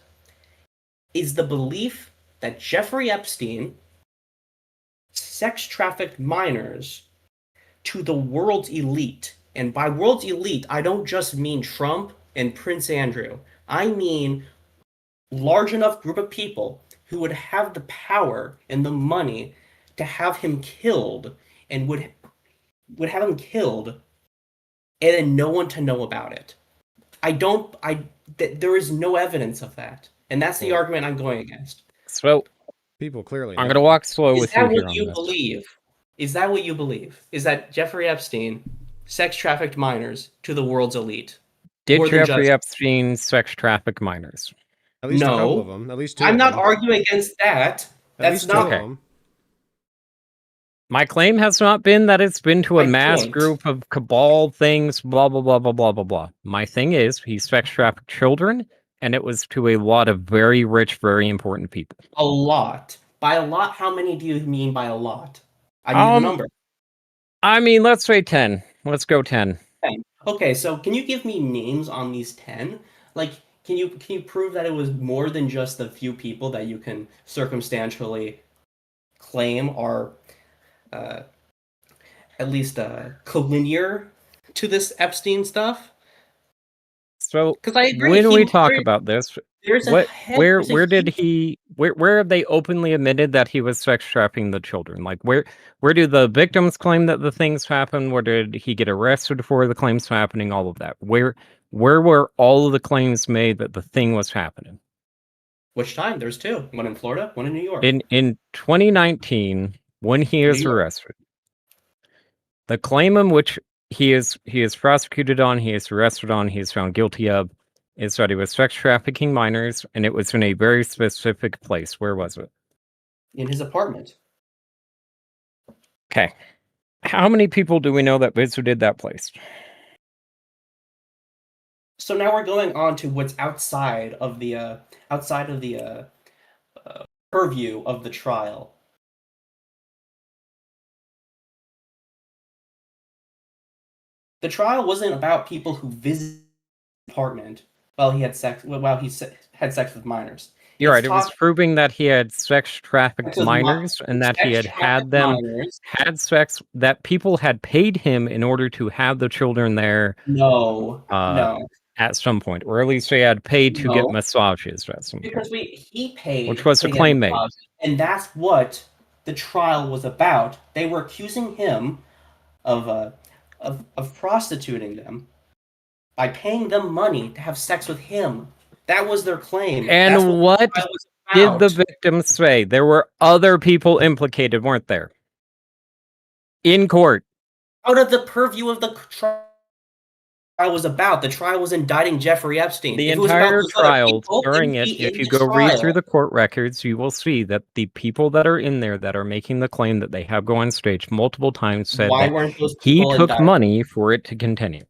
is the belief that Jeffrey Epstein sex trafficked minors to the world's elite. And by world's elite, I don't just mean Trump and Prince Andrew. I mean large enough group of people who would have the power and the money to have him killed, and would have him killed and then no one to know about it. There is no evidence of that. And that's the argument I'm going against. So people clearly I'm gonna walk slow with you here on this. Is that what you believe? Is that Jeffrey Epstein sex trafficked minors to the world's elite? Did Jeffrey Epstein sex traffic minors? At least a couple of them. At least two. I'm not arguing against that. That's not. Okay. My claim has not been that it's been to a mass group of cabal things, blah, blah, blah, blah, blah, blah, blah. My thing is, he sex trafficked children, and it was to a lot of very rich, very important people. A lot. By a lot, how many do you mean by a lot? I need a number. I mean, let's say 10. Let's go 10. 10. Okay, so can you give me names on these 10? Like, can you prove that it was more than just the few people that you can circumstantially claim are at least collinear to this Epstein stuff? So Because I agree, when we talk about this, there's a what head, where there's a where did huge he where have they openly admitted that he was sex trafficking the children? Like where do the victims claim that the things happened? Where did he get arrested for the claims happening? All of that. Where were all of the claims made that the thing was happening? Which time? There's two. One in Florida, one in New York. In 2019, when he New is York. arrested, the claim in which he is prosecuted on, he is arrested on, he is found guilty of, is that he was sex trafficking minors, and it was in a very specific place. Where was it? In his apartment. Okay. How many people do we know that visited that place? So now we're going on to what's outside of the purview of the trial. The trial wasn't about people who visited the apartment while he had sex with minors. You're It's right. It was proving that he had sex trafficked with minors and that he had them had sex, that people had paid him in order to have the children there. No. At some point, or at least they had paid to get massages at some point. Because he paid, which was the to get claim made. massages, and that's what the trial was about. They were accusing him of prostituting them by paying them money to have sex with him. That was their claim. And that's what did the victims say? There were other people implicated, weren't there? In court. Out of the purview of the trial was about. The trial was indicting Jeffrey Epstein. The entire trial, during it, if you go read through the court records, you will see that the people that are in there that are making the claim that they have go on stage multiple times said that he took money for it to continue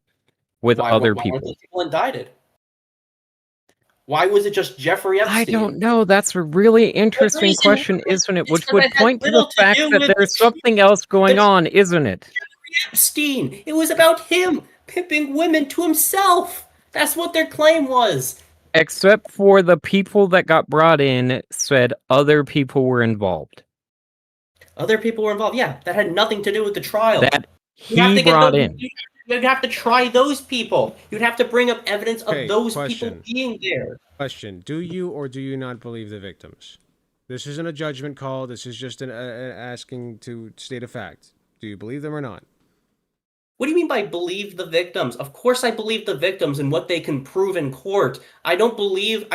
with other people. Why weren't those people indicted? Why was it just Jeffrey Epstein? I don't know. That's a really interesting question, isn't it? Which would point to the fact that there's something else going on, isn't it? Jeffrey Epstein. It was about him pimping women to himself. That's what their claim was. Except for the people that got brought in said other people were involved. Other people were involved. Yeah, that had nothing to do with the trial. That he brought in. You'd have to try those people. You'd have to bring up evidence of those people being there. Question. Do you or do you not believe the victims? This isn't a judgment call. This is just an asking to state a fact. Do you believe them or not? What do you mean by believe the victims? Of course I believe the victims and what they can prove in court. I don't believe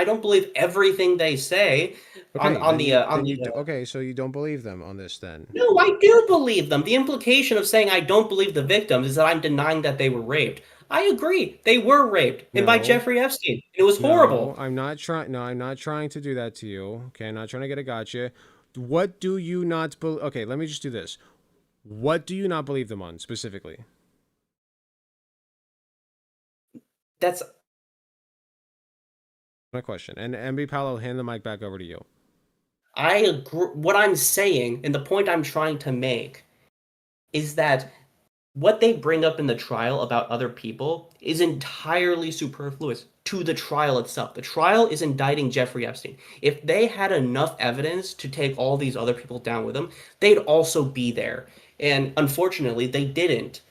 everything they say Okay, so you don't believe them on this then? No, I do believe them. The implication of saying I don't believe the victims is that I'm denying that they were raped. I agree. They were raped. And by Jeffrey Epstein. It was horrible. I'm not trying to do that to you. Okay, I'm not trying to get a gotcha. What do you not believe? Okay, let me just do this. What do you not believe them on specifically? That's my question. And MB Paolo, I'll hand the mic back over to you. I agree. What I'm saying, and the point I'm trying to make, is that what they bring up in the trial about other people is entirely superfluous to the trial itself. The trial is indicting Jeffrey Epstein. If they had enough evidence to take all these other people down with them, they'd also be there. And unfortunately, they didn't.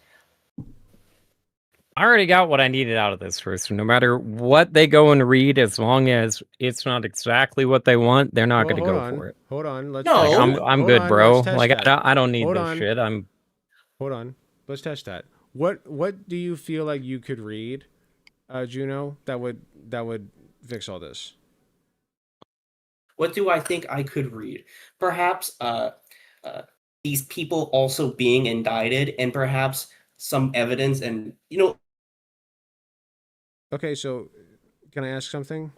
I already got what I needed out of this first. No matter what they go and read, as long as it's not exactly what they want, they're not going to go for it. Hold on. Let's I'm good, bro. Like I don't need this shit. Hold on. Let's test that. What do you feel like you could read, Juno, that would fix all this? What do I think I could read? Perhaps these people also being indicted, and perhaps some evidence, and Okay, so can I ask something?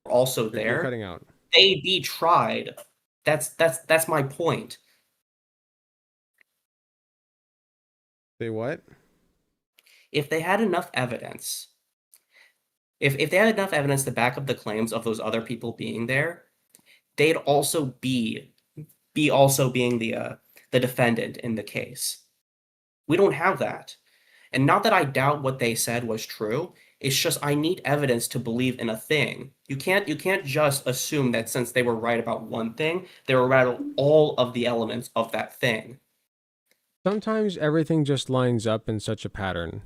Also there. You're cutting out. They be tried. That's my point. They what? If they had enough evidence, if they had enough evidence to back up the claims of those other people being there, they'd also be also being the defendant in the case. We don't have that. And not that I doubt what they said was true. It's just I need evidence to believe in a thing. You can't just assume that since they were right about one thing, they were right about all of the elements of that thing. Sometimes everything just lines up in such a pattern.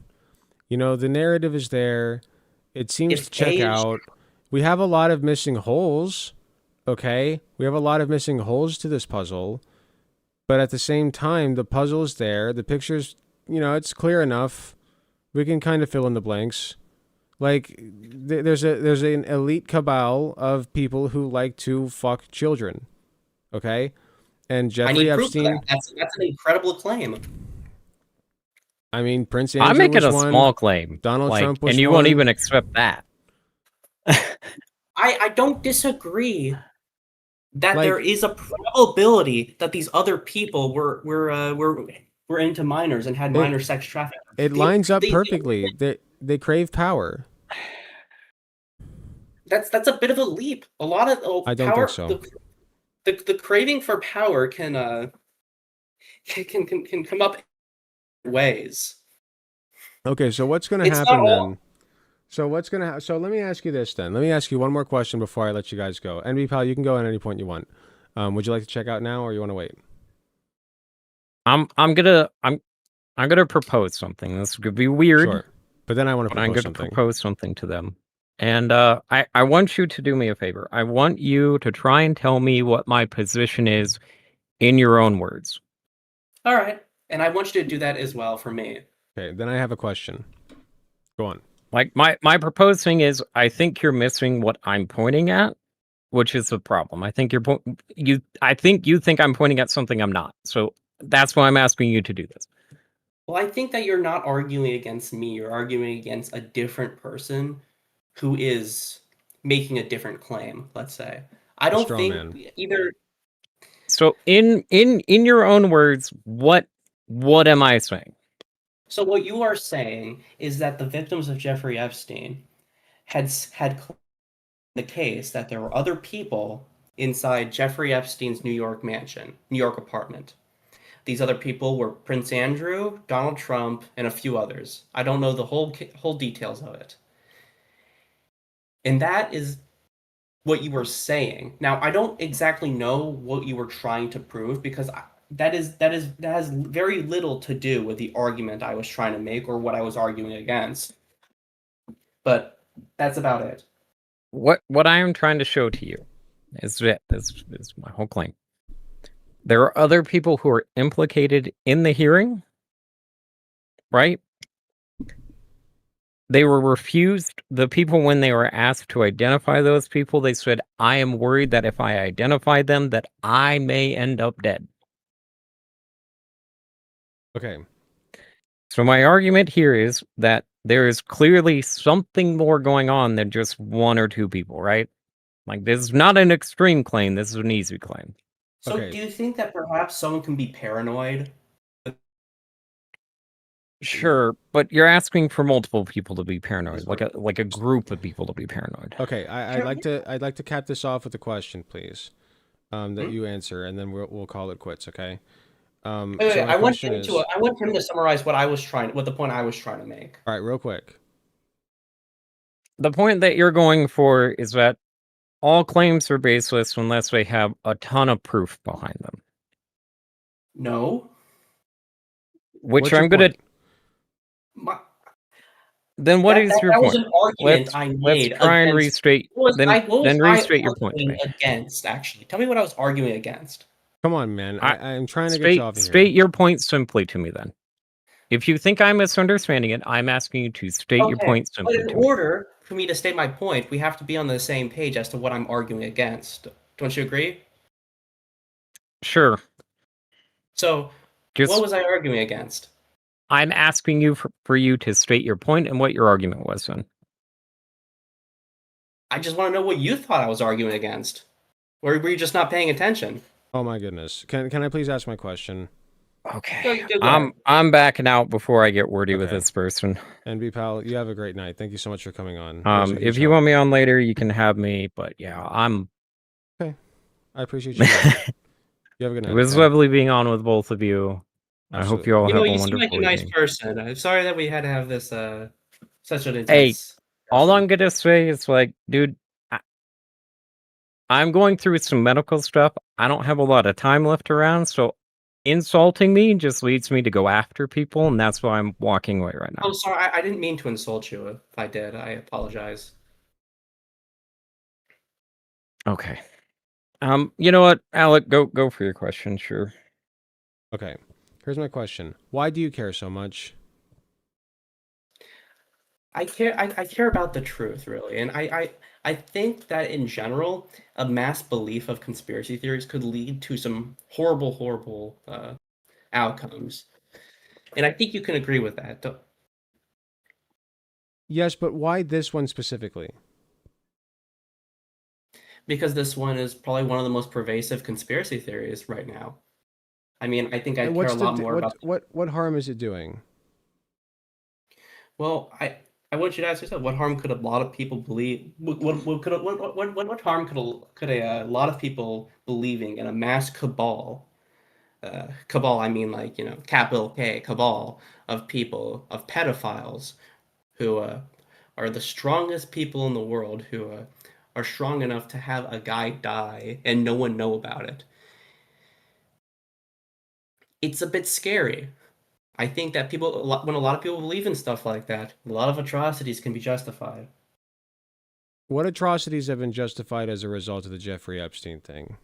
The narrative is there. It seems if to check age, out. We have a lot of missing holes, okay? We have a lot of missing holes to this puzzle, but at the same time, the puzzle is there. The picture's, it's clear enough. We can kind of fill in the blanks. Like, there's an elite cabal of people who like to fuck children, okay? And I Jeffrey need proof of Epstein. that. That's an incredible claim. I mean, Prince I'm Andrew making was a one. small claim. Donald like, Trump was and you won't one. even accept that. I don't disagree that Like- there is a probability that these other people were into minors and had minor sex trafficking. It lines up perfectly. They crave power. That's a bit of a leap. A lot of I don't power, think so. The craving for power can come up in ways. Okay, so what's going to It's happen not all- then? So what's going to happen? So let me ask you this then. Let me ask you one more question before I let you guys go. NB Pal, you can go at any point you want. Would you like to check out now, or you want to wait? I'm gonna propose something. This could be weird. Sure. But then I want to but I'm propose gonna something. propose something to them. And I want you to do me a favor. I want you to try and tell me what my position is in your own words. All right, and I want you to do that as well for me. Okay, then I have a question. Go on. Like my proposed thing is, I think you're missing what I'm pointing at, which is the problem. I think I think you think I'm pointing at something I'm not. So that's why I'm asking you to do this. Well, I think that you're not arguing against me. You're arguing against a different person who is making a different claim, let's say. I don't straw think man. either. So in your own words, what am I saying? So what you are saying is that the victims of Jeffrey Epstein had the case that there were other people inside Jeffrey Epstein's New York apartment. These other people were Prince Andrew, Donald Trump, and a few others. I don't know the whole details of it. And that is what you were saying. Now, I don't exactly know what you were trying to prove because that has very little to do with the argument I was trying to make or what I was arguing against. But that's about it. What I am trying to show to you is that this is my whole claim. There are other people who are implicated in the hearing, right? They were refused. The people, when they were asked to identify those people, they said, I am worried that if I identify them, that I may end up dead. Okay. So my argument here is that there is clearly something more going on than just one or two people, right? Like, this is not an extreme claim. This is an easy claim. So Okay. do you think that perhaps someone can be paranoid? Sure, but you're asking for multiple people to be paranoid, like a group of people to be paranoid. Okay, I'd like to cap this off with a question, please. That you answer, and then we'll call it quits. Okay. Wait, I want him to summarize what the point I was trying to make. All right, real quick. The point that you're going for is that all claims are baseless unless they have a ton of proof behind them. No. Which I'm gonna. Then what is your that point? was an argument I made. Let's try and restate. Then restate your point to me. Against, actually, tell me what I was arguing against. Come on, man. I'm trying to get you off of here. State your point simply to me, then. If you think I'm misunderstanding it, I'm asking you to state your point simply But in to me. order for me to state my point, we have to be on the same page as to what I'm arguing against. Don't you agree? Sure. So, what was I arguing against? I'm asking you for you to state your point and what your argument was, then. I just want to know what you thought I was arguing against. Or were you just not paying attention? Oh my goodness. Can I please ask my question? Okay. I'm backing out before I get wordy with Okay. this person. NB Pal, you have a great night. Thank you so much for coming on. If you want me on later, you can have me. But yeah, I'm. Okay. I appreciate you. You have a good night. It was okay? lovely being on with both of you. I hope you all have a you wonderful seem like a nice evening. person. I'm sorry that we had to have this such an intense. Hey, all I'm gonna say is like, dude, I'm going through some medical stuff. I don't have a lot of time left around, so insulting me just leads me to go after people, and that's why I'm walking away right Oh, now. sorry, I didn't mean to insult you. If I did, I apologize. Okay. You know what, Alec, go for your question, sure. Okay. Here's my question. Why do you care so much? I care about the truth, really, and I think that in general, a mass belief of conspiracy theories could lead to some horrible outcomes, and I think you can agree with that. Yes, but why this one specifically? Because this one is probably one of the most pervasive conspiracy theories right now. I mean, I think I And care a lot more about. what harm is it doing? Well, I want you to ask yourself, what harm could a lot of people believe? What harm could a lot of people believing in a mass cabal? Cabal, I mean, like, capital K, cabal of people, of pedophiles who are the strongest people in the world, who are strong enough to have a guy die and no one know about it. It's a bit scary. I think that when a lot of people believe in stuff like that, a lot of atrocities can be justified. What atrocities have been justified as a result of the Jeffrey Epstein thing?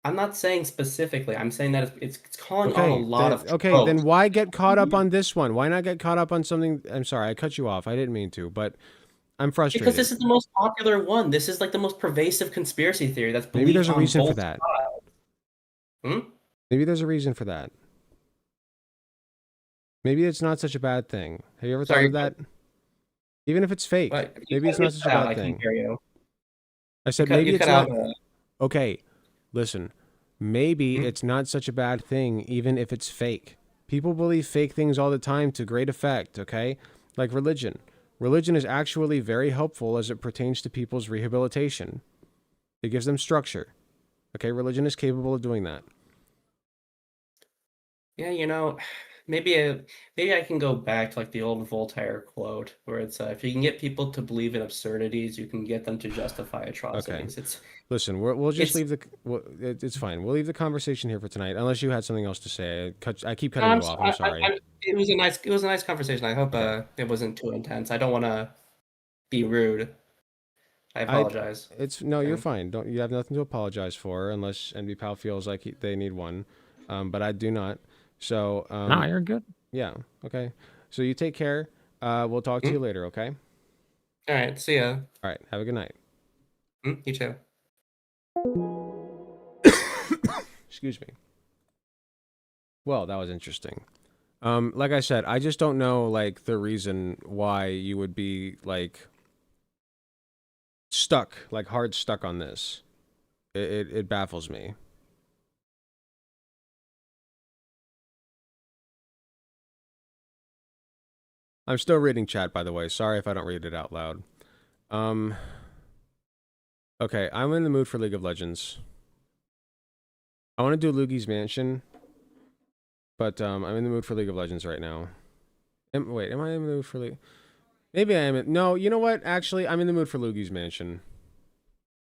I'm not saying specifically. I'm saying that it's calling on a Okay, lot of then tropes. why get caught up on this one? Why not get caught up on something? I'm sorry, I cut you off. I didn't mean to, but I'm frustrated. Because this is the most popular one. This is like the most pervasive conspiracy theory that's believed Maybe there's a on reason for both that. sides. Hmm? Maybe there's a reason for that. Maybe it's not such a bad thing. Have you ever thought Sorry, of that? Even if it's fake, What? maybe it's not such a cut out. bad I couldn't thing. hear you. I said You maybe it's cut not. out. Okay, listen. Maybe it's not such a bad thing, even if it's fake. People believe fake things all the time to great effect, okay? Like religion. Religion is actually very helpful as it pertains to people's rehabilitation. It gives them structure. Okay, religion is capable of doing that. Yeah, maybe I can go back to like the old Voltaire quote, where it's if you can get people to believe in absurdities, you can get them to justify atrocities. Okay. Listen, we'll just it's- leave it's fine. We'll leave the conversation here for tonight, unless you had something else to say. I keep No, cutting you off. I'm sorry. it was a nice conversation. I hope it wasn't too intense. I don't want to be rude. I apologize. You're fine. You have nothing to apologize for, unless NBPAL feels like they need one, but I do not. So Nah, you're good. Yeah. Okay. So you take care. We'll talk to you later. Okay. All right. See ya. All right. Have a good night. You too. Excuse me. Well, that was interesting. Like I said, I just don't know like the reason why you would be like stuck, like hard stuck on this. It baffles me. I'm still reading chat, by the way. Sorry if I don't read it out loud. Okay, I'm in the mood for League of Legends. I want to do Luigi's Mansion, but I'm in the mood for League of Legends right now. Wait, am I in the mood for League? Maybe I am. No, you know what? Actually, I'm in the mood for Luigi's Mansion.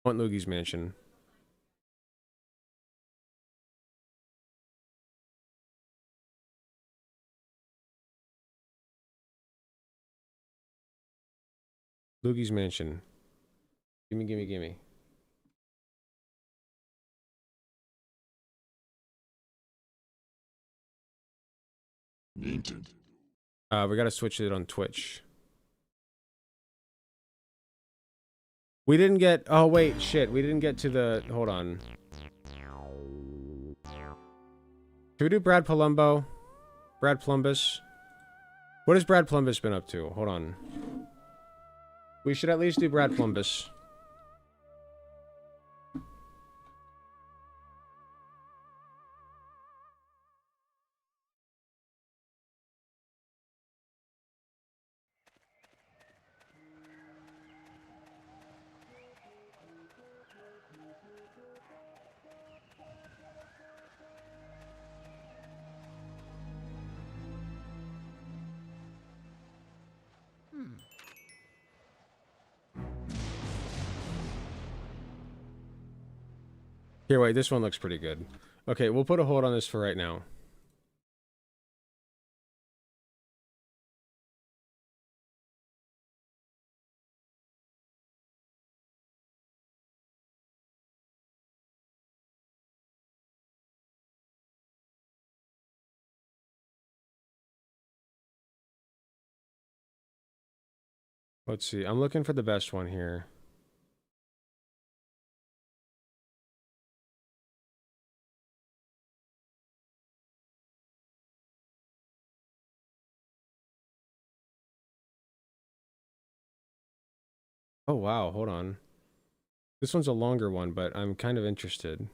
I want Luigi's Mansion. Luigi's Mansion. Gimme. Needed. We gotta switch it on Twitch. We didn't get... Oh, wait, shit. We didn't get to the... Hold on. Should we do Brad Polumbo? Brad Plumbus? What has Brad Plumbus been up to? Hold on. We should at least do Brad Plumbus. Here, wait, this one looks pretty good. Okay, we'll put a hold on this for right now. Let's see. I'm looking for the best one here. Oh, wow. Hold on. This one's a longer one, but I'm kind of interested.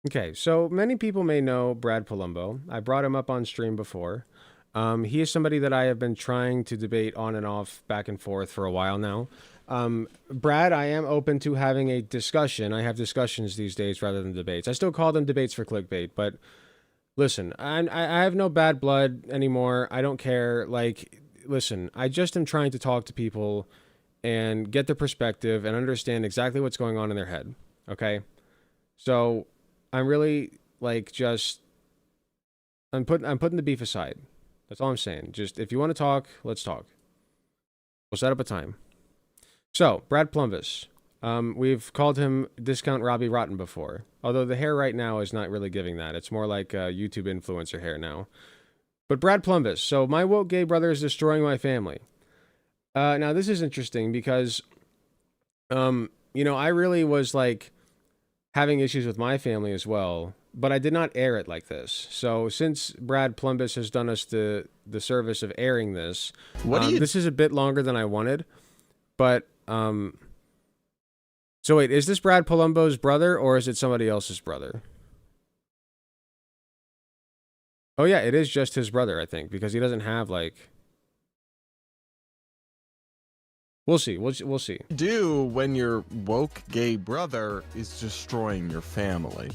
Okay, so many people may know Brad Polumbo. I brought him up on stream before. He is somebody that I have been trying to debate on and off, back and forth for a while now. Brad, I am open to having a discussion. I have discussions these days rather than debates. I still call them debates for clickbait, but listen, I have no bad blood anymore. I don't care. Like, listen, I just am trying to talk to people and get their perspective and understand exactly what's going on in their head. Okay? So I'm really like I'm putting the beef aside. That's all I'm saying. Just if you want to talk, let's talk. We'll set up a time. So, Brad Plumbus. We've called him Discount Robbie Rotten before. Although the hair right now is not really giving that. It's more like YouTube influencer hair now. But Brad Plumbus. So, my woke gay brother is destroying my family. Now, this is interesting because, you know, I really was like having issues with my family as well, but I did not air it like this. So since Brad Plumbus has done us the service of airing this, this is a bit longer than I wanted, but so wait, is this Brad Polumbo's brother or is it somebody else's brother? Oh yeah, it is just his brother, I think, because he doesn't have like. We'll see. We'll see. Do when your woke gay brother is destroying your family.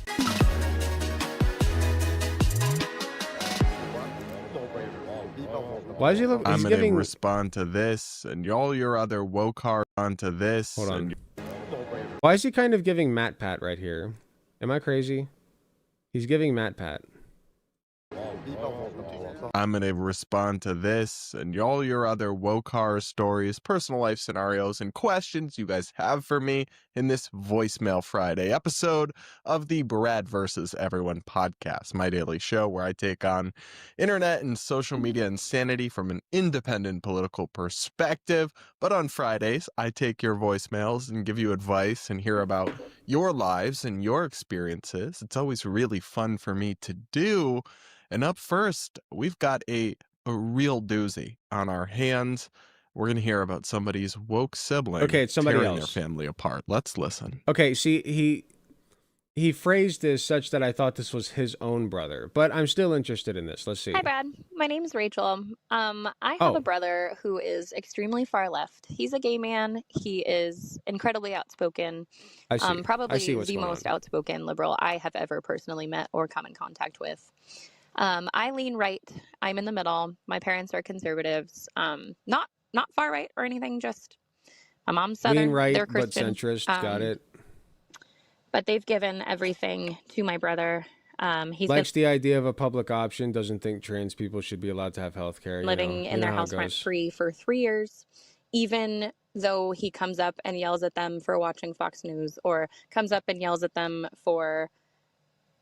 Why does he look? I'm gonna respond to this, and all your other woke heart onto this. Hold on. Why is he kind of giving Matt Pat right here? Am I crazy? He's giving Matt Pat. I'm going to respond to this and all your other woke horror stories, personal life scenarios, and questions you guys have for me in this Voicemail Friday episode of the Brad vs. Everyone podcast, my daily show where I take on internet and social media insanity from an independent political perspective. But on Fridays, I take your voicemails and give you advice and hear about your lives and your experiences. It's always really fun for me to do. And up first, we've got a real doozy on our hands. We're going to hear about somebody's woke sibling it's somebody tearing else. their family apart. Let's listen. Okay, see, he phrased this such that I thought this was his own brother, but I'm still interested in this. Let's see. Hi, Brad. My name's Rachel. I have a brother who is extremely far left. He's a gay man. He is incredibly outspoken. I see. Probably I see what's the going most on. outspoken liberal I have ever personally met or come in contact with. I lean right. I'm in the middle. My parents are conservatives. Not far right or anything. Just my mom's Southern. Lean right, They're Christian. but centrist. Got it. But they've given everything to my brother. He's Likes the idea of a public option. Doesn't think trans people should be allowed to have health care. living in their house rent free for 3 years, even though he comes up and yells at them for watching Fox News or comes up and yells at them for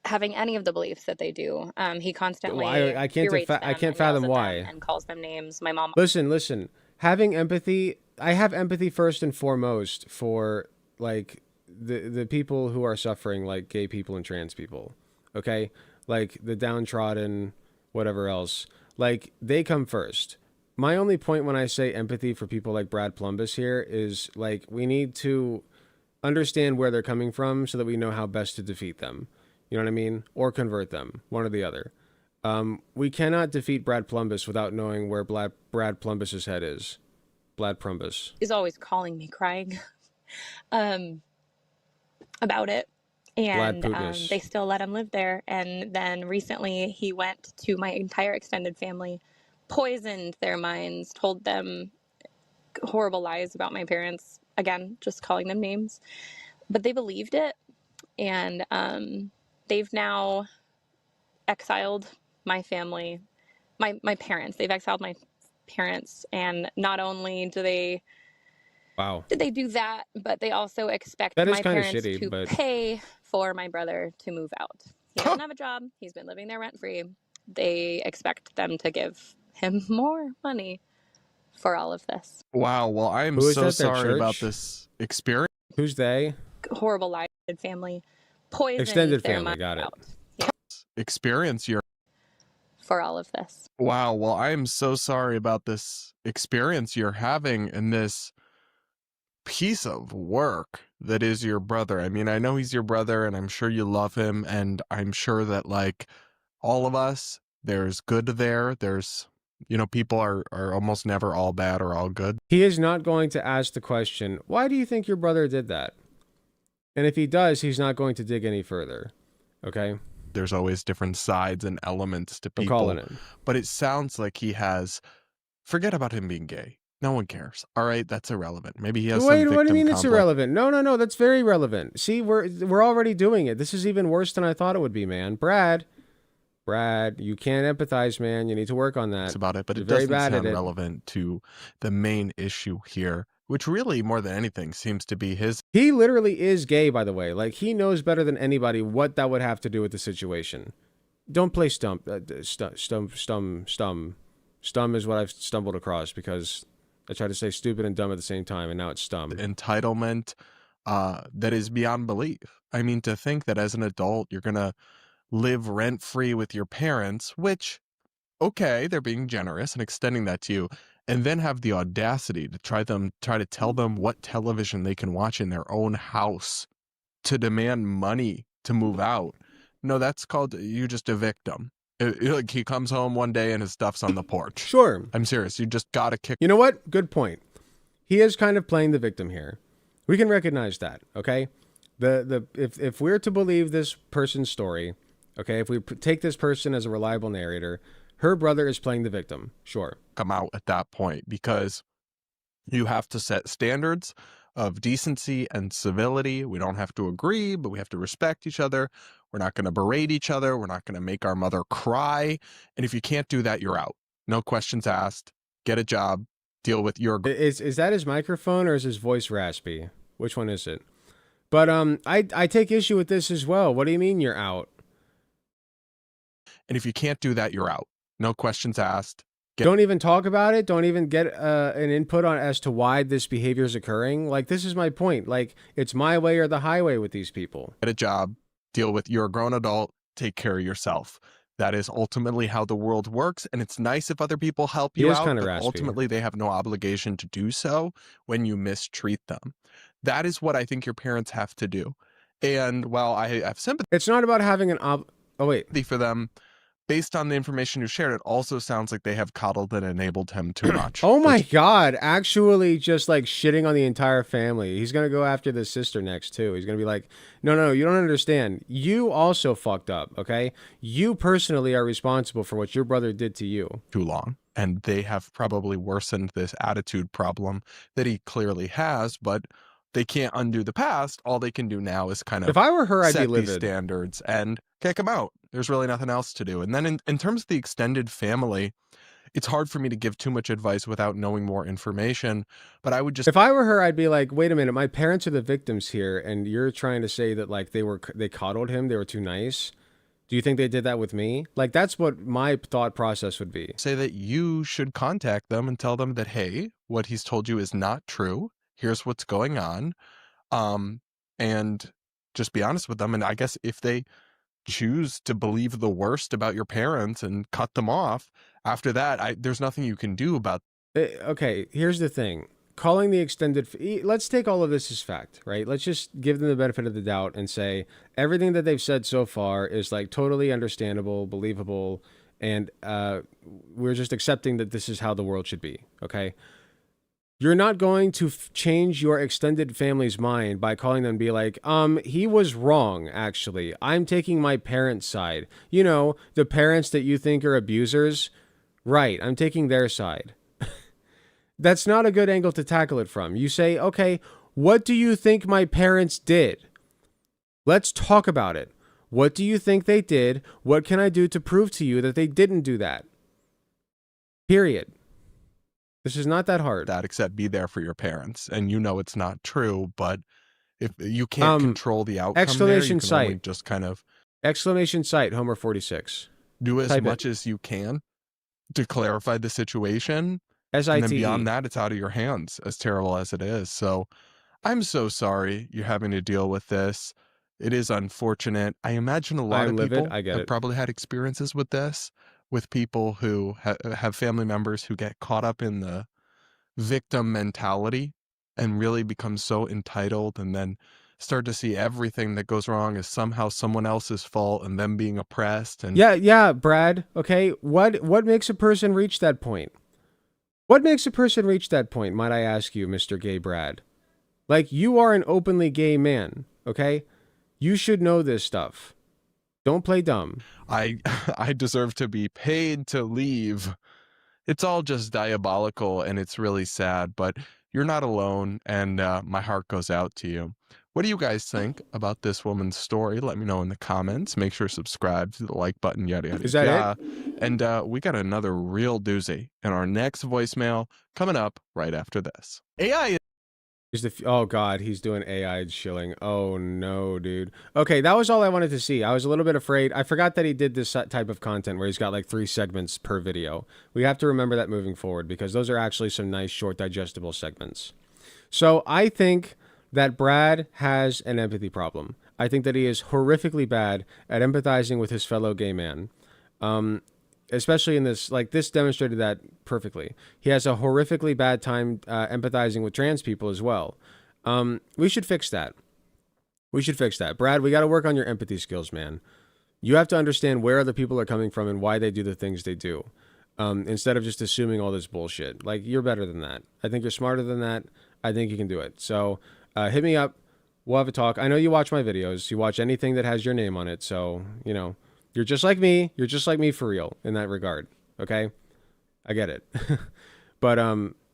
having any of the beliefs that they do. He constantly I can't fathom why and calls them names. My mom. Listen. Having empathy. I have empathy first and foremost for like the people who are suffering, like gay people and trans people. Okay, like the downtrodden, whatever else. Like they come first. My only point when I say empathy for people like Brad Plumbus here is like we need to understand where they're coming from so that we know how best to defeat them. You know what I mean? Or convert them, one or the other. We cannot defeat Brad Plumbus without knowing where Brad Plumbus's head is. Brad Plumbus is always calling me, crying about it. And they still let him live there. And then recently he went to my entire extended family, poisoned their minds, told them horrible lies about my parents. Again, just calling them names. But they believed it. And they've now exiled my family, my parents. They've exiled my parents. And not only did they do that, but they also expect That is my kinda parents shitty, to but- pay for my brother to move out. He doesn't have a job. He's been living there rent-free. They expect them to give him more money for all of this. Wow. Well, I am Who is so that, their sorry about church? this experience. Who's they? Horrible life family. Poisoned Extended their family, money got it. out Experience you're. for all of this. Wow. Well, I am so sorry about this experience you're having in this piece of work that is your brother. I mean, I know he's your brother and I'm sure you love him. And I'm sure that, like all of us, there's good there. There's, people are almost never all bad or all good. He is not going to ask the question, why do you think your brother did that? And if he does, he's not going to dig any further. Okay? There's always different sides and elements to people. I'm calling it. But it sounds like he has, forget about him being gay. No one cares. All right, that's irrelevant. Maybe he has Wait, some what do you mean victim it's complex. irrelevant? No, that's very relevant. See, we're already doing it. This is even worse than I thought it would be, man. Brad, you can't empathize, man. You need to work on that. That's about it, but You're it very doesn't bad sound at it. relevant to the main issue here, which really, more than anything, seems to be his. He literally is gay, by the way. Like, he knows better than anybody what that would have to do with the situation. Don't play stump. Stum is what I've stumbled across because I tried to say stupid and dumb at the same time, and now it's stum. Entitlement that is beyond belief. I mean, to think that as an adult, you're going to live rent-free with your parents, which, okay, they're being generous and extending that to you, and then have the audacity to try to tell them what television they can watch in their own house, to demand money to move out. No, that's called, you just a victim. Like, he comes home one day and his stuff's on the porch. Sure. I'm serious. You just gotta kick. You know what? Good point. He is kind of playing the victim here. We can recognize that, okay? If we're to believe this person's story, okay, if we take this person as a reliable narrator, her brother is playing the victim. Sure. Come out at that point, because you have to set standards of decency and civility. We don't have to agree, but we have to respect each other. We're not going to berate each other. We're not going to make our mother cry. And if you can't do that, you're out. No questions asked. Get a job. Deal with your... Is that his microphone or is his voice raspy? Which one is it? But I take issue with this as well. What do you mean you're out? And if you can't do that, you're out. No questions asked. Don't even talk about it. Don't even get an input on as to why this behavior is occurring. Like, this is my point. Like, it's my way or the highway with these people. Get a job. Deal with... You're a grown adult. Take care of yourself. That is ultimately how the world works, and it's nice if other people help you out, but ultimately they have no obligation to do so when you mistreat them. That is what I think your parents have to do. And while I have sympathy... It's not about having an for them. Based on the information you shared, it also sounds like they have coddled and enabled him too much. Oh my God, actually just like shitting on the entire family. He's going to go after the sister next too. He's going to be like, no, you don't understand. You also fucked up, okay? You personally are responsible for what your brother did to you. Too long. And they have probably worsened this attitude problem that he clearly has, but they can't undo the past. All they can do now is kind of... If I were her, I'd be set these livid. standards and kick him out. There's really nothing else to do. And then in terms of the extended family, it's hard for me to give too much advice without knowing more information, but I would just... If I were her, I'd be like, wait a minute, my parents are the victims here, and you're trying to say that like they coddled him, they were too nice. Do you think they did that with me? Like, that's what my thought process would be. Say that you should contact them and tell them that, hey, what he's told you is not true. Here's what's going on. And just be honest with them. And I guess if they choose to believe the worst about your parents and cut them off, after that, there's nothing you can do about... Okay, here's the thing. Calling the extended... Let's take all of this as fact, right? Let's just give them the benefit of the doubt and say everything that they've said so far is like totally understandable, believable, and we're just accepting that this is how the world should be, okay? You're not going to change your extended family's mind by calling them and be like, he was wrong, actually. I'm taking my parents' side. You know, the parents that you think are abusers, right, I'm taking their side. That's not a good angle to tackle it from. You say, okay, what do you think my parents did? Let's talk about it. What do you think they did? What can I do to prove to you that they didn't do that? Period. This is not that hard. That except be there for your parents. And you know it's not true, but if you can't control the outcome exclamation there, you can only site. just kind of exclamation site Homer 46. Do as Type much it. as you can to clarify the situation. S-I-T-E. And then beyond that, it's out of your hands, as terrible as it is. So I'm so sorry you're having to deal with this. It is unfortunate. I imagine a lot of people have probably had experiences with this, with people who have family members who get caught up in the victim mentality and really become so entitled and then start to see everything that goes wrong as somehow someone else's fault and them being oppressed. And yeah, Brad. Okay, what makes a person reach that point? What makes a person reach that point, might I ask you, Mr. Gay Brad? Like, you are an openly gay man, okay? You should know this stuff. Don't play dumb. I deserve to be paid to leave. It's all just diabolical and it's really sad, but you're not alone and my heart goes out to you. What do you guys think about this woman's story? Let me know in the comments. Make sure to subscribe to the like button, yada, yada, Is that yada. And we got another real doozy in our next voicemail coming up right after this. AI oh God, he's doing AI shilling. Oh no, dude. Okay, that was all I wanted to see. I was a little bit afraid. I forgot that he did this type of content where he's got like 3 segments per video. We have to remember that moving forward because those are actually some nice short digestible segments. So I think that Brad has an empathy problem. I think that he is horrifically bad at empathizing with his fellow gay man. Especially in this, like, this demonstrated that perfectly. He has a horrifically bad time empathizing with trans people as well. We should fix that. We should fix that. Brad, we got to work on your empathy skills, man. You have to understand where other people are coming from and why they do the things they do. Instead of just assuming all this bullshit. Like, you're better than that. I think you're smarter than that. I think you can do it. So, hit me up. We'll have a talk. I know you watch my videos. You watch anything that has your name on it. So, you know, you're just like me. You're just like me for real in that regard. Okay? I get it. But,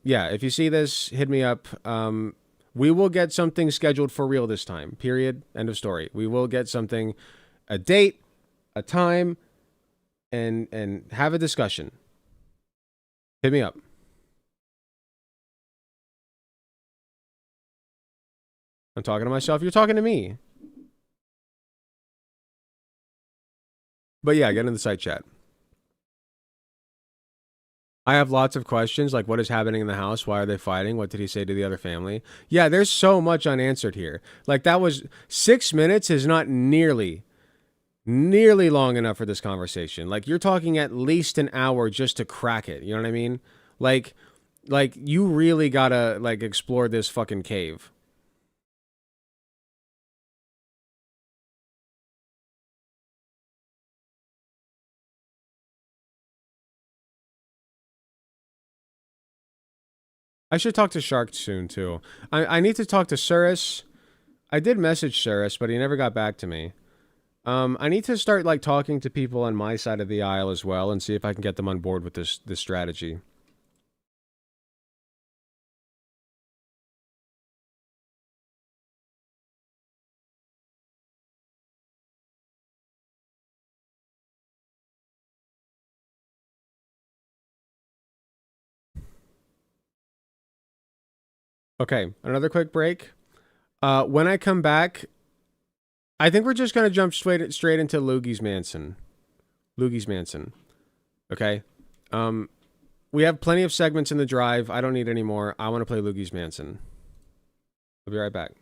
yeah, if you see this, hit me up. We will get something scheduled for real this time. Period. End of story. We will get something, a date, a time, and have a discussion. Hit me up. I'm talking to myself. You're talking to me. But yeah, get in the site chat. I have lots of questions, like what is happening in the house? Why are they fighting? What did he say to the other family? Yeah, there's so much unanswered here. Like, that was 6 minutes is not nearly long enough for this conversation. Like, you're talking at least an hour just to crack it. You know what I mean? Like you really gotta, like, explore this fucking cave. I should talk to Shark soon, too. I need to talk to Surus. I did message Surus, but he never got back to me. I need to start, like, talking to people on my side of the aisle as well and see if I can get them on board with this strategy. Okay, another quick break. When I come back, I think we're just going to jump straight into Loogie's Manson. Loogie's Manson. Okay? We have plenty of segments in the drive. I don't need any more. I want to play Loogie's Manson. I'll be right back.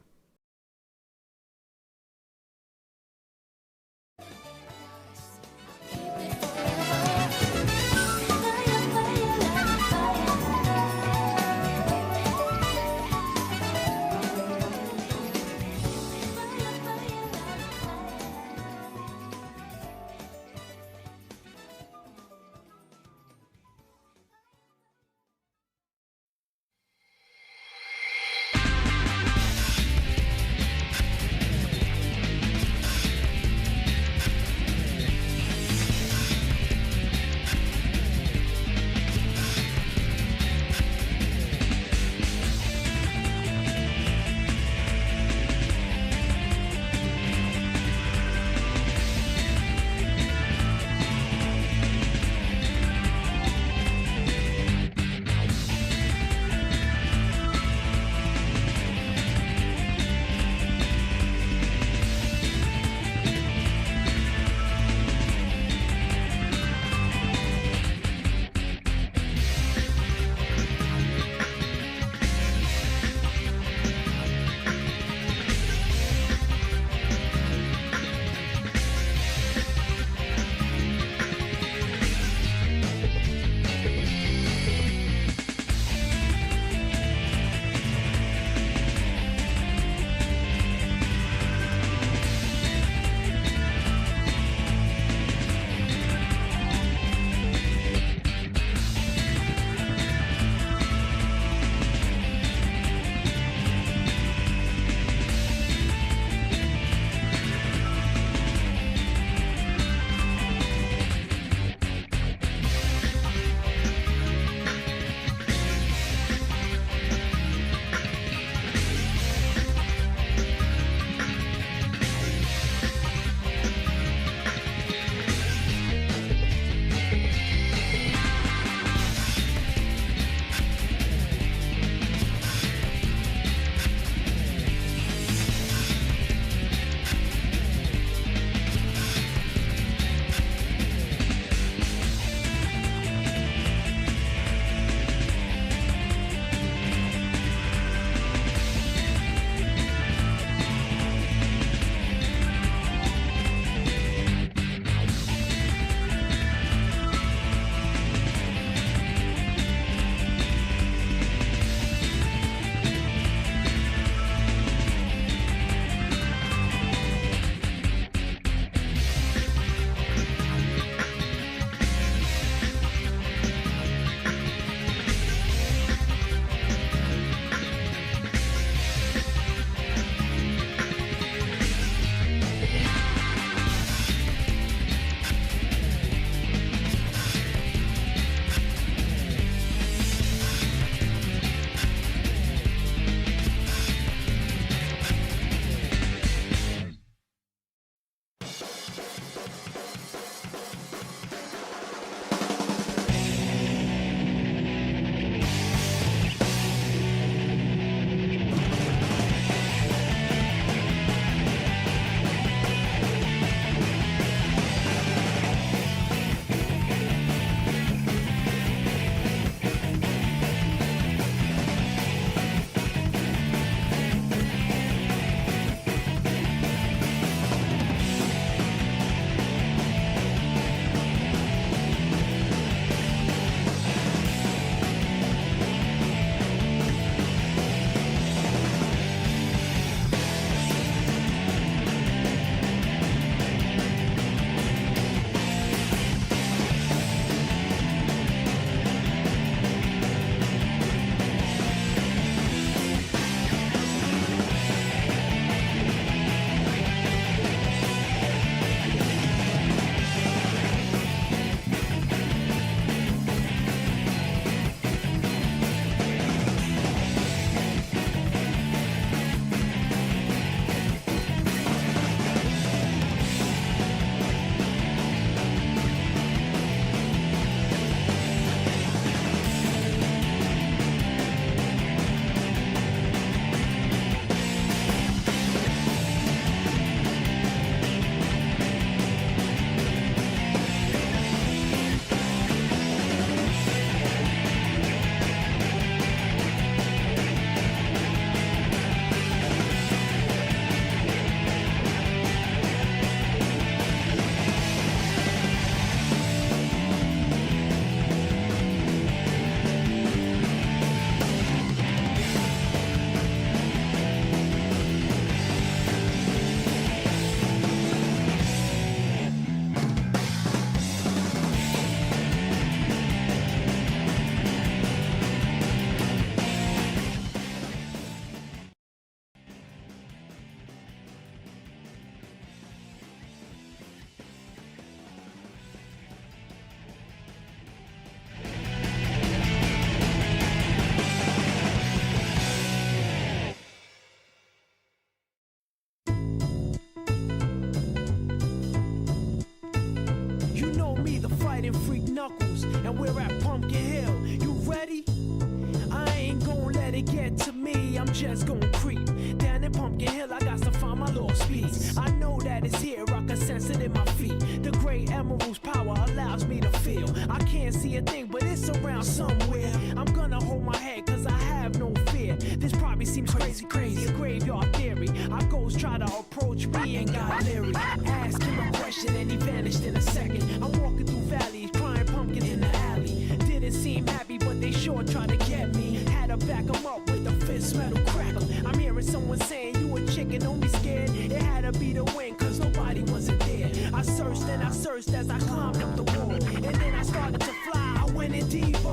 just gonna creep. Down in Pumpkin Hill, I got to find my lost piece. I know that it's here, I can sense it in my feet. The great emerald's power allows me to feel. I can't see a thing, but it's around somewhere. I'm gonna hold my head, cause I have no fear. This probably seems crazy, a graveyard theory. Our ghosts try to approach me and got leery. Ask him a question and he vanished in a second. I'm walking through valleys, crying pumpkins in the alley. Didn't seem happy, but they sure tried to get me. Had to back them up with a fist metal crackle. I'm hearing someone saying, you a chicken, don't be scared. It had to be the wind, cause nobody wasn't there. I searched and I searched as I climbed up the wall. And then I started to fly, I went in deeper.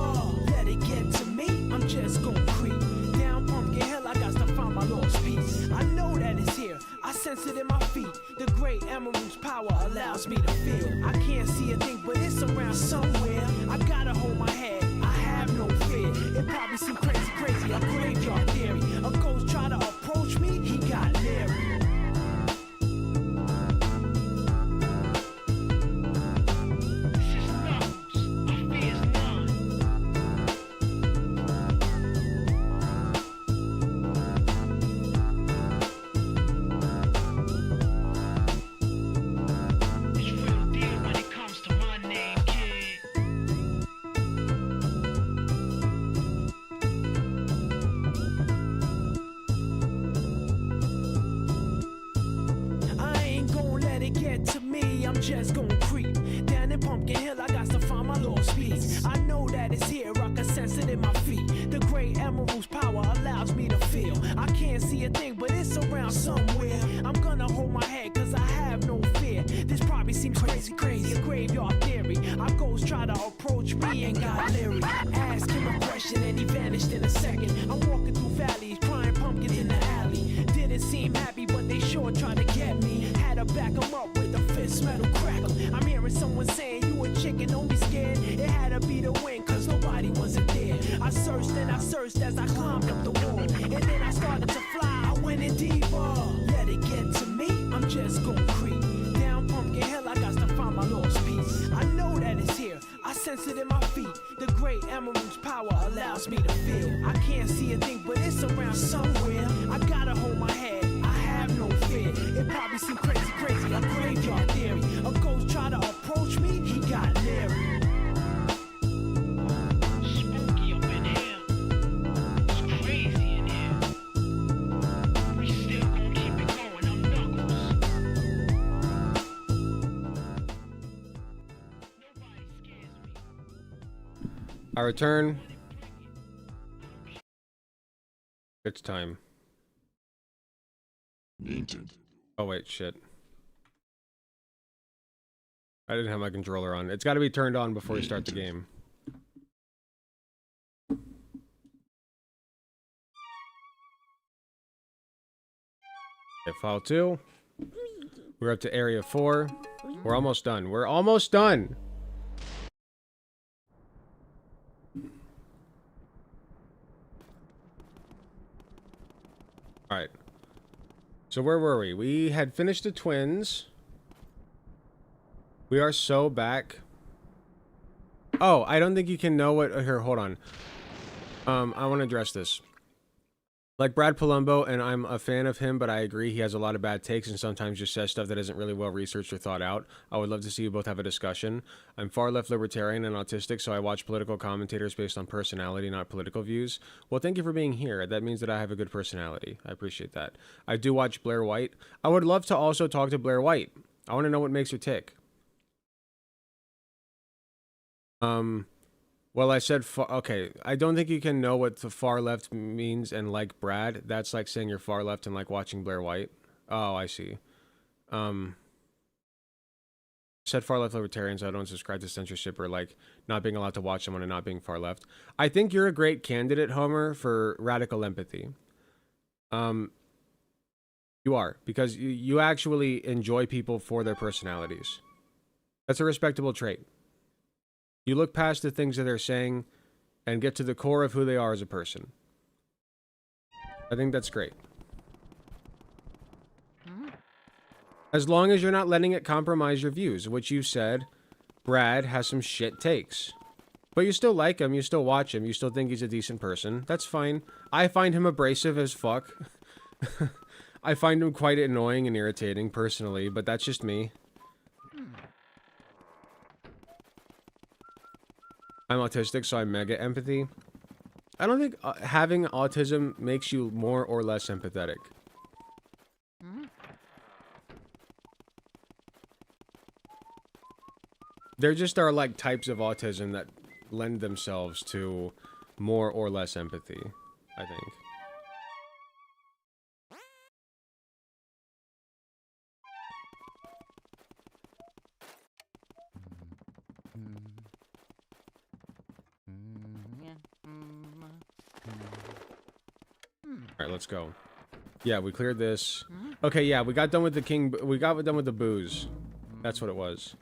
Let it get to me, I'm just gonna creep. Down Pumpkin Hill, I got to find my lost piece. I know that it's here, I sense it in my feet. The great emerald's power allows me to feel. I can't see a thing, but it's around somewhere. I gotta hold my head, I have no fear. It probably seems crazy, a graveyard theory. A ghost try to approach me, he got leery. Just gonna creep. Down in Pumpkin Hill, I got to find my lost piece. I know that it's here, I can sense it in my feet. The great emerald's power allows me to feel. I can't see a thing, but it's around somewhere. I'm gonna hold my head, cause I have no fear. This probably seems crazy, a graveyard theory. Our ghosts try to approach me and got leery. Ask him a question and he vanished in a second. I'm walking through valleys, crying pumpkins in the alley. Didn't seem happy, but they sure tried to get me. Had to back them up with a fist metal crackle. I'm hearing someone saying, you a chicken, don't be scared. It had to be the wind, cause nobody wasn't there. I searched and I searched as I climbed up the wall. And then I started to fly, I went in deeper. Let it get to me, I'm just gonna creep. Down Pumpkin Hill, I got to find my lost piece. I know that it's here, I sense it in my feet. The great emerald's power allows me to feel. I can't see a thing, but it's around somewhere. I gotta hold my head, I have no fear. It probably seems crazy, a graveyard theory. A ghost try to approach me, he got leery. Spooky up in here, it's crazy in here. We still gonna keep it going, I'm Knuckles. Nobody scares me. I return. It's time. Oh wait, shit. I didn't have my controller on. It's got to be turned on before you start the game. Okay, file 2. We're up to area 4. We're almost done. We're almost done! Alright. So where were we? We had finished the twins. We are so back. Oh, I don't think you can know what... Here, hold on. I want to address this. Like Brad Polumbo, and I'm a fan of him, but I agree he has a lot of bad takes and sometimes just says stuff that isn't really well researched or thought out. I would love to see you both have a discussion. I'm far-left libertarian and autistic, so I watch political commentators based on personality, not political views. Well, thank you for being here. That means that I have a good personality. I appreciate that. I do watch Blair White. I would love to also talk to Blair White. I want to know what makes her tick. Well, I said, okay, I don't think you can know what the far left means and like Brad. That's like saying you're far left and like watching Blair White. Oh, I see. Said far left libertarians, so I don't subscribe to censorship or like not being allowed to watch someone and not being far left. I think you're a great candidate, Homer, for radical empathy. You are, because you actually enjoy people for their personalities. That's a respectable trait. You look past the things that they're saying and get to the core of who they are as a person. I think that's great. As long as you're not letting it compromise your views, which you said Brad has some shit takes. But you still like him, you still watch him, you still think he's a decent person. That's fine. I find him abrasive as fuck. I find him quite annoying and irritating, personally, but that's just me. I'm autistic, so I'm mega empathy. I don't think having autism makes you more or less empathetic. There just are, like, types of autism that lend themselves to more or less empathy, I think. Alright, let's go. Yeah, we cleared this. Okay, yeah, we got done with the king. We got done with the booze. That's what it was.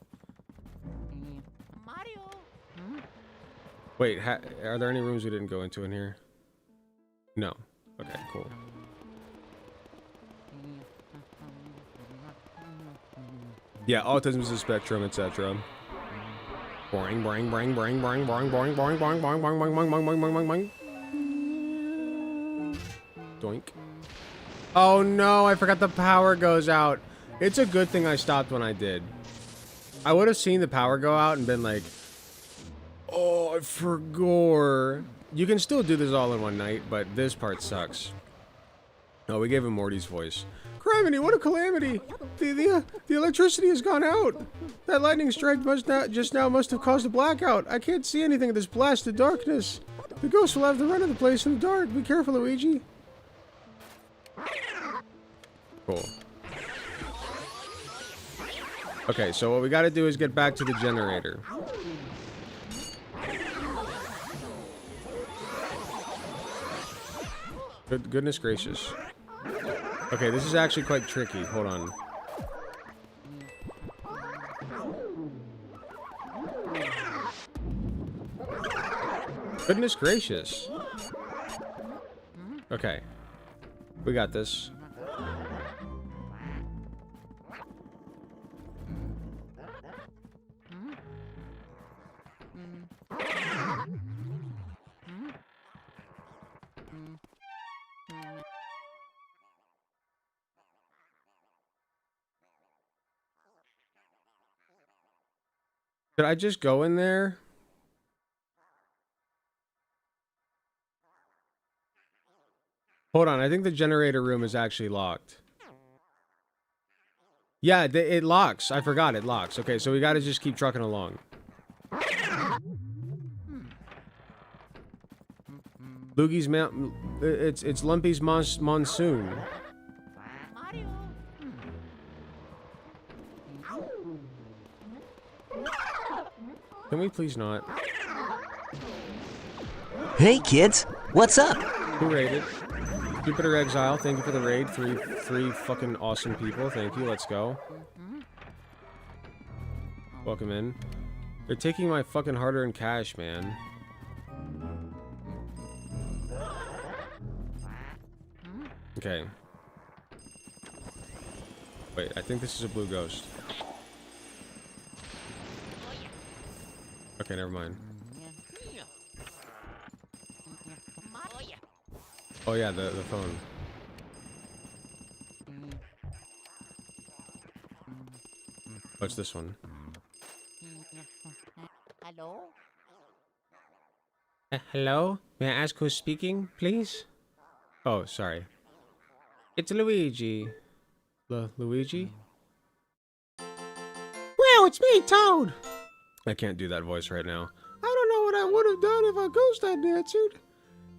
Wait, are there any rooms we didn't go into in here? No. Okay, cool. Yeah, autism is a spectrum, etc. Boing, boing, boing, boing, boing, boing, boing, boing, boing, boing, boing, boing, boing, boing, boing, boing, boing. Doink. Oh no, I forgot the power goes out. It's a good thing I stopped when I did. I would have seen the power go out and been like, oh, I forgot. You can still do this all in one night, but this part sucks. Oh, we gave him Morty's voice. Criminy, what a calamity! The electricity has gone out. That lightning strike must have caused a blackout. I can't see anything in this blasted darkness. The ghost will have the run of the place in the dark. Be careful, Luigi. Cool. Okay, so what we gotta do is get back to the generator. Goodness gracious. Okay, this is actually quite tricky. Hold on. Goodness gracious. Okay. We got this. Did I just go in there? Hold on, I think the generator room is actually locked. Yeah, it locks. I forgot it locks. Okay, so we gotta just keep trucking along. Luigi's Mount... It's Lumpy's Monsoon. Can we please not? Hey kids, what's up? Who raided? Jupiter Exile, thank you for the raid. Three fucking awesome people. Thank you. Let's go. Welcome in. They're taking my fucking hard-earned cash, man. Okay. Wait, I think this is a blue ghost. Okay, never mind. Oh yeah, the phone. What's this one? Hello? Hello? May I ask who's speaking, please? Oh, sorry. It's Luigi. Luigi? Wow, it's me, Toad! I can't do that voice right now. I don't know what I would have done if a ghost had answered.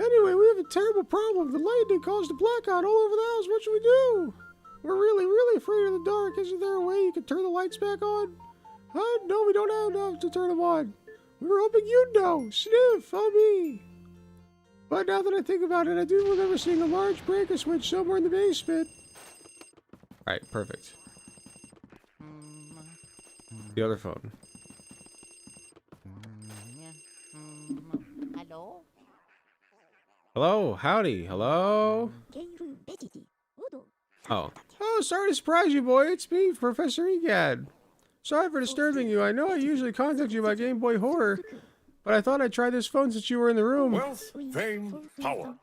Anyway, we have a terrible problem. The lightning caused a blackout all over the house. What should we do? We're really, really afraid of the dark. Isn't there a way you can turn the lights back on? No, we don't have enough to turn them on. We were hoping you'd know. Sniff, on me. But now that I think about it, I do remember seeing a large breaker switch somewhere in the basement. Alright, perfect. The other phone. Hello? Hello? Howdy? Hello? Oh. Oh, sorry to surprise you, boy. It's me, Professor Egad. Sorry for disturbing you. I know I usually contact you about Game Boy Horror, But I thought I'd try this phone since you were in the room. Wealth, fame, power.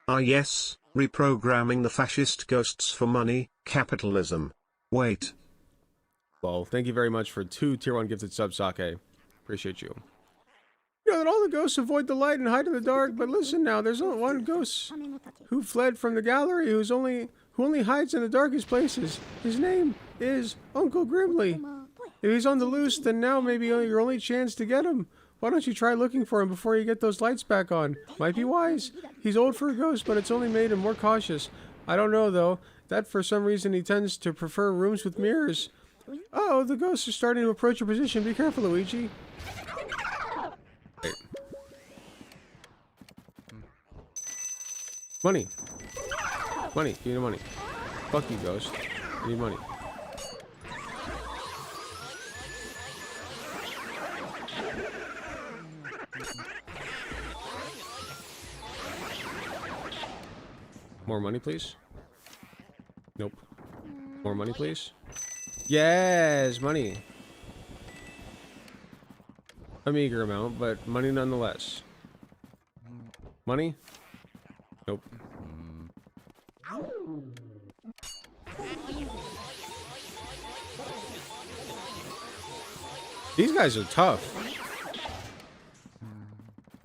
Ah yes, reprogramming the fascist ghosts for money, capitalism. Wait. Well, thank you very much for 2 tier 1 gifted subs, Sake. Appreciate you. You know that all the ghosts avoid the light and hide in the dark, but listen now, there's only one ghost who fled from the gallery who only hides in the darkest places. His name is Uncle Grimly. If he's on the loose, then now may be your only chance to get him. Why don't you try looking for him before you get those lights back on? Might be wise. He's old for a ghost, but it's only made him more cautious. I don't know, though, that for some reason he tends to prefer rooms with mirrors. Oh, the ghosts are starting to approach your position. Be careful, Luigi. Wait. Money. Money. Give me the money. Fuck you, ghost. I need money. More money, please. Nope. More money, please. Yes, money. A meager amount, but money nonetheless. Money? Nope. These guys are tough.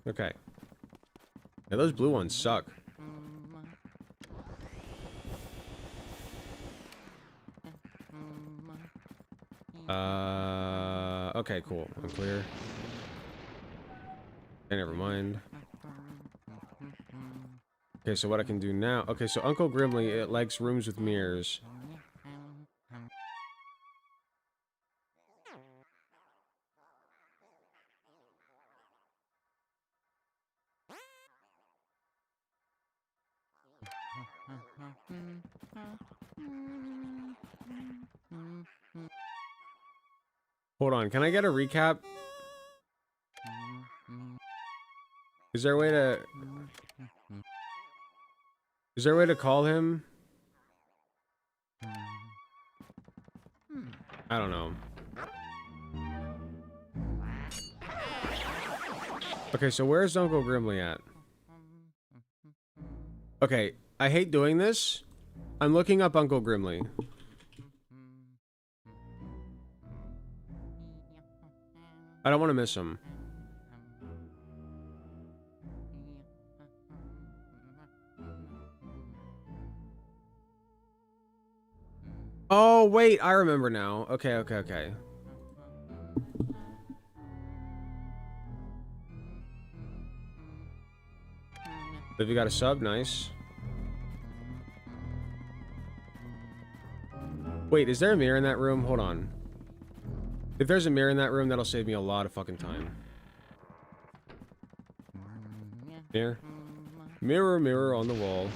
Okay. Yeah, those blue ones suck. Okay, cool. I'm clear. Okay, never mind. Okay, so what I can do now... Okay, so Uncle Grimly, it likes rooms with mirrors. Hold on, can I get a recap? Is there a way to... Is there a way to call him? I don't know. Okay, so where's Uncle Grimly at? Okay, I hate doing this. I'm looking up Uncle Grimly. I don't want to miss him. Oh, wait, I remember now. Okay. Have you got a sub? Nice. Wait, is there a mirror in that room? Hold on. If there's a mirror in that room, that'll save me a lot of fucking time. Mirror? Mirror, mirror on the wall.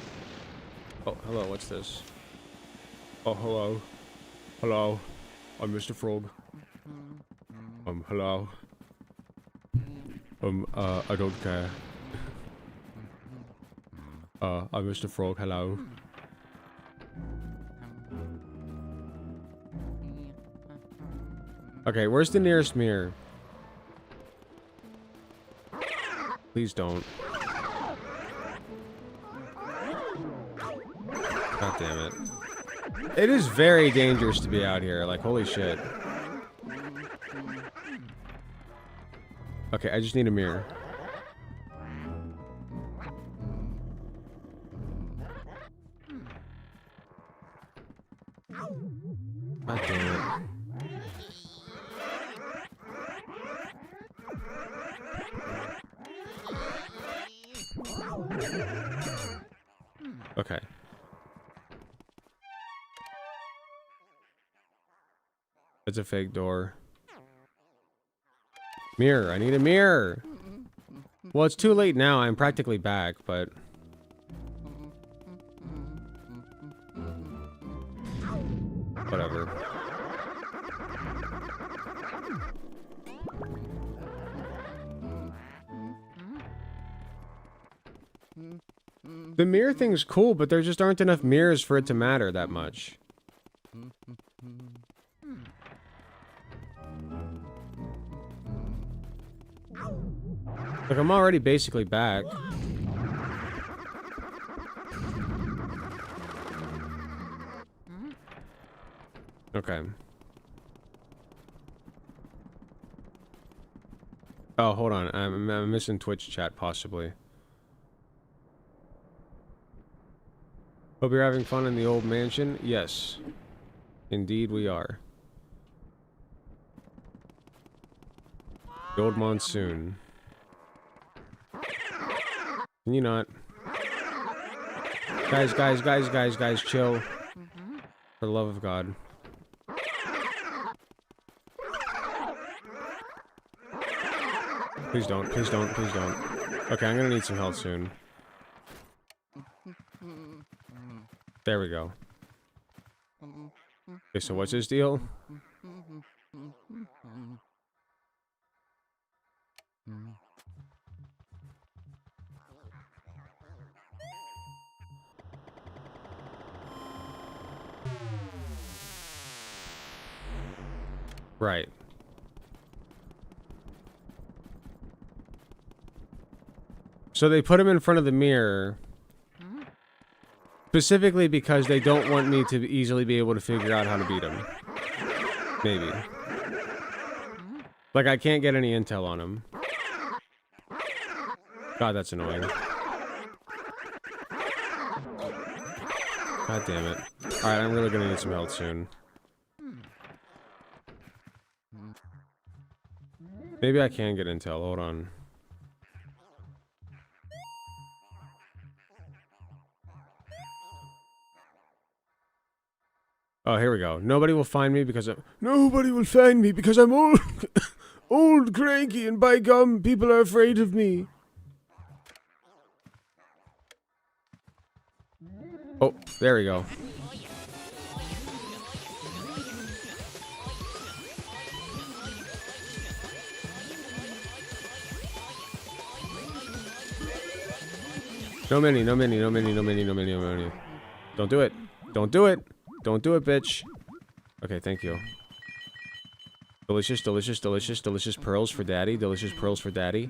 Oh, hello, what's this? Oh, hello. Hello. I'm Mr. Frog. Hello. I don't care. I'm Mr. Frog, hello. Okay, where's the nearest mirror? Please don't. God damn it. It is very dangerous to be out here, like, holy shit. Okay, I just need a mirror. God damn it. Okay. It's a fake door. Mirror. I need a mirror. Well, it's too late now. I'm practically back, but... whatever. The mirror thing's cool, but there just aren't enough mirrors for it to matter that much. Like, I'm already basically back. Okay. Oh, hold on. I'm missing Twitch chat, possibly. Hope you're having fun in the old mansion. Yes. Indeed we are. The old monsoon. Can you not? Guys, chill. For the love of God. Please don't. Okay, I'm gonna need some help soon. There we go. Okay, so what's his deal? Right. So they put him in front of the mirror specifically because they don't want me to easily be able to figure out how to beat him. Maybe. Like, I can't get any intel on him. God, that's annoying. God damn it. Alright, I'm really gonna need some help soon. Maybe I can get intel. Hold on. Oh, here we go. Nobody will find me because I'm... Nobody will find me because I'm old... old, cranky, and by gum, people are afraid of me. Oh, there we go. No mini. Don't do it. Don't do it. Don't do it, bitch. Okay, thank you. Delicious pearls for daddy. Delicious pearls for daddy.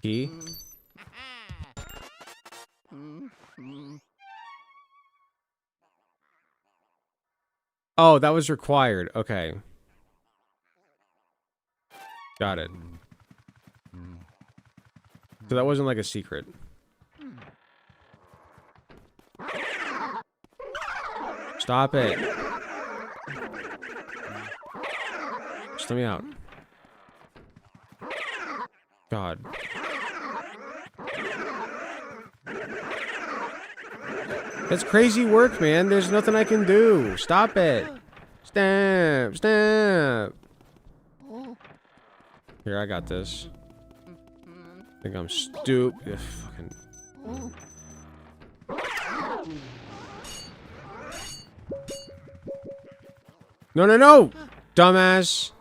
Key. Oh, that was required. Okay. Got it. So that wasn't like a secret. Stop it. Just let me out. God. That's crazy work, man. There's nothing I can do. Stop it. Stop. Here, I got this. I think I'm stupid. Fucking... No! Dumbass!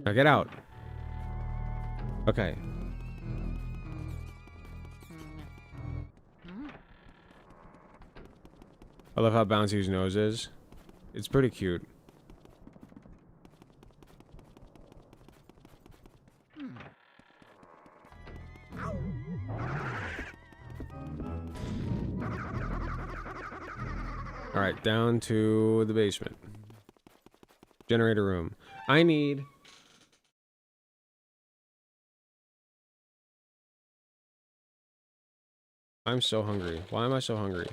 Now get out. Okay. I love how bouncy his nose is. It's pretty cute. Alright, down to the basement. Generator room. I need... I'm so hungry. Why am I so hungry?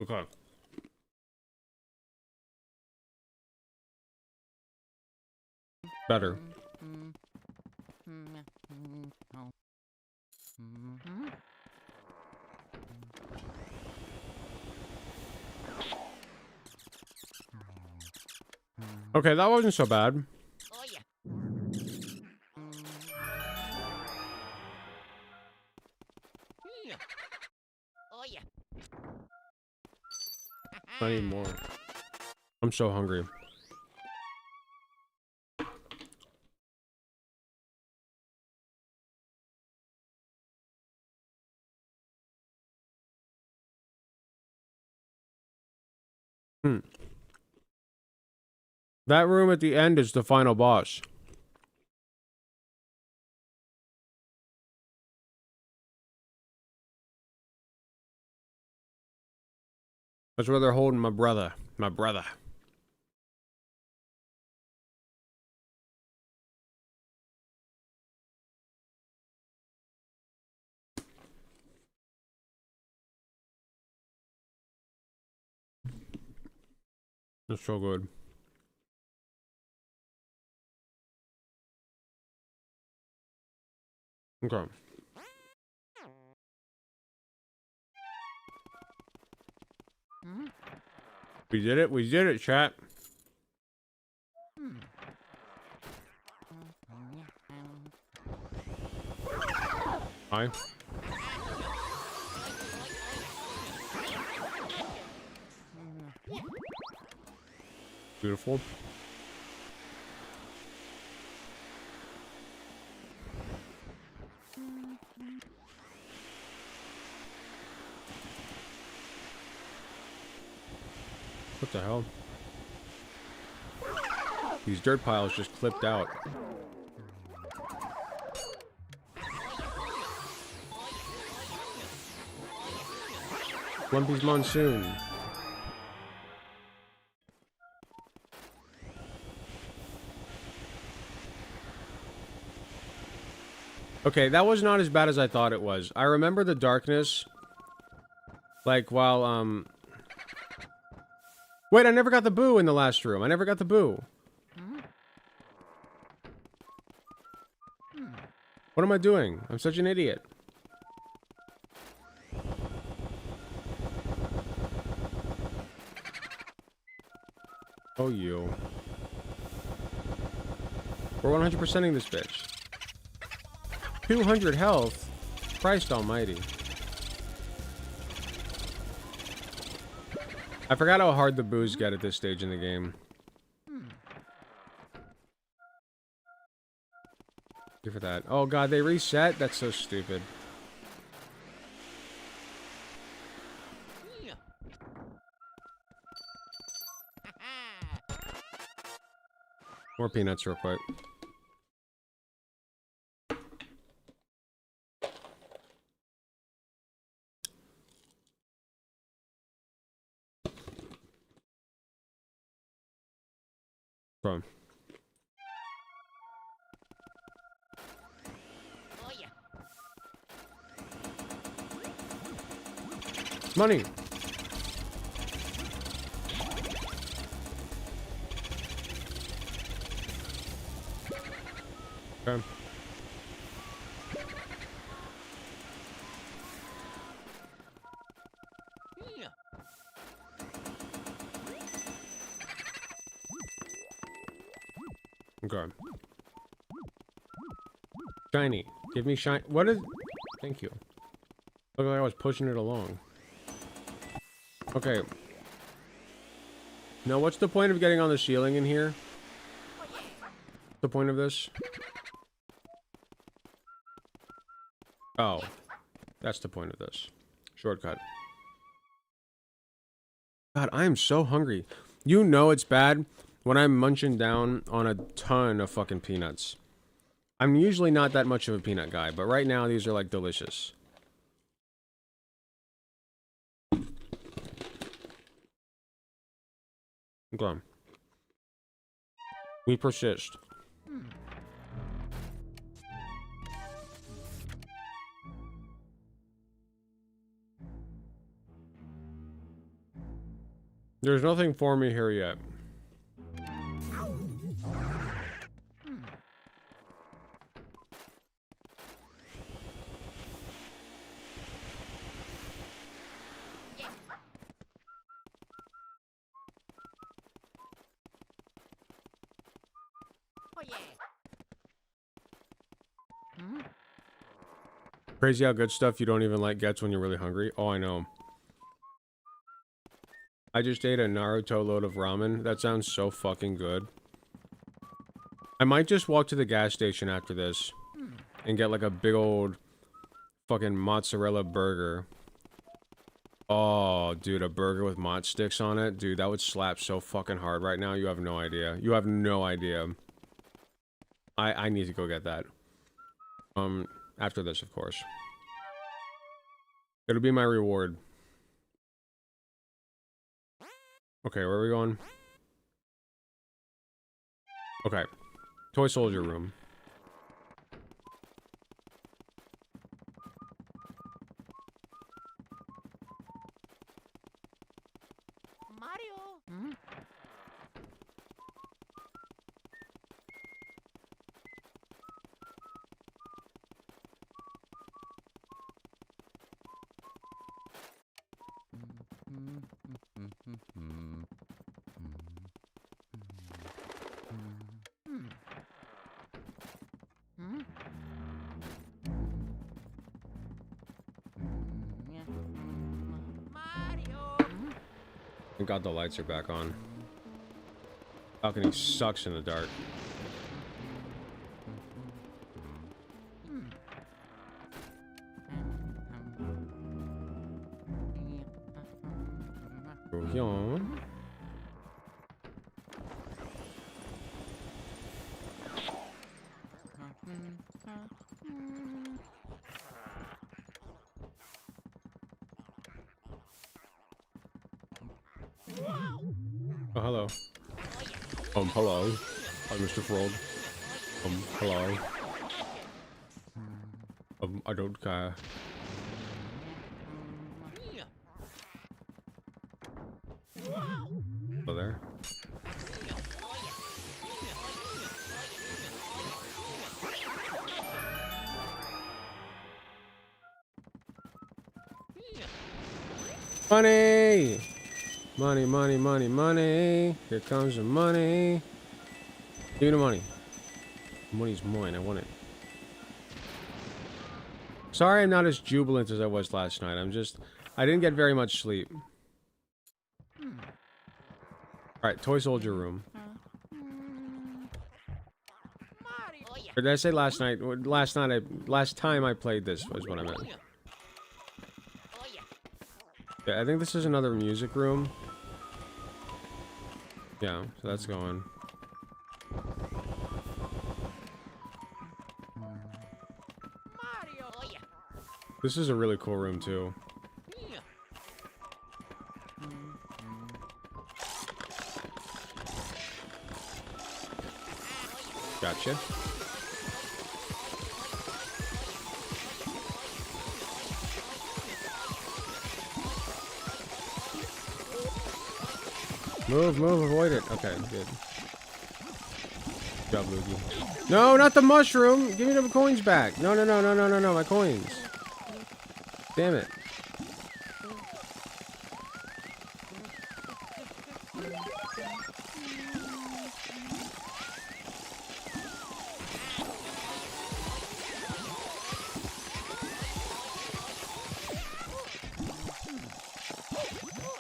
Okay. Better. Okay, that wasn't so bad. I need more. I'm so hungry. That room at the end is the final boss. That's where they're holding my brother. My brother. It's so good. Okay. We did it. We did it, chat. Hi. Beautiful. What the hell? These dirt piles just clipped out. Lumpy's Monsoon. Okay, that was not as bad as I thought it was. I remember the darkness. Like, while, Wait, I never got the boo in the last room. I never got the boo. What am I doing? I'm such an idiot. Oh, you. We're 100%ing this bitch. 200 health? Christ almighty. I forgot how hard the boos get at this stage in the game. Thank you for that. Oh god, they reset? That's so stupid. More peanuts real quick. Come. Money. Okay. Okay. Shiny. Give me shine. What is... Thank you. Look like I was pushing it along. Okay. Now, what's the point of getting on the ceiling in here? What's the point of this? Oh. That's the point of this. Shortcut. God, I am so hungry. You know it's bad when I'm munching down on a ton of fucking peanuts. I'm usually not that much of a peanut guy, but right now these are like delicious. Okay. We persist. There's nothing for me here yet. Crazy how good stuff you don't even like gets when you're really hungry. Oh, I know. I just ate a Naruto load of ramen. That sounds so fucking good. I might just walk to the gas station after this and get like a big old fucking mozzarella burger. Oh, dude, a burger with mozz sticks on it? Dude, that would slap so fucking hard right now. You have no idea. You have no idea. I need to go get that. After this, of course. It'll be my reward. Okay, where are we going? Okay. Toy soldier room. Mario. Thank God the lights are back on. Balcony sucks in the dark. Yawn. Oh, hello. Hello. Hi, Mr. Frog. Hello. I don't care. Hello there. Money! Money, money, money, money. Here comes the money. Give me the money. The money's mine. I want it. Sorry I'm not as jubilant as I was last night. I didn't get very much sleep. Alright, toy soldier room. Or did I say last night? Last time I played this was what I meant. Yeah, I think this is another music room. Yeah, so that's going. This is a really cool room too. Gotcha. Move, avoid it. Okay, good. Good job, Luigi. No, not the mushroom! Give me the coins back! No, my coins. Damn it.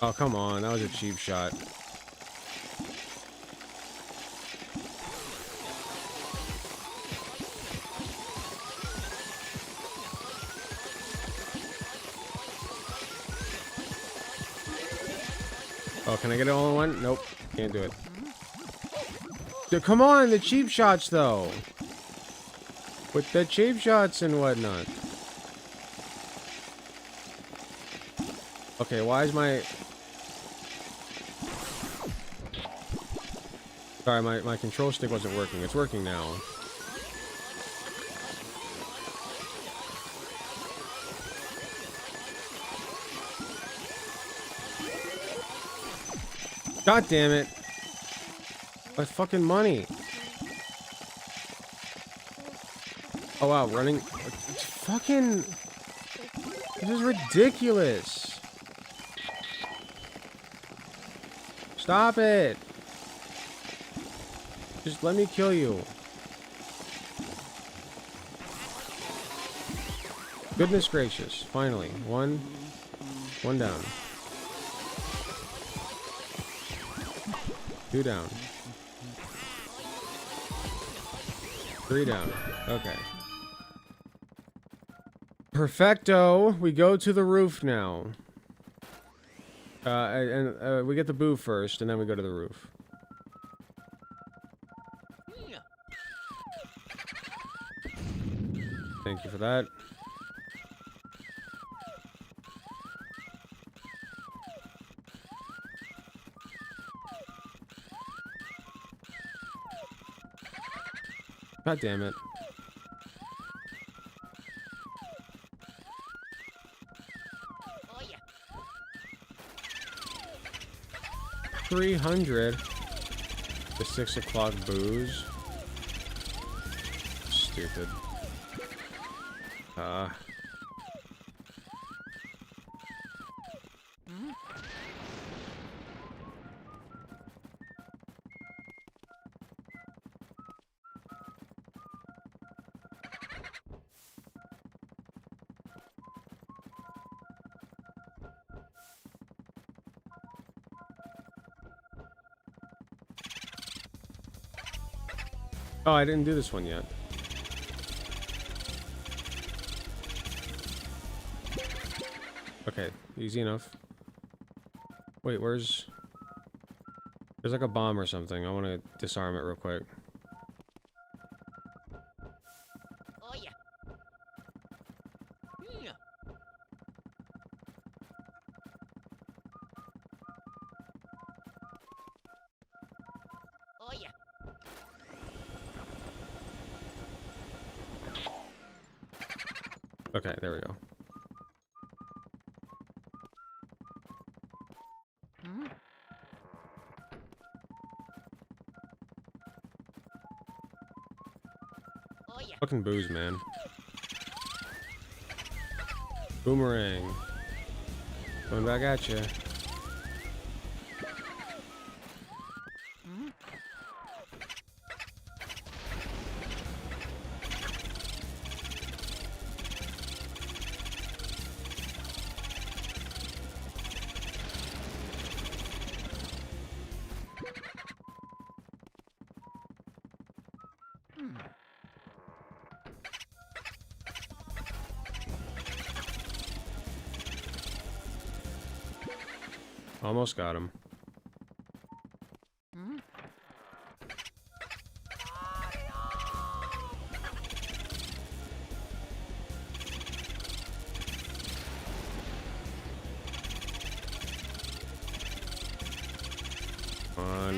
Oh, come on. That was a cheap shot. Oh, can I get it all in one? Nope. Can't do it. Dude, come on, the cheap shots, though. With the cheap shots and whatnot. Okay, why is my... Sorry, my control stick wasn't working. It's working now. God damn it. My fucking money. Oh wow, running. It's fucking... This is ridiculous. Stop it. Just let me kill you. Goodness gracious. Finally. One down. 2 down. 3 down. Okay. Perfecto. We go to the roof now. And we get the boo first, and then we go to the roof. Thank you for that. God damn it. Oh, yeah. 300. The 6 o'clock booze. Stupid. Oh, I didn't do this one yet. Okay, easy enough. Wait, where's... There's like a bomb or something. I want to disarm it real quick. Oh, yeah. Yeah. Oh, yeah. Okay, there we go. Oh, yeah. Fucking booze, man. Boomerang. Going back at you. Almost got him.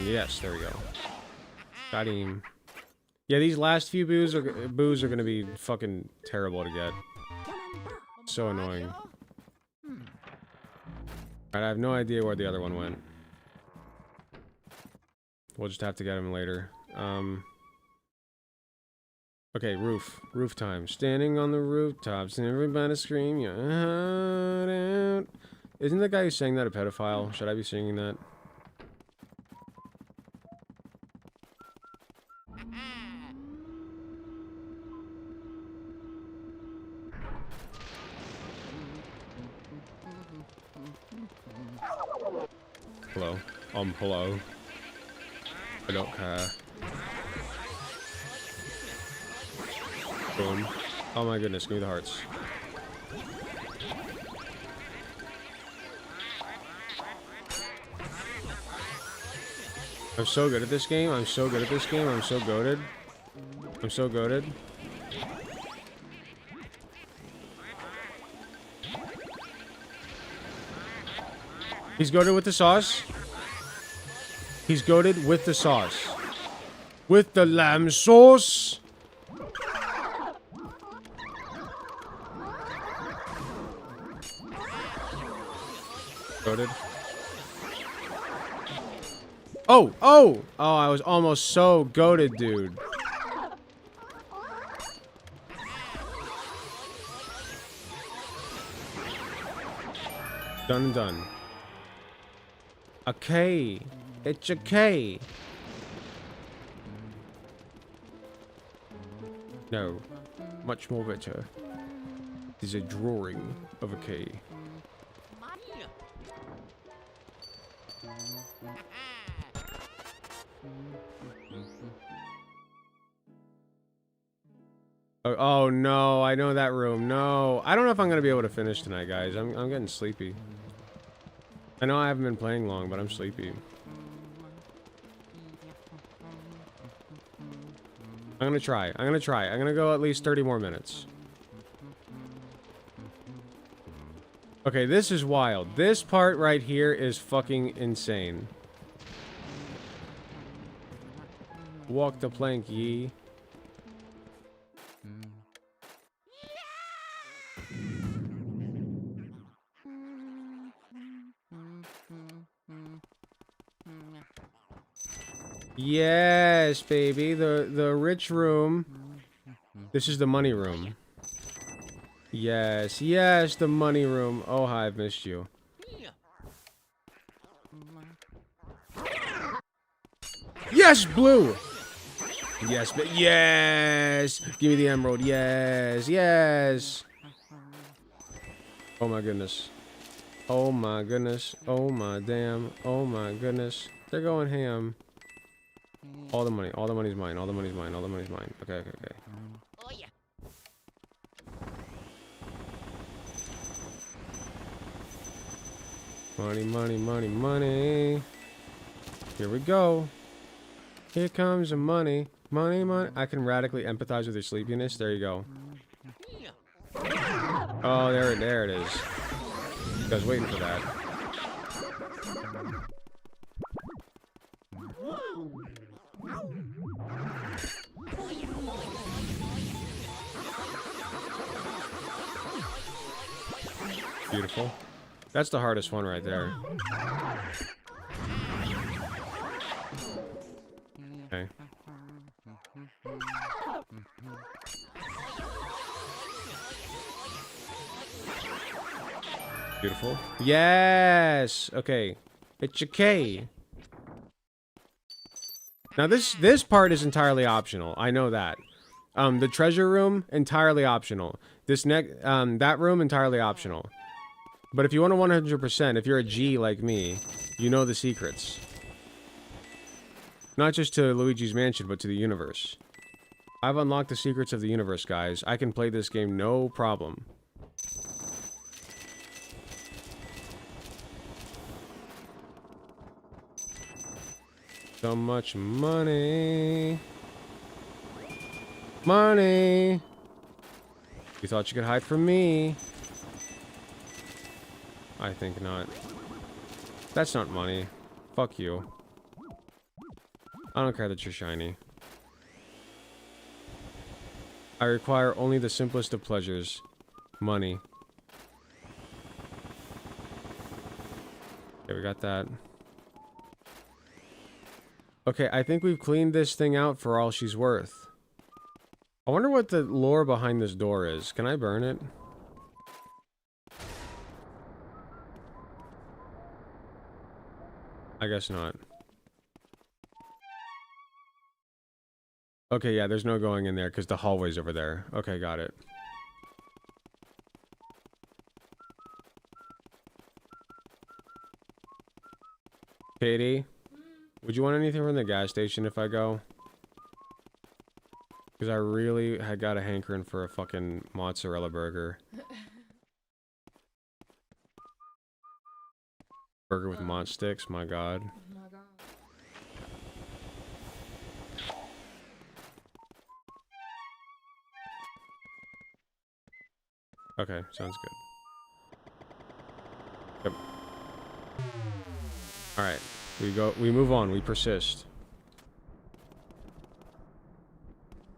Yes, there we go. Got him. Yeah, these last few boos are gonna be fucking terrible to get. So annoying. Alright, I have no idea where the other one went. We'll just have to get him later. Okay, roof. Roof time. Standing on the rooftops and everybody scream your heart out. Isn't the guy who sang that a pedophile? Should I be singing that? Hello. Hello. I don't care. Boom. Oh my goodness, give me the hearts. I'm so good at this game. I'm so good at this game. I'm so goated. I'm so goated. He's goated with the sauce. He's goated with the sauce. With the lamb sauce. Goated. Oh, oh! Oh, I was almost so goated, dude. Done and done. Okay. It's okay. No. Much more better. Is a drawing of a K. Oh no, I know that room. No. I don't know if I'm gonna be able to finish tonight, guys. I'm getting sleepy. I know I haven't been playing long, but I'm sleepy. I'm gonna try. I'm gonna try. I'm gonna go at least 30 more minutes. Okay, this is wild. This part right here is fucking insane. Walk the plank, ye. Yes, baby. The rich room. This is the money room. Yes, yes, the money room. Oh, hi, I've missed you. Yes, blue. Yes, but yes. Give me the emerald. Yes, yes. Oh my goodness. Oh my goodness. Oh my damn. Oh my goodness. They're going ham. All the money. All the money's mine. All the money's mine. All the money's mine. Okay, okay, okay. Oh yeah. Money, money, money, money. Here we go. Here comes the money. Money, money. I can radically empathize with your sleepiness. There you go. Oh, there it is. I was waiting for that. Beautiful. That's the hardest one right there. Okay. Beautiful. Yes! Okay. It's your K. Now this part is entirely optional. I know that. The treasure room, entirely optional. That room, entirely optional. But if you want to 100%, if you're a G like me, you know the secrets. Not just to Luigi's Mansion, but to the universe. I've unlocked the secrets of the universe, guys. I can play this game no problem. So much money. Money. You thought you could hide from me? I think not. That's not money. Fuck you. I don't care that you're shiny. I require only the simplest of pleasures. Money. Okay, we got that. Okay, I think we've cleaned this thing out for all she's worth. I wonder what the lore behind this door is. Can I burn it? I guess not. Okay, yeah, there's no going in there because the hallway's over there. Okay, got it. Katie, would you want anything from the gas station if I go? Because I really had got a hankering for a fucking mozzarella burger. Burger with mozz sticks, my god. Okay, sounds good. Yep. Alright. We move on, we persist.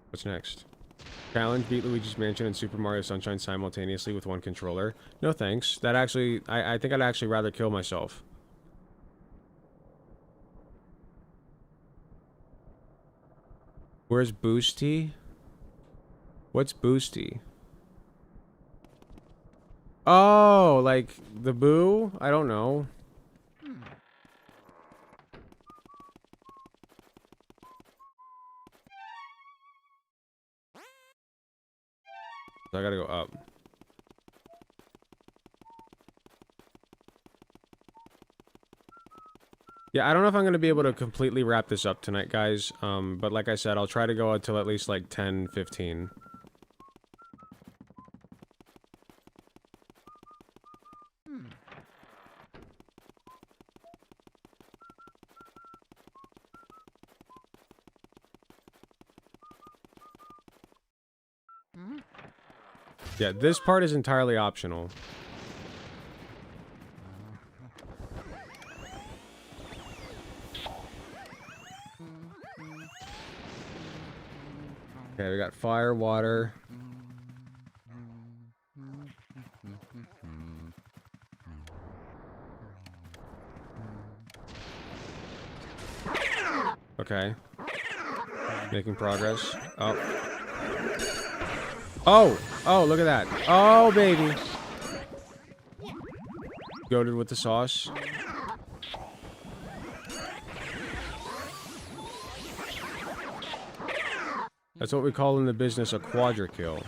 What's next? Challenge, beat Luigi's Mansion and Super Mario Sunshine simultaneously with one controller. No thanks. That actually, I think I'd actually rather kill myself. Where's Boosty? What's Boosty? Oh, like the boo? I don't know. So I gotta go up. Yeah, I don't know if I'm gonna be able to completely wrap this up tonight, guys. But like I said, I'll try to go until at least like 10, 15. Yeah, this part is entirely optional. Okay, we got fire, water. Okay. Making progress. Oh. Oh! Oh, look at that. Oh, baby. Goated with the sauce. That's what we call in the business a quadra kill.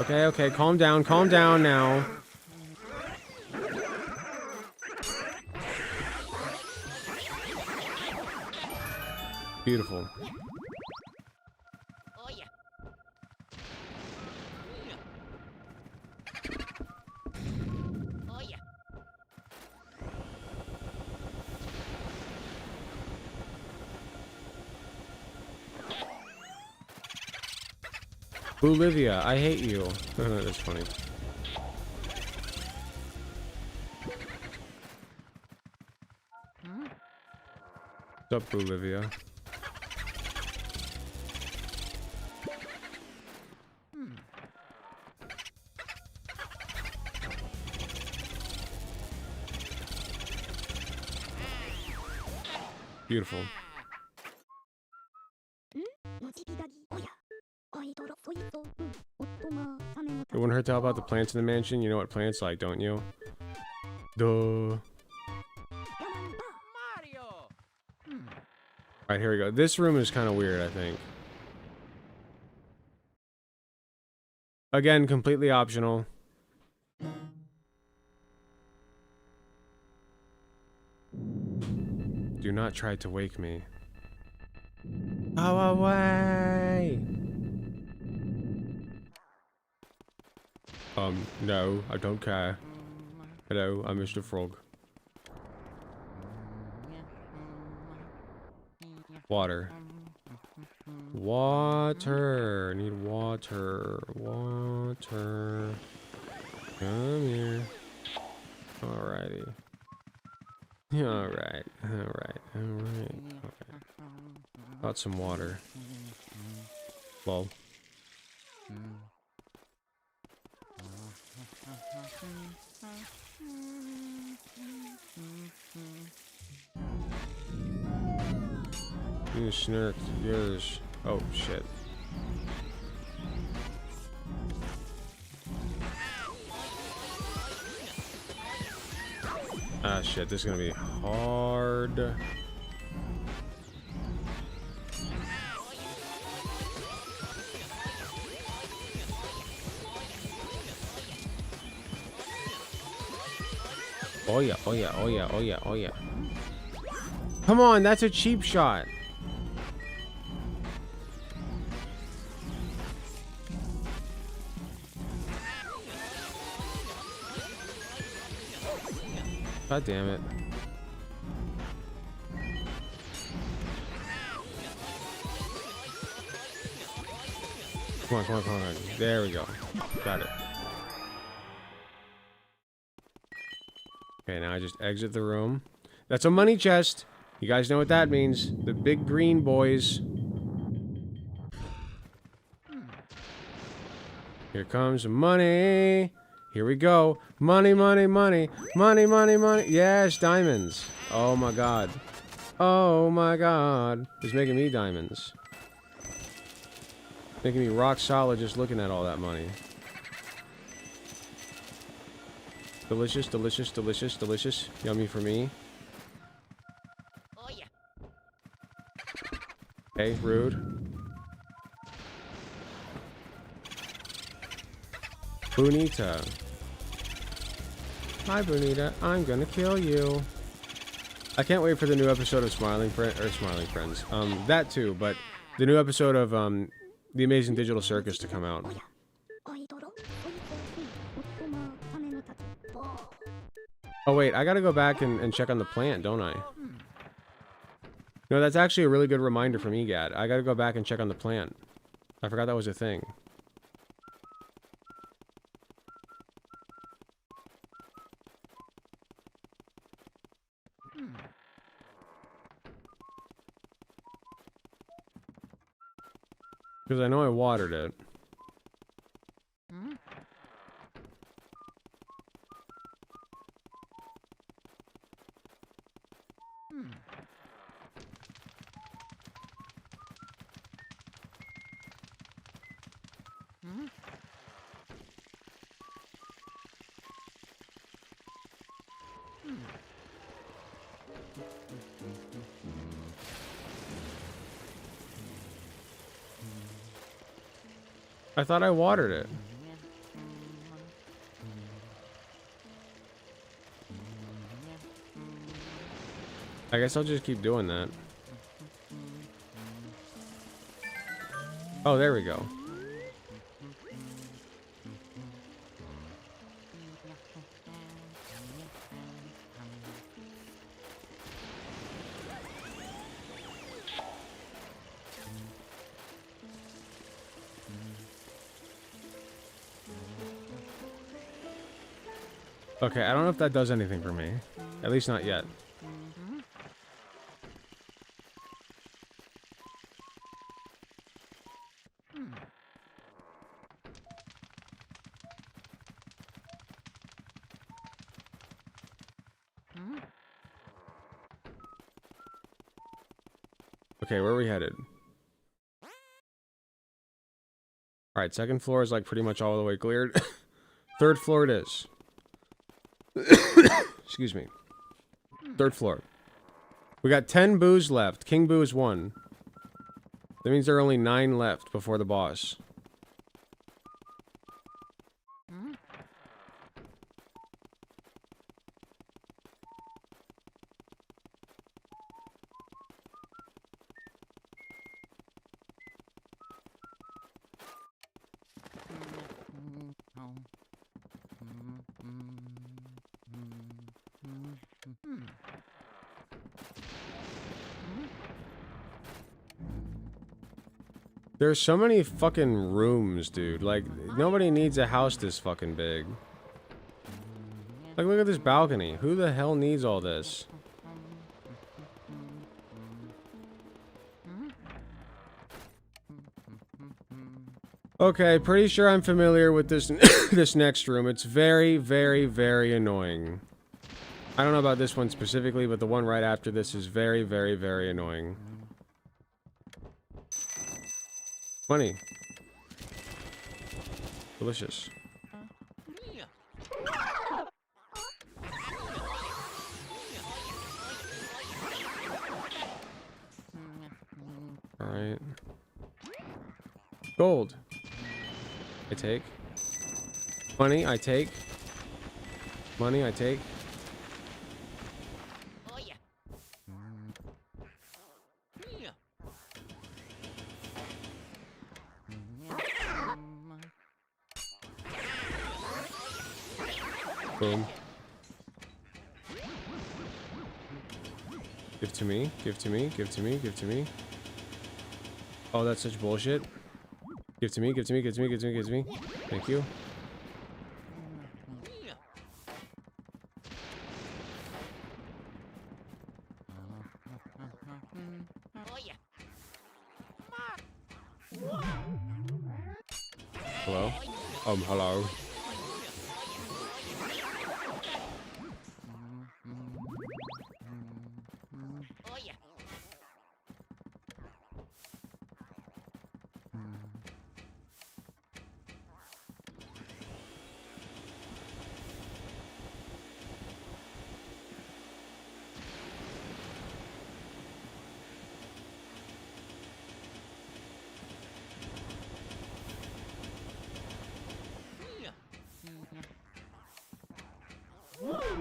Okay, okay, calm down now. Beautiful. Oh yeah. Oh yeah. Bolivia, I hate you. That's funny. What's up, Bolivia? Beautiful. It wouldn't hurt to help out the plants in the mansion. You know what plants like, don't you? Duh. Alright, here we go. This room is kind of weird, I think. Again, completely optional. Do not try to wake me. Go away! No, I don't care. Hello, I'm Mr. Frog. Water. Water! Need water. Water. Come here. Alrighty. Alright. Alright. Got some water. Lol. You snarked yours. Oh shit. Ah shit, this is gonna be hard. Oh yeah, oh yeah, oh yeah, oh yeah, oh yeah. Come on, that's a cheap shot. God damn it. Come on, come on, come on. There we go. Got it. Okay, now I just exit the room. That's a money chest. You guys know what that means. The big green boys. Here comes money. Here we go. Money, money, money. Money, money, money. Yes, diamonds. Oh my god. Oh my god. It's making me diamonds. Making me rock solid just looking at all that money. Delicious, delicious, delicious, delicious. Yummy for me. Oh yeah. Okay, rude. Bonita. Hi, Bonita. I'm gonna kill you. I can't wait for the new episode of Smiling Friends. That too, but the new episode of The Amazing Digital Circus to come out. Oh wait, I gotta go back and check on the plant, don't I? No, that's actually a really good reminder from EGAD. I gotta go back and check on the plant. I forgot that was a thing. Because I know I watered it. I thought I watered it. I guess I'll just keep doing that. Oh, there we go. Okay, I don't know if that does anything for me. At least not yet. Okay, where are we headed? Alright, second floor is like pretty much all the way cleared. Third floor it is. Excuse me. Third floor. We got 10 boos left. King Boo is 1. That means there are only 9 left before the boss. There's so many fucking rooms, dude. Like, nobody needs a house this fucking big. Like, look at this balcony. Who the hell needs all this? Okay, pretty sure I'm familiar with this this next room. It's very, very, very annoying. I don't know about this one specifically, but the one right after this is very, very, very annoying. Money. Delicious. Alright. Gold. I take. Money, I take. Money, I take. Boom. Give to me, give to me, give to me, give to me. Oh, that's such bullshit. Give to me, give to me, give to me, give to me, give to me. Thank you. Hello? Hello.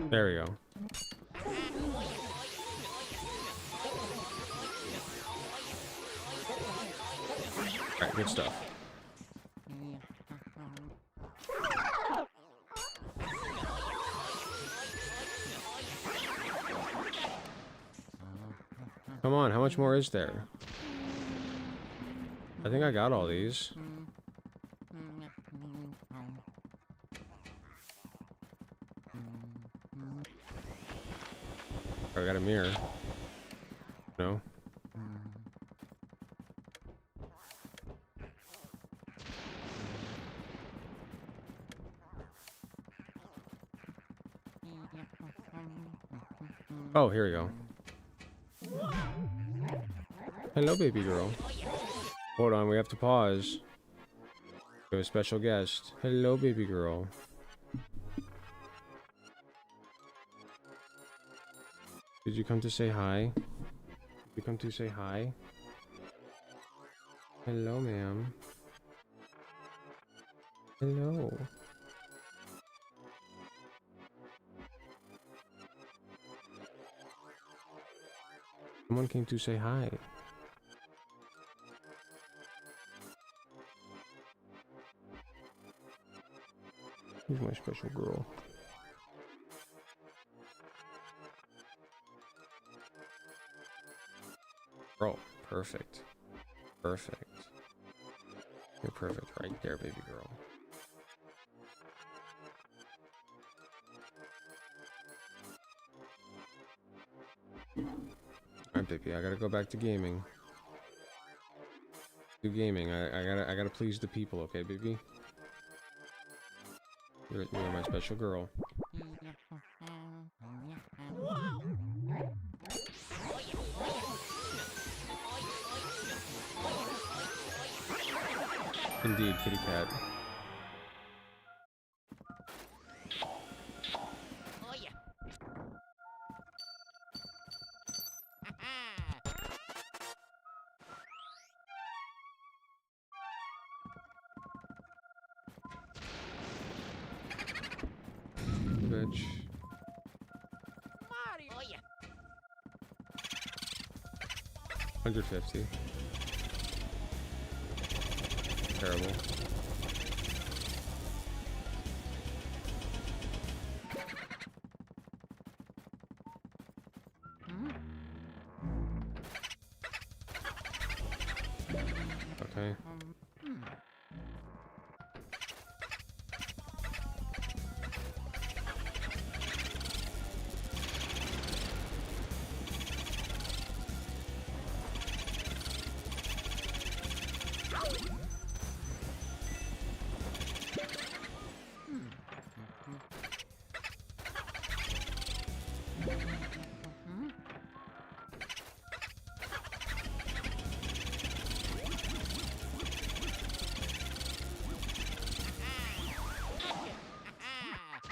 There we go. Alright, good stuff. Come on, how much more is there? I think I got all these. I got a mirror. No. Oh, here we go. Hello, baby girl. Hold on, we have to pause. We have a special guest. Hello, baby girl. Did you come to say hi? Did you come to say hi? Hello, ma'am. Hello. Someone came to say hi. Who's my special girl? Oh, perfect. Perfect. You're perfect right there, baby girl. Alright, baby, I gotta go back to gaming. Do gaming. I gotta please the people, okay, baby? You're my special girl. Indeed, kitty cat. Oh yeah. Bitch. Mario. Oh yeah. 150. Terrible. Okay.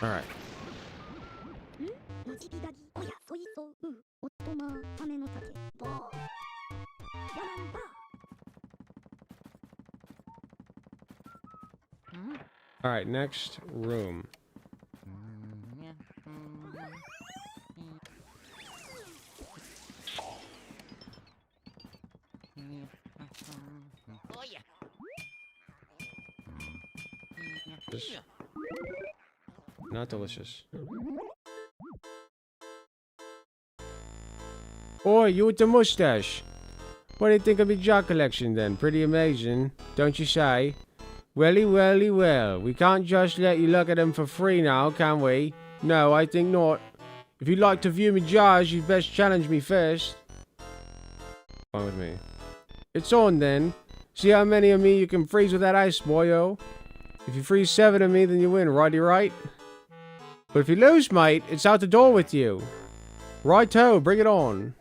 All right. All right, next room. Oh yeah. This not delicious. Oi, you with the mustache. What do you think of my jar collection then? Pretty amazing, don't you say? Welly, welly, well. We can't just let you look at them for free now, can we? No, I think not. If you'd like to view me jars, you'd best challenge me first. Fine with me. It's on then. See how many of me you can freeze with that ice, boyo. If you freeze 7 of me, then you win, righty right? But if you lose, mate, it's out the door with you. Righto, bring it on.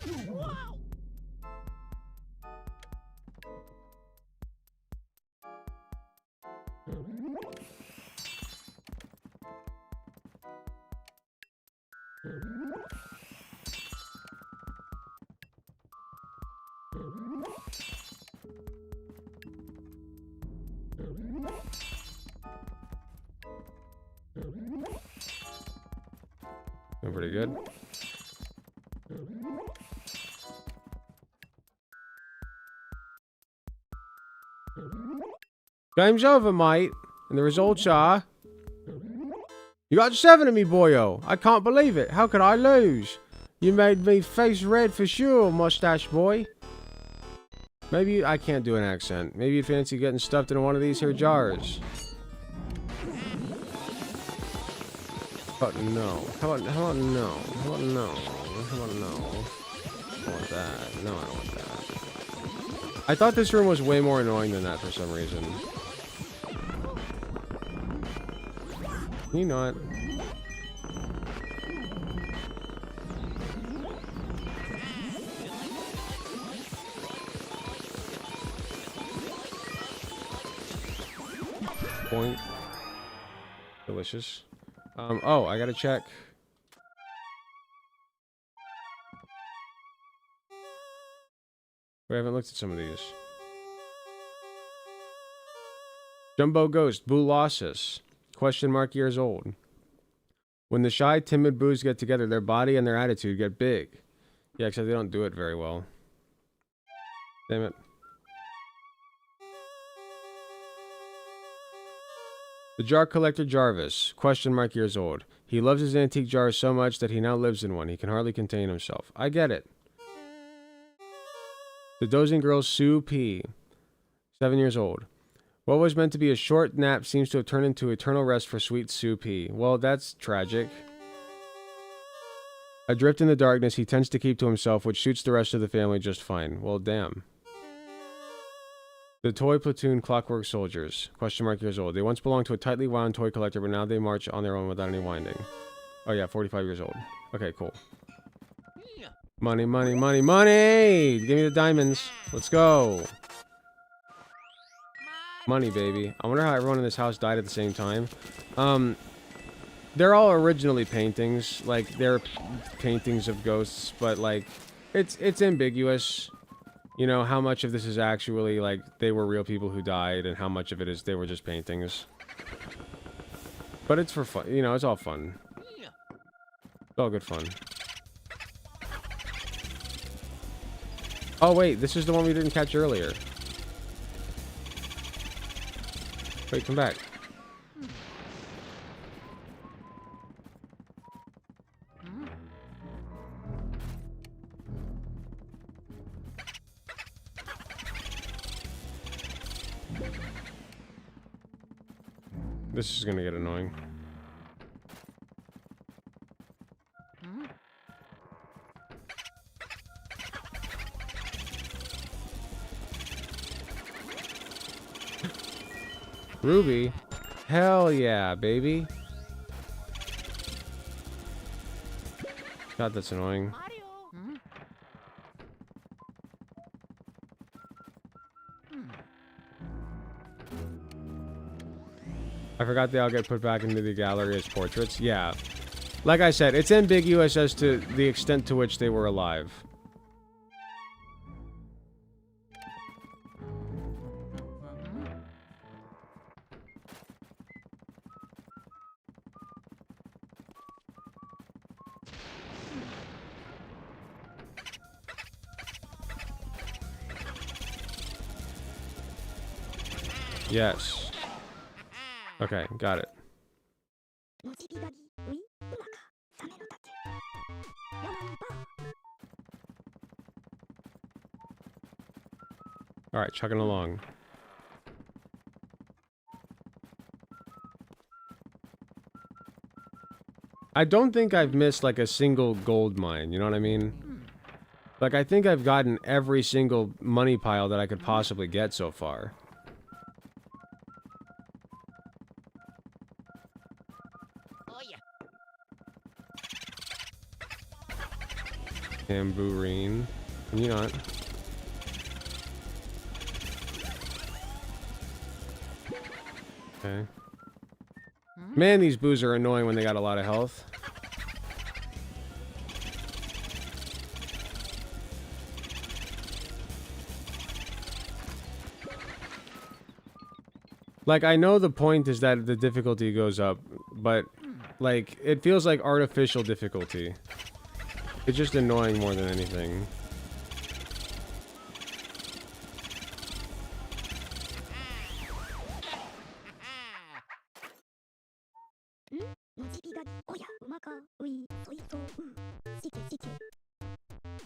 Doing pretty good. Game's over, mate. And the results are... You got 7 of me, boyo. I can't believe it. How could I lose? You made me face red for sure, mustache boy. Maybe I can't do an accent. Maybe you'd fancy getting stuffed in one of these here jars. But no. How about no? How about no? How about no? I want that. No, I don't want that. I thought this room was way more annoying than that for some reason. Can you not? Point. Delicious. Oh, I gotta check. We haven't looked at some of these. Jumbo Ghost, Bulossus. Question mark years old. When the shy, timid boos get together, their body and their attitude get big. Yeah, except they don't do it very well. Damn it. The Jar Collector Jarvis. Question mark years old. He loves his antique jars so much that he now lives in one. He can hardly contain himself. I get it. The Dozing Girl Sue P. 7 years old. What was meant to be a short nap seems to have turned into eternal rest for sweet Sue P. Well, that's tragic. Adrift in the darkness, he tends to keep to himself, which suits the rest of the family just fine. Well, damn. The Toy Platoon Clockwork Soldiers. Question mark years old. They once belonged to a tightly wound toy collector, but now they march on their own without any winding. Oh yeah, 45 years old. Okay, cool. Money, money, money, money! Give me the diamonds. Let's go. Money, baby. I wonder how everyone in this house died at the same time. They're all originally paintings. Like, they're paintings of ghosts, but, like, it's ambiguous. You know, how much of this is actually, like, they were real people who died, and how much of it is they were just paintings. But it's for fun. You know, it's all fun. It's all good fun. Oh, wait. This is the one we didn't catch earlier. Wait, come back. This is gonna get annoying. Ruby? Hell yeah, baby. God, that's annoying. I forgot they all get put back into the gallery as portraits. Yeah. Like I said, it's ambiguous as to the extent to which they were alive. Yes. Okay, got it. Alright, chugging along. I don't think I've missed like a single gold mine, you know what I mean? Like, I think I've gotten every single money pile that I could possibly get so far. Tambourine. Can you not? Okay. Man, these boos are annoying when they got a lot of health. Like, I know the point is that the difficulty goes up, but, like, it feels like artificial difficulty. It's just annoying more than anything.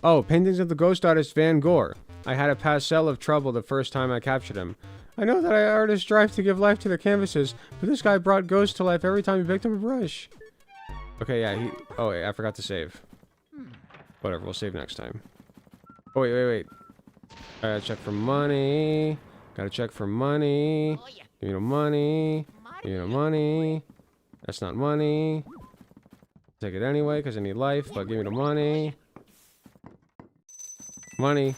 Oh, paintings of the ghost artist Van Gogh. I had a pastel of trouble the first time I captured him. I know that artists strive to give life to their canvases, but this guy brought ghosts to life every time he picked up a brush. Okay, yeah, oh, wait, I forgot to save. Whatever, we'll save next time. Oh, wait. I gotta check for money. Gotta check for money. Give me the money. Give me the money. That's not money. Take it anyway, because I need life, but give me the money. Money.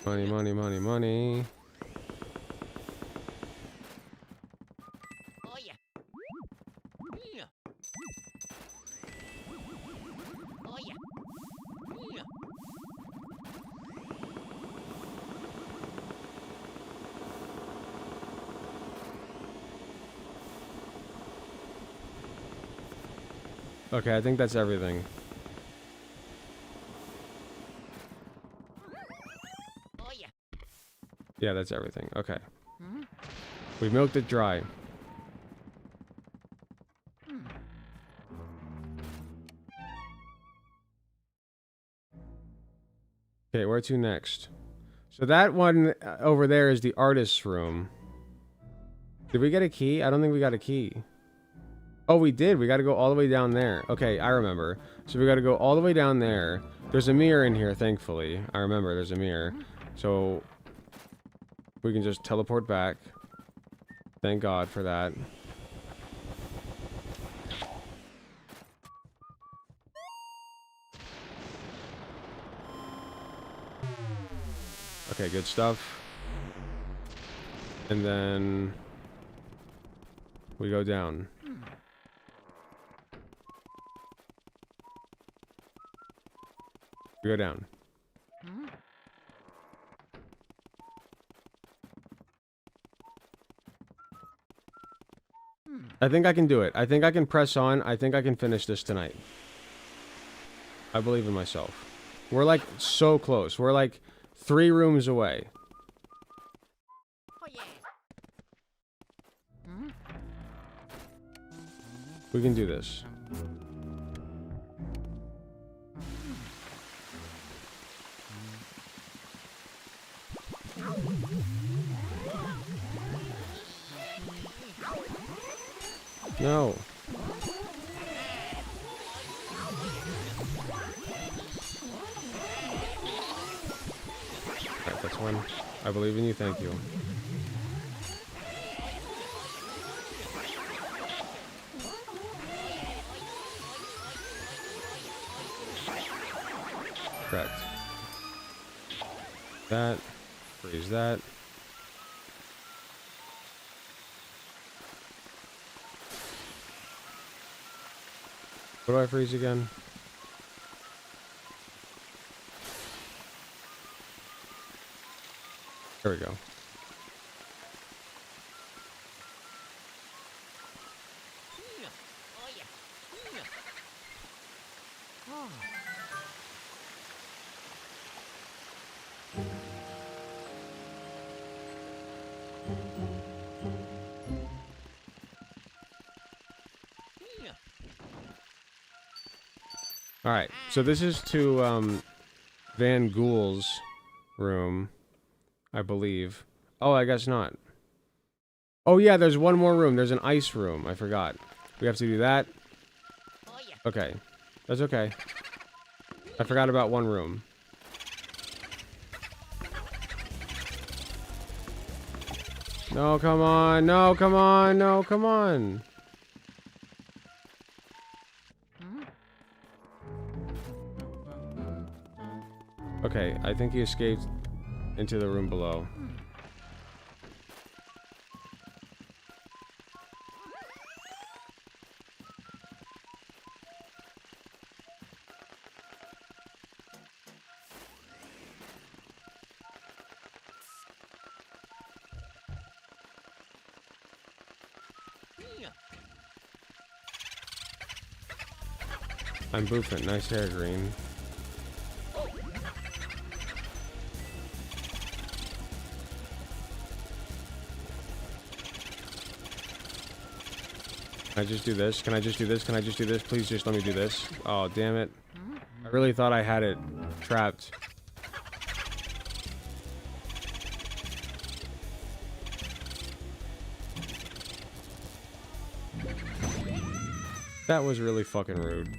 Money. Okay, I think that's everything. Oh yeah. Yeah, that's everything. Okay. We milked it dry. Okay, where to next? So that one over there is the artist's room. Did we get a key? I don't think we got a key. Oh, we did. We got to go all the way down there. Okay, I remember. So we got to go all the way down there. There's a mirror in here, thankfully. I remember there's a mirror. So we can just teleport back. Thank God for that. Okay, good stuff. And then we go down. We go down. I think I can do it. I think I can press on. I think I can finish this tonight. I believe in myself. We're like so close. We're like 3 rooms away. Oh yeah. We can do this. No. Alright, that's one. I believe in you, thank you. Correct. That. Freeze that. What do I freeze again? There we go. Oh yeah. Oh. Alright, so this is to Van Ghoul's room, I believe. Oh, I guess not. Oh yeah, there's one more room. There's an ice room. I forgot. We have to do that. Oh yeah. Okay. That's okay. I forgot about one room. No, come on. No, come on. No, come on. Okay, I think he escaped into the room below. I'm boofing. Nice hair, Green. Can I just do this? Can I just do this? Can I just do this? Please just let me do this. Oh, damn it. I really thought I had it trapped. That was really fucking rude.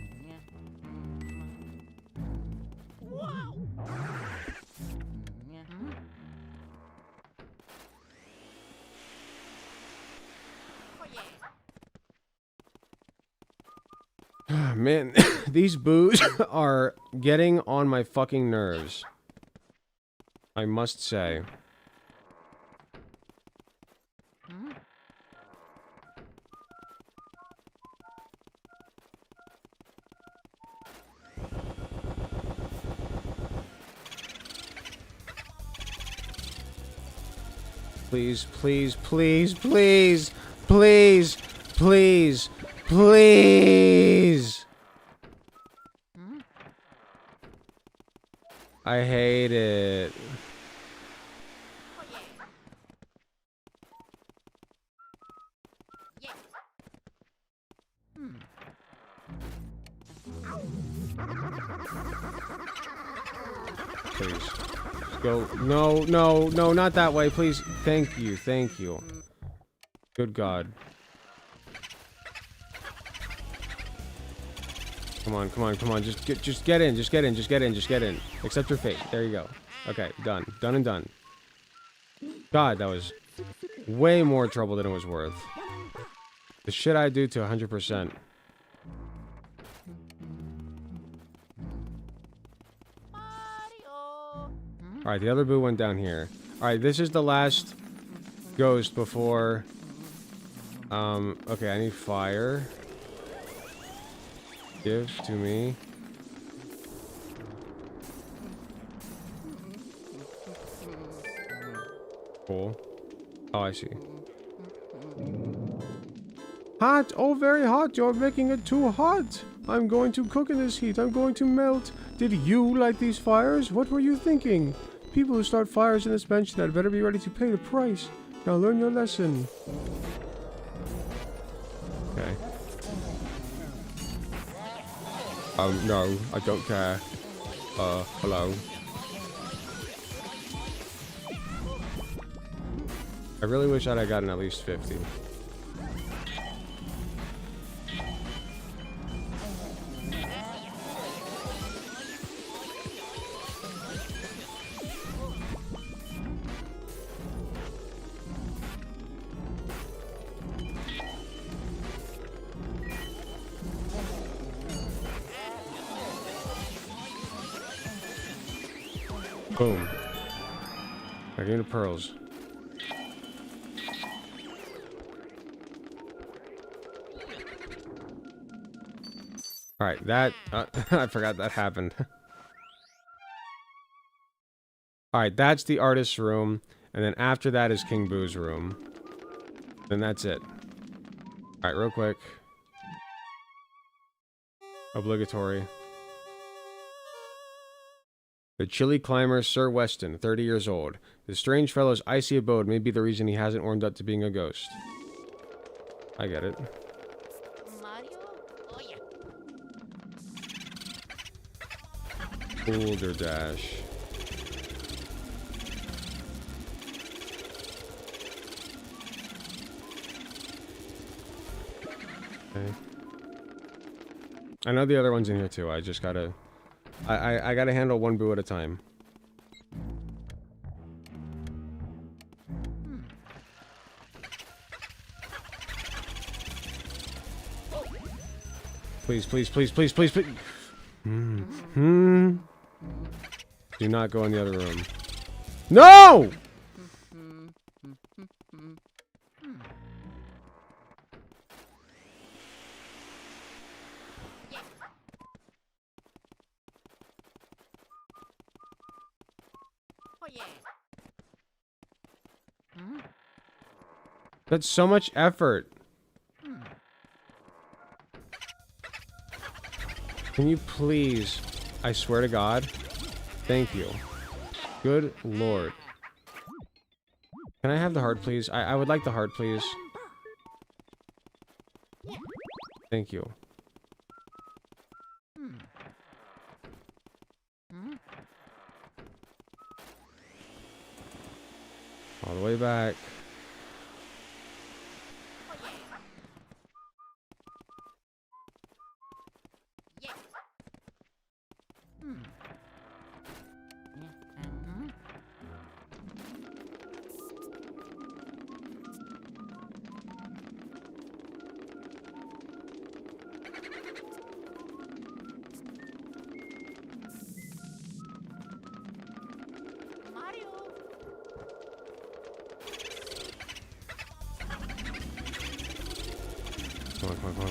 Man, these boos are getting on my fucking nerves. I must say. Please, please, please, please, please, please, please. I hate it. Please. Go. No, no, no, not that way, please. Thank you, thank you. Good God. Come on, come on, come on. Just get in, just get in, just get in, just get in. Accept your fate. There you go. Okay, done. Done and done. God, that was way more trouble than it was worth. The shit I do to 100%. Alright, the other boo went down here. Alright, this is the last ghost before... okay, I need fire. Give to me. Cool. Oh, I see. Hot! Oh, very hot! You're making it too hot! I'm going to cook in this heat. I'm going to melt. Did you light these fires? What were you thinking? People who start fires in this mansion had better be ready to pay the price. Now learn your lesson. Okay. No, I don't care. Hello. I really wish I'd have gotten at least 50. Boom. I get the pearls. Alright, that... I forgot that happened. Alright, that's the artist's room. And then after that is King Boo's room. Then that's it. Alright, real quick. Obligatory. The chilly climber, Sir Weston, 30 years old. This strange fellow's icy abode may be the reason he hasn't warmed up to being a ghost. I get it. Boulder Dash. Okay. I know the other one's in here too. I just gotta... I gotta handle one boo at a time. Please, please, please, please, please, please. Do not go in the other room. No! That's so much effort. Can you please? I swear to God. Thank you. Good Lord. Can I have the heart, please? I would like the heart, please. Thank you. All the way back.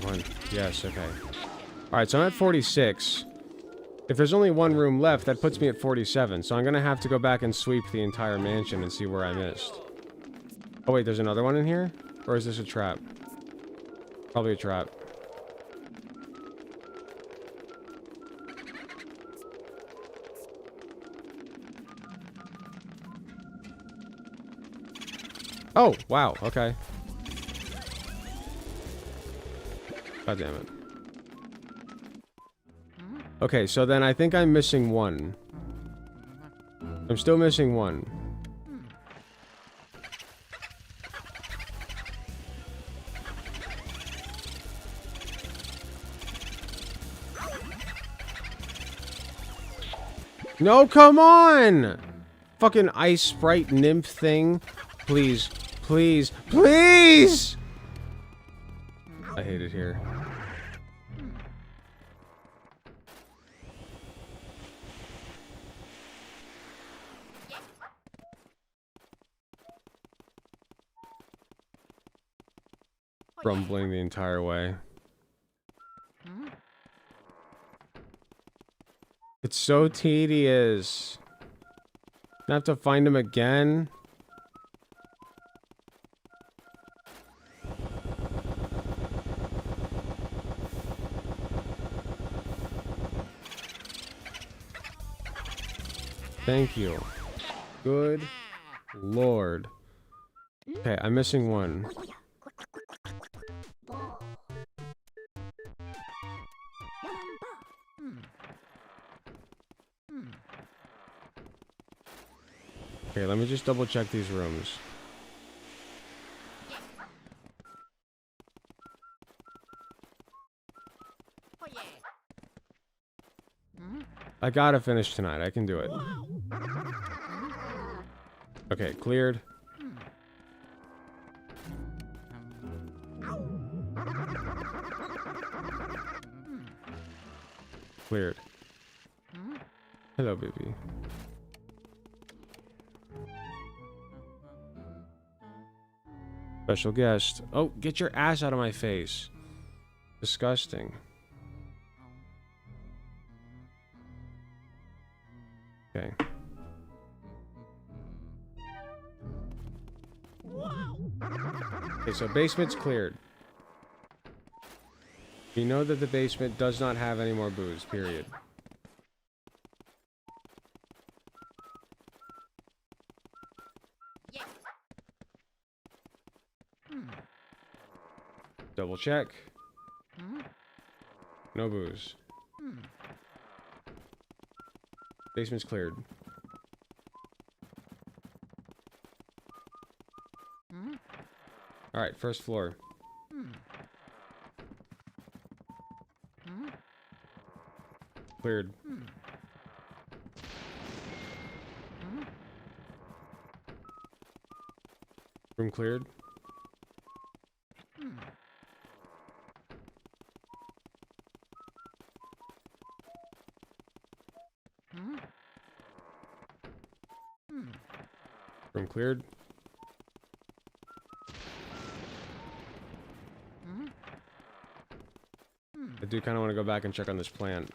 Come on. Yes, okay. Alright, so I'm at 46. If there's only one room left, that puts me at 47. So I'm gonna have to go back and sweep the entire mansion and see where I missed. Oh wait, there's another one in here? Or is this a trap? Probably a trap. Oh, wow, okay. God damn it. Okay, so then I think I'm missing one. I'm still missing one. No, come on! Fucking ice sprite nymph thing. Please, please, please! I hate it here. Rumbling the entire way. It's so tedious. I have to find him again. Thank you. Good Lord. Okay, I'm missing one. Okay, let me just double check these rooms. I gotta finish tonight. I can do it. Okay, cleared. Cleared. Hello, baby. Special guest. Oh, get your ass out of my face. Disgusting. Okay. Okay, so basement's cleared. We know that the basement does not have any more booze, period. Double check. No booze. Basement's cleared. Alright, first floor. Cleared. Room cleared. Room cleared. I do kind of want to go back and check on this plant.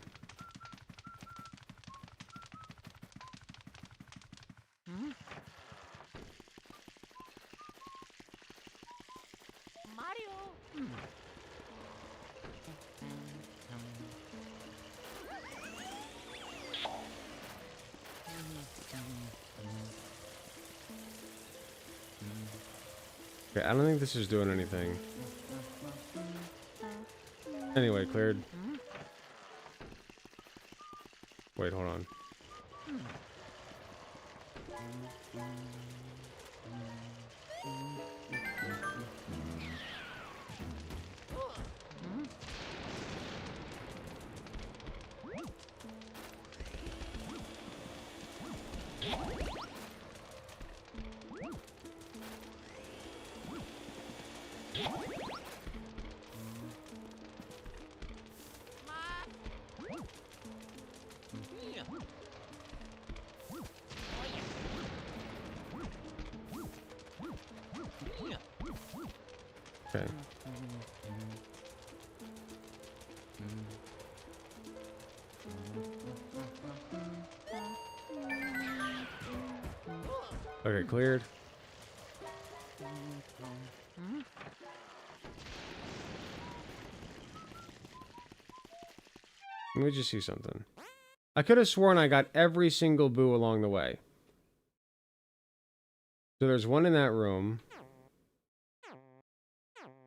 Okay, I don't think this is doing anything. Anyway, cleared. Wait, hold on. Okay. Okay, cleared. Let me just see something. I could have sworn I got every single boo along the way. So there's one in that room.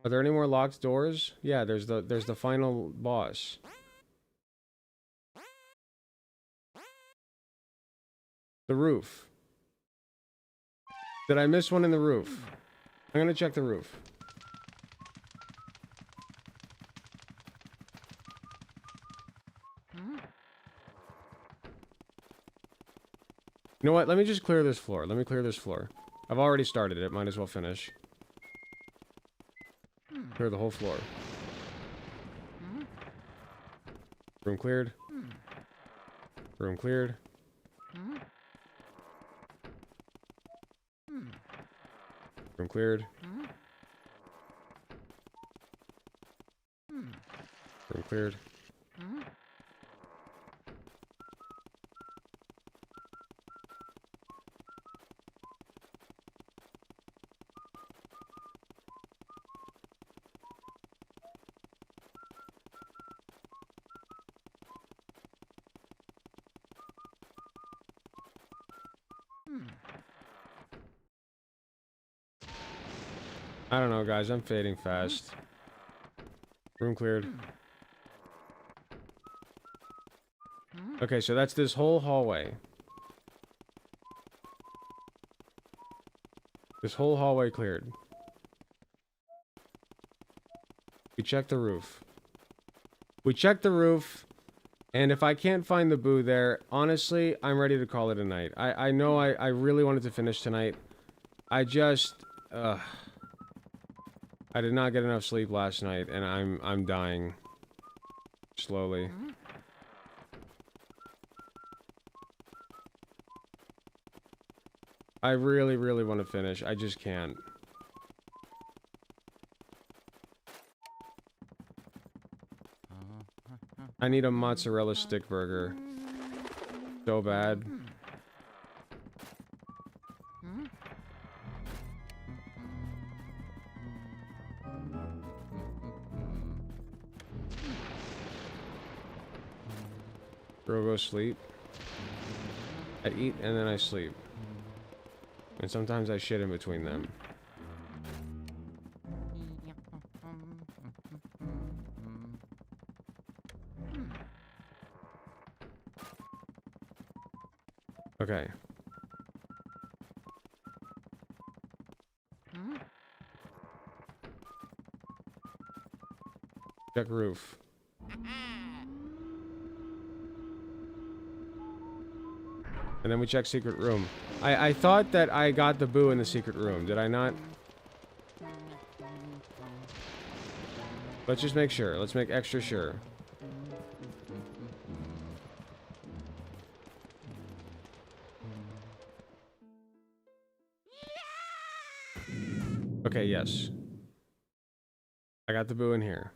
Are there any more locked doors? Yeah, there's the final boss. The roof. Did I miss one in the roof? I'm gonna check the roof. You know what? Let me just clear this floor. Let me clear this floor. I've already started it. Might as well finish. Clear the whole floor. Room cleared. Room cleared. Room cleared. Room cleared. I don't know, guys. I'm fading fast. Room cleared. Okay, so that's this whole hallway. This whole hallway cleared. We checked the roof. We checked the roof, and if I can't find the boo there, honestly, I'm ready to call it a night. I know I really wanted to finish tonight. I just... I did not get enough sleep last night, and I'm dying. Slowly. I really, really want to finish. I just can't. I need a mozzarella stick burger. So bad. Bro, go sleep. I eat and then I sleep. And sometimes I shit in between them. Okay. Check roof. And then we check secret room. I thought that I got the boo in the secret room. Did I not? Let's just make sure. Let's make extra sure. Okay, yes. I got the boo in here.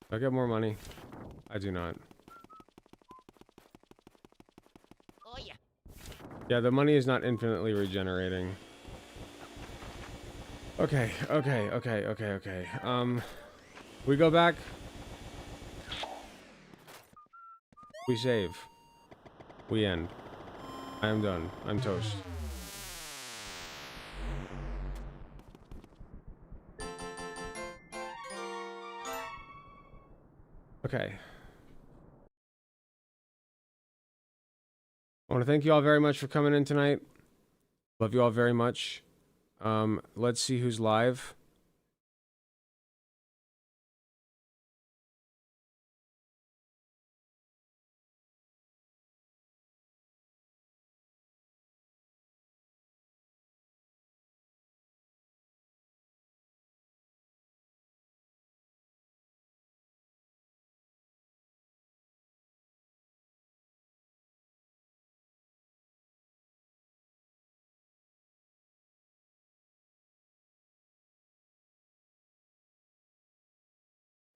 Do I get more money? I do not. Oh yeah. Yeah, the money is not infinitely regenerating. Okay. We go back. We save. We end. I am done. I'm toast. Okay. I want to thank you all very much for coming in tonight. Love you all very much. Let's see who's live.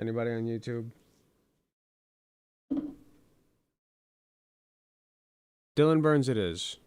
Anybody on YouTube? Dylan Burns it is.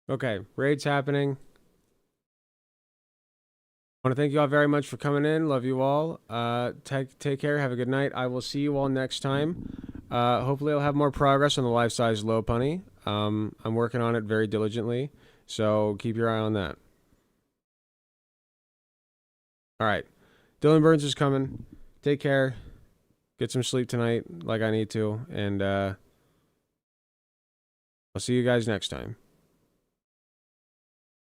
Okay, raid's happening. I want to thank you all very much for coming in. Love you all. Take care. Have a good night. I will see you all next time. Hopefully I'll have more progress on the life-size low punny. I'm working on it very diligently, so keep your eye on that. All right. Dylan Burns is coming. Take care. Get some sleep tonight like I need to, and I'll see you guys next time.